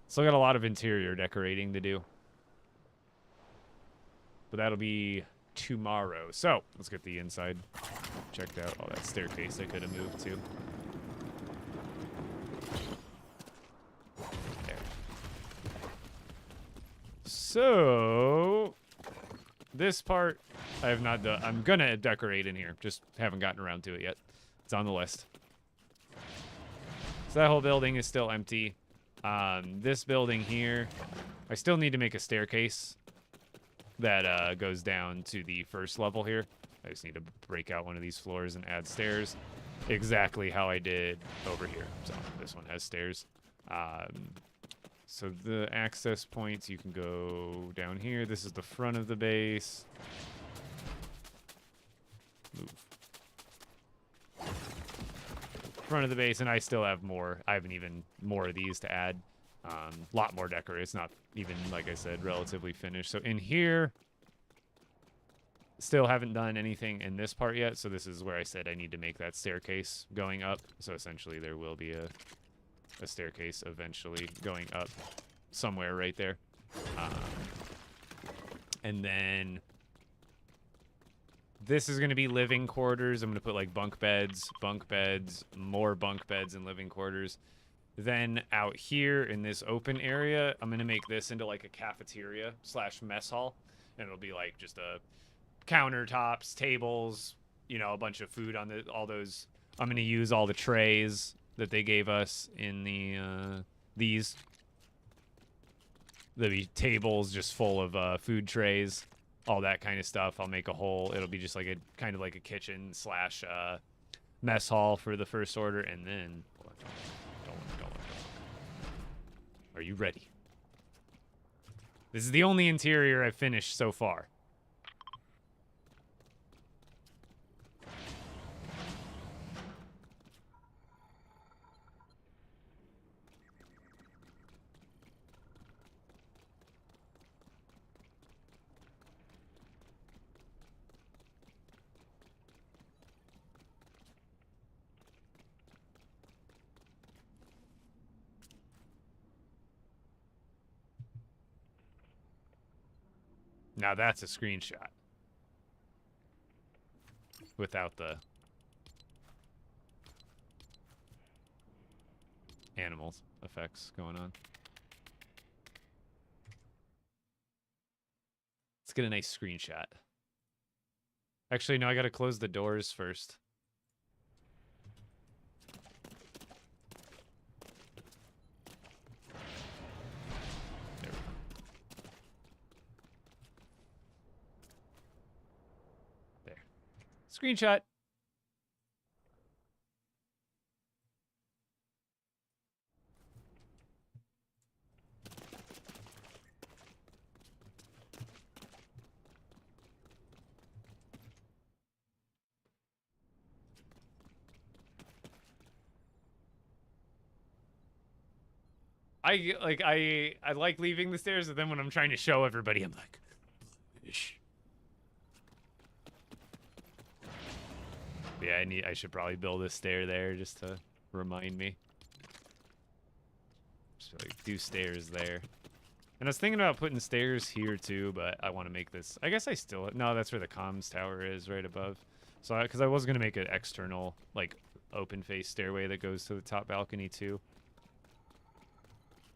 Still got a lot of interior decorating to do. But that'll be tomorrow. So, let's get the inside checked out. Oh, that staircase I could have moved to. There. So, this part I have not done. I'm gonna decorate in here. Just haven't gotten around to it yet. It's on the list. So that whole building is still empty. This building here, I still need to make a staircase that goes down to the first level here. I just need to break out one of these floors and add stairs. Exactly how I did over here. So this one has stairs. So the access points, you can go down here. This is the front of the base. Move. Front of the base, and I still have more. I haven't even more of these to add. Lot more decor. It's not even, like I said, relatively finished. So in here, still haven't done anything in this part yet. So this is where I said I need to make that staircase going up. So essentially there will be a staircase eventually going up somewhere right there. And then this is going to be living quarters. I'm going to put like bunk beds, more bunk beds and living quarters. Then out here in this open area, I'm going to make this into like a cafeteria / mess hall. And it'll be like just a countertops, tables, you know, a bunch of food on all those. I'm going to use all the trays that they gave us in the these. There'll be tables just full of food trays, all that kind of stuff. I'll make a whole, it'll be just like a kind of like a kitchen / mess hall for the first order. And then, don't. Are you ready? This is the only interior I've finished so far. Now that's a screenshot. Without the animals effects going on. Let's get a nice screenshot. Actually, no, I gotta close the doors first. There we go. There. Screenshot. I like leaving the stairs, but then when I'm trying to show everybody, I'm like, shh. Yeah, I should probably build a stair there just to remind me. Just like do stairs there. And I was thinking about putting stairs here too, but I want to make this. I guess I still no. That's where the comms tower is, right above. So because I was gonna make an external like open face stairway that goes to the top balcony too.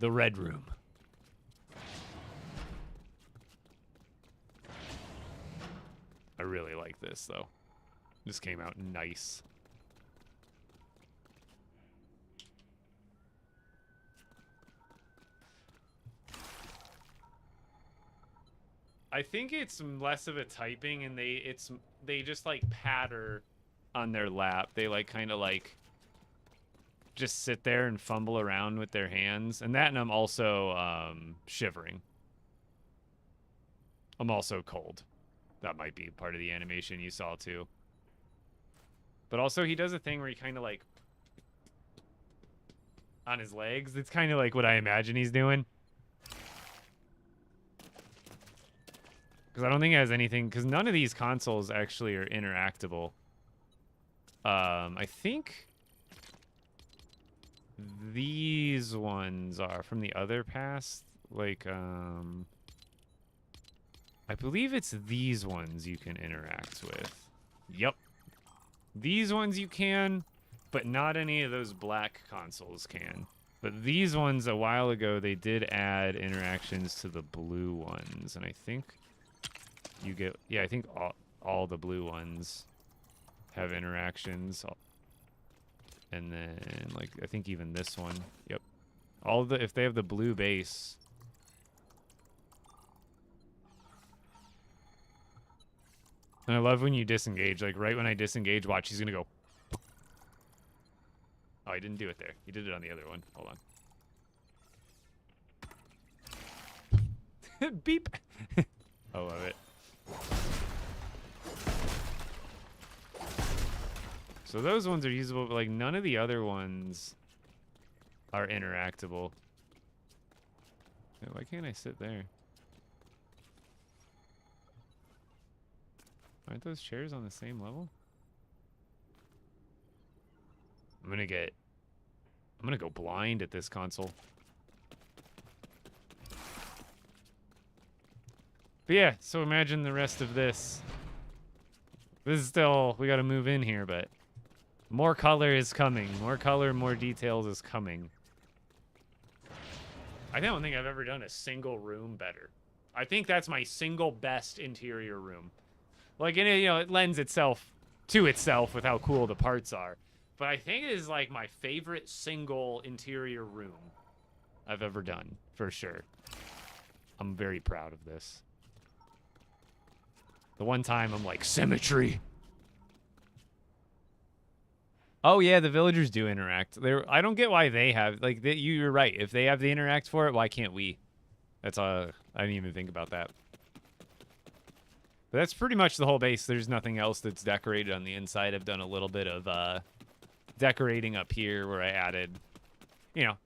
The red room. I really like this though. This came out nice. I think it's less of a typing, and they just like patter on their lap. They like kind of like just sit there and fumble around with their hands, and I'm also shivering. I'm also cold. That might be part of the animation you saw too. But also he does a thing where he kind of like on his legs. It's kind of like what I imagine he's doing. Because I don't think it has anything, because none of these consoles actually are interactable. I think these ones are from the other past. Like, I believe it's these ones you can interact with. Yep. These ones you can, but not any of those black consoles can. But these ones, a while ago, they did add interactions to the blue ones. And I think you get, yeah, I think all the blue ones have interactions. And then, like, I think even this one. Yep. If they have the blue base. And I love when you disengage. Like, right when I disengage, watch, he's gonna go. Oh, he didn't do it there. He did it on the other one. Hold on. Beep. I love it. So those ones are usable, but like none of the other ones are interactable. Why can't I sit there? Aren't those chairs on the same level? I'm gonna go blind at this console. But yeah, so imagine the rest of this. This is still, we gotta move in here, but more color is coming. More color, more details is coming. I don't think I've ever done a single room better. I think that's my single best interior room. Like, it lends itself to itself with how cool the parts are. But I think it is like my favorite single interior room I've ever done, for sure. I'm very proud of this. The one time I'm like, symmetry. Oh yeah, the villagers do interact. I don't get why they have, like, you're right. If they have the interact for it, why can't we? That's I didn't even think about that. But that's pretty much the whole base. There's nothing else that's decorated on the inside. I've done a little bit of decorating up here where I added,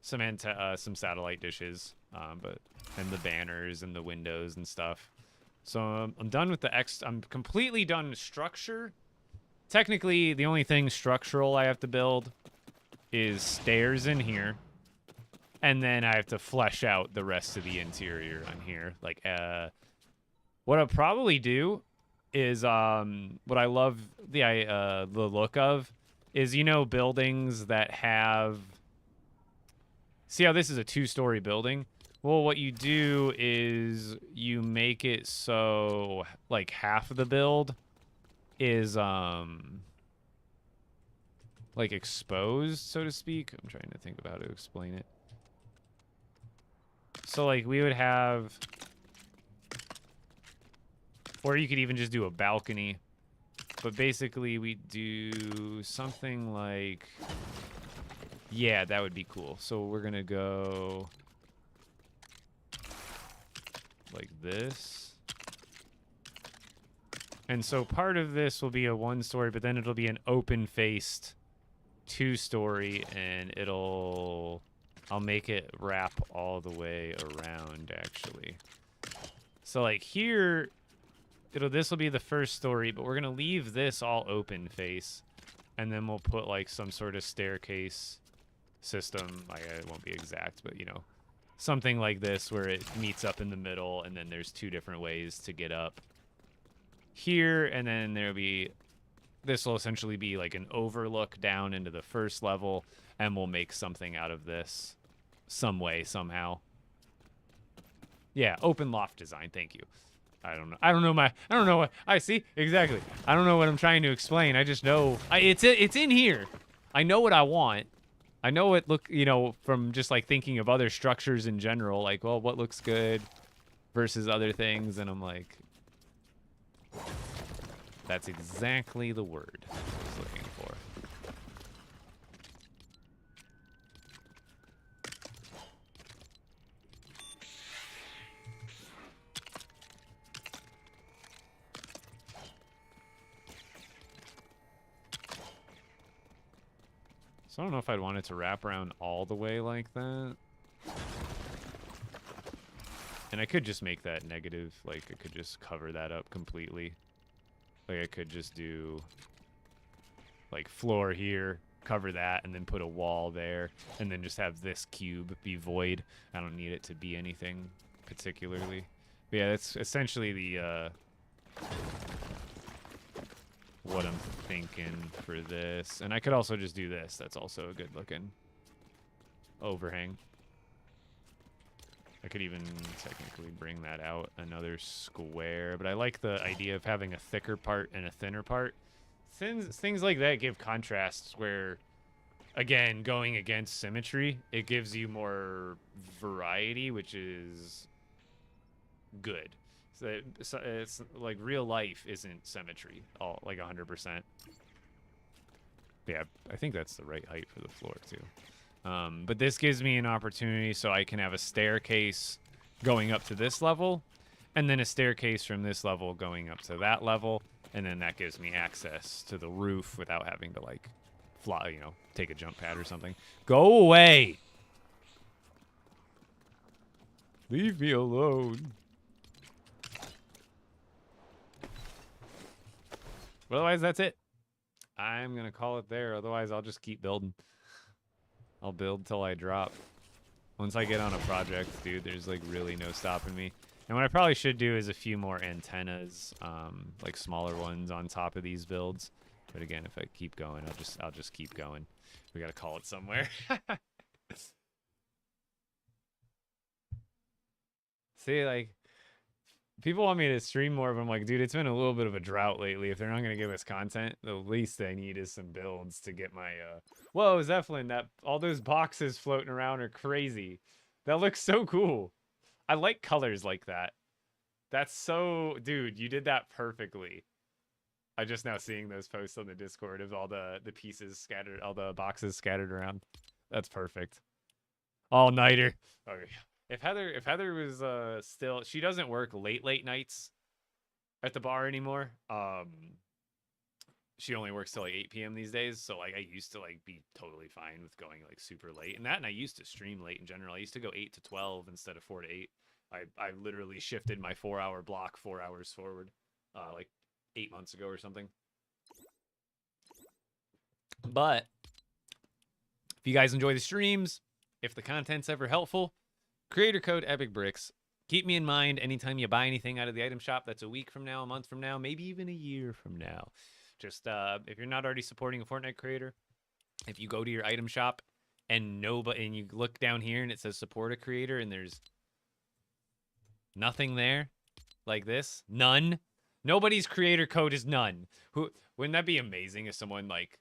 some satellite dishes, and the banners and the windows and stuff. So I'm done with I'm completely done with structure. Technically, the only thing structural I have to build is stairs in here. And then I have to flesh out the rest of the interior on here. Like, what I'll probably do is, what I love the look of is, buildings that have, see how this is a 2-story building? Well, what you do is you make it so, like, half of the build is, like, exposed, so to speak. I'm trying to think of how to explain it. So, like, we would have, or you could even just do a balcony. But basically, we do something like, yeah, that would be cool. So we're going to go like this. And so part of this will be a 1-story, but then it'll be an open-faced 2-story, and I'll make it wrap all the way around, actually. So, like, here, this will be the 1st story, but we're going to leave this all open face. and then we'll put like some sort of staircase system. It won't be exact, but you know, something like this where it meets up in the middle, and then there's two different ways to get up here, and then there'll be, this will essentially be like an overlook down into the first level, and we'll make something out of this some way, somehow. Yeah, open loft design. Thank you. I don't know what I see exactly. I don't know what I'm trying to explain. I just know it's in here. I know what I want. I know it you know, from just like thinking of other structures in general, like, well, what looks good versus other things, and I'm like, that's exactly the word I was looking for. So I don't know if I'd want it to wrap around all the way like that. And I could just make that negative, like I could just cover that up completely. Like I could just do like floor here, cover that, and then put a wall there, and then just have this cube be void. I don't need it to be anything particularly. But yeah, that's essentially the what I'm thinking for this. And I could also just do this. That's also a good looking overhang. I could even technically bring that out another square, but I like the idea of having a thicker part and a thinner part. Things like that give contrasts where, again, going against symmetry, it gives you more variety, which is good. So it's like real life isn't symmetry, all like 100%. Yeah, I think that's the right height for the floor too. But this gives me an opportunity so I can have a staircase going up to this level, and then a staircase from this level going up to that level, and then that gives me access to the roof without having to like fly, you know, take a jump pad or something. Go away! Leave me alone. But otherwise, that's it. I'm gonna call it there. Otherwise, I'll just keep building. I'll build till I drop. Once I get on a project, dude, there's like really no stopping me. And what I probably should do is a few more antennas, like smaller ones on top of these builds. But again, if I keep going, I'll just keep going. We gotta call it somewhere. See, like, people want me to stream more, but I'm like, dude, it's been a little bit of a drought lately. If they're not gonna give us content, the least I need is some builds to get my Whoa, Zeppelin, that all those boxes floating around are crazy. That looks so cool. I like colors like that. That's so, dude, you did that perfectly. I just now seeing those posts on the Discord of all the pieces scattered, all the boxes scattered around. That's perfect. All-nighter. Okay. If Heather was still, she doesn't work late nights at the bar anymore. She only works till like 8 p.m. these days. So like I used to like be totally fine with going like super late, and I used to stream late in general. I used to go 8 to 12 instead of 4 to 8. I literally shifted my 4-hour block 4 hours forward, like 8 months ago or something. But if you guys enjoy the streams, if the content's ever helpful, creator code EpicBricks. Keep me in mind anytime you buy anything out of the item shop. That's a week from now, a month from now, maybe even a year from now. Just if you're not already supporting a Fortnite creator, if you go to your item shop and you look down here and it says support a creator and there's nothing there like this, none. Nobody's creator code is none. Wouldn't that be amazing if someone like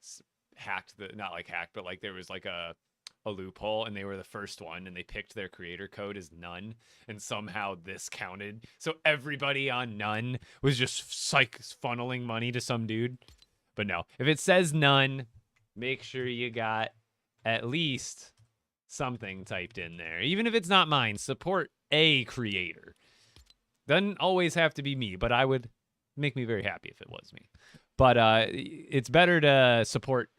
hacked not like hacked, but like there was like a loophole and they were the first one and they picked their creator code as none, and somehow this counted, so everybody on none was just funneling money to some dude. But no, if it says none, make sure you got at least something typed in there, even if it's not mine. Support a creator. Doesn't always have to be me, but I would make me very happy if it was me. But it's better to support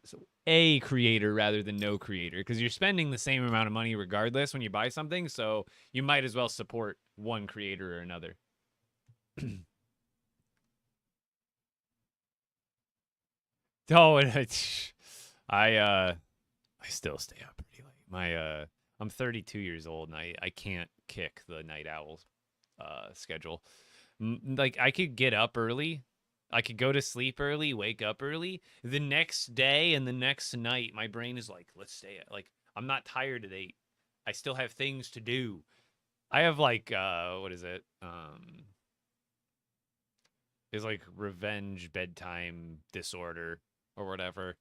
a creator rather than no creator, because you're spending the same amount of money regardless when you buy something, so you might as well support one creator or another. Oh, and I still stay up pretty late. I'm 32 years old and I can't kick the night owl schedule. Like I could get up early, I could go to sleep early, wake up early. The next day and the next night, my brain is like, let's stay at like I'm not tired at 8. I still have things to do. I have like what is it? It's like revenge bedtime disorder or whatever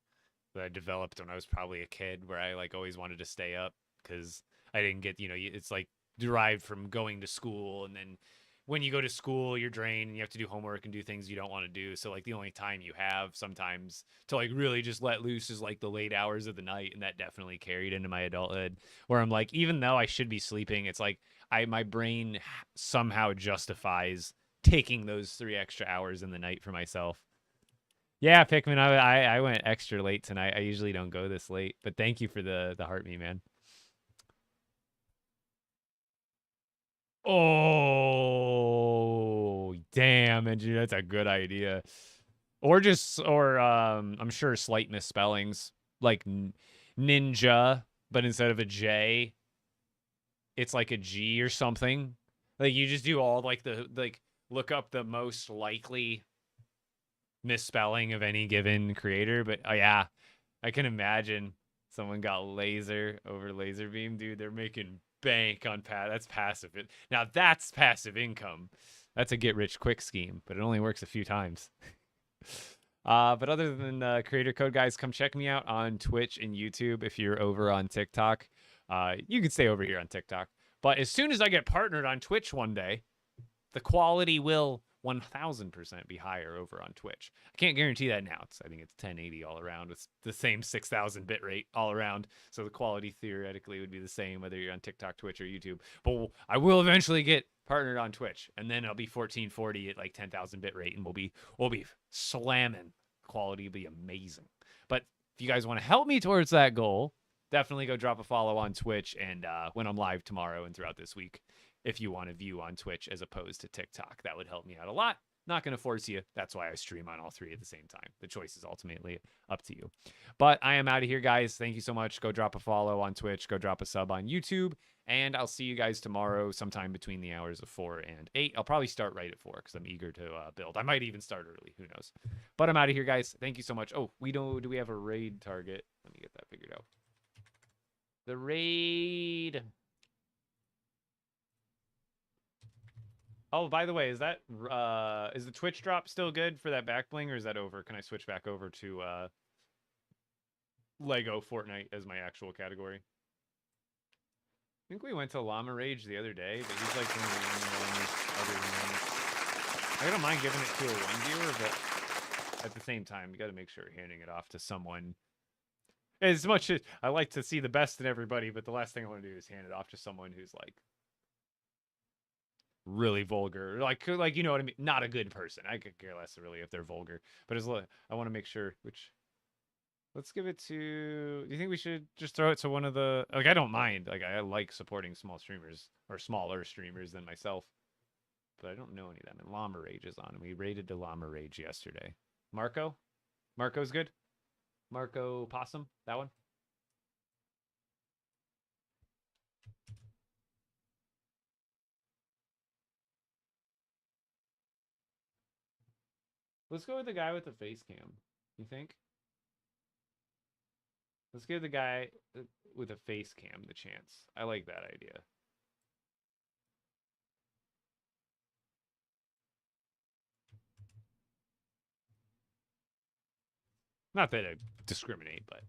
that I developed when I was probably a kid, where I like always wanted to stay up because I didn't get, it's like derived from going to school, and then when you go to school, you're drained and you have to do homework and do things you don't want to do. So like the only time you have sometimes to like really just let loose is like the late hours of the night, and that definitely carried into my adulthood, where I'm like, even though I should be sleeping, it's like my brain somehow justifies taking those 3 extra hours in the night for myself. Yeah, Pikmin, I went extra late tonight. I usually don't go this late, but thank you for the heart me, man. Oh, damn, Andrew, that's a good idea. Or I'm sure slight misspellings like ninja, but instead of a J, it's like a G or something. Like you just do all like the like look up the most likely misspelling of any given creator. But oh yeah, I can imagine someone got laser over laser beam, dude. They're making bank on that's passive. Now that's passive income. That's a get rich quick scheme, but it only works a few times. But other than creator code, guys, come check me out on Twitch and YouTube. If you're over on TikTok, you can stay over here on TikTok. But as soon as I get partnered on Twitch one day, the quality will 1000% be higher over on Twitch. I can't guarantee that now. I think it's 1080 all around. It's the same 6000 bit rate all around. So the quality theoretically would be the same whether you're on TikTok, Twitch, or YouTube. But I will eventually get partnered on Twitch, and then it'll be 1440 at like 10,000 bit rate, and we'll be slamming. Quality will be amazing. But if you guys want to help me towards that goal, definitely go drop a follow on Twitch, and when I'm live tomorrow and throughout this week, if you want to view on Twitch as opposed to TikTok, that would help me out a lot. Not going to force you. That's why I stream on all 3 at the same time. The choice is ultimately up to you. But I am out of here, guys. Thank you so much. Go drop a follow on Twitch. Go drop a sub on YouTube. And I'll see you guys tomorrow sometime between the hours of 4 and 8. I'll probably start right at 4 because I'm eager to build. I might even start early. Who knows? But I'm out of here, guys. Thank you so much. Oh, do we have a raid target? Let me get that figured out. The raid... Oh, by the way, is the Twitch drop still good for that back bling, or is that over? Can I switch back over to LEGO Fortnite as my actual category? I think we went to Llama Rage the other day, but he's like one of the only ones other than me. I don't mind giving it to a one viewer, but at the same time, you got to make sure you're handing it off to someone. As much as I like to see the best in everybody, but the last thing I want to do is hand it off to someone who's like really vulgar, like you know what I mean, not a good person. I could care less really if they're vulgar, but I want to make sure let's give it to, do you think we should just throw it to one of the, like, I don't mind, like I like supporting small streamers or smaller streamers than myself, but I don't know any of them. And Llama Rage is on, and we raided to Llama Rage yesterday. Marco's good. Marco Possum, that one. Let's go with the guy with the face cam. You think? Let's give the guy with a face cam the chance. I like that idea. Not that I discriminate, but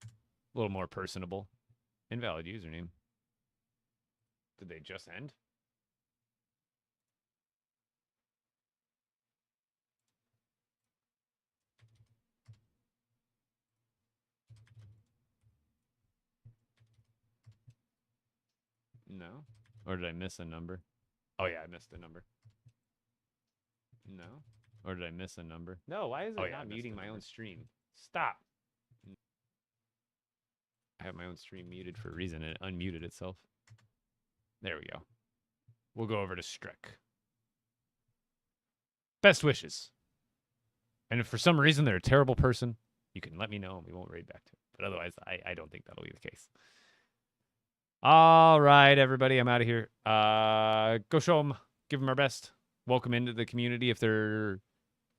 a little more personable. Invalid username. Did they just end? No. Or did I miss a number? Oh yeah, I missed a number. No. Or did I miss a number? No, why is it not muting my own stream? Stop. I have my own stream muted for a reason, and it unmuted itself. There we go. We'll go over to Strick. Best wishes. And if for some reason they're a terrible person, you can let me know and we won't raid back to it. But otherwise, I don't think that'll be the case. All right, everybody, I'm out of here. Go show them, give them our best. Welcome into the community. If they're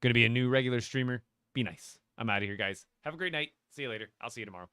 going to be a new regular streamer, be nice. I'm out of here, guys. Have a great night. See you later. I'll see you tomorrow.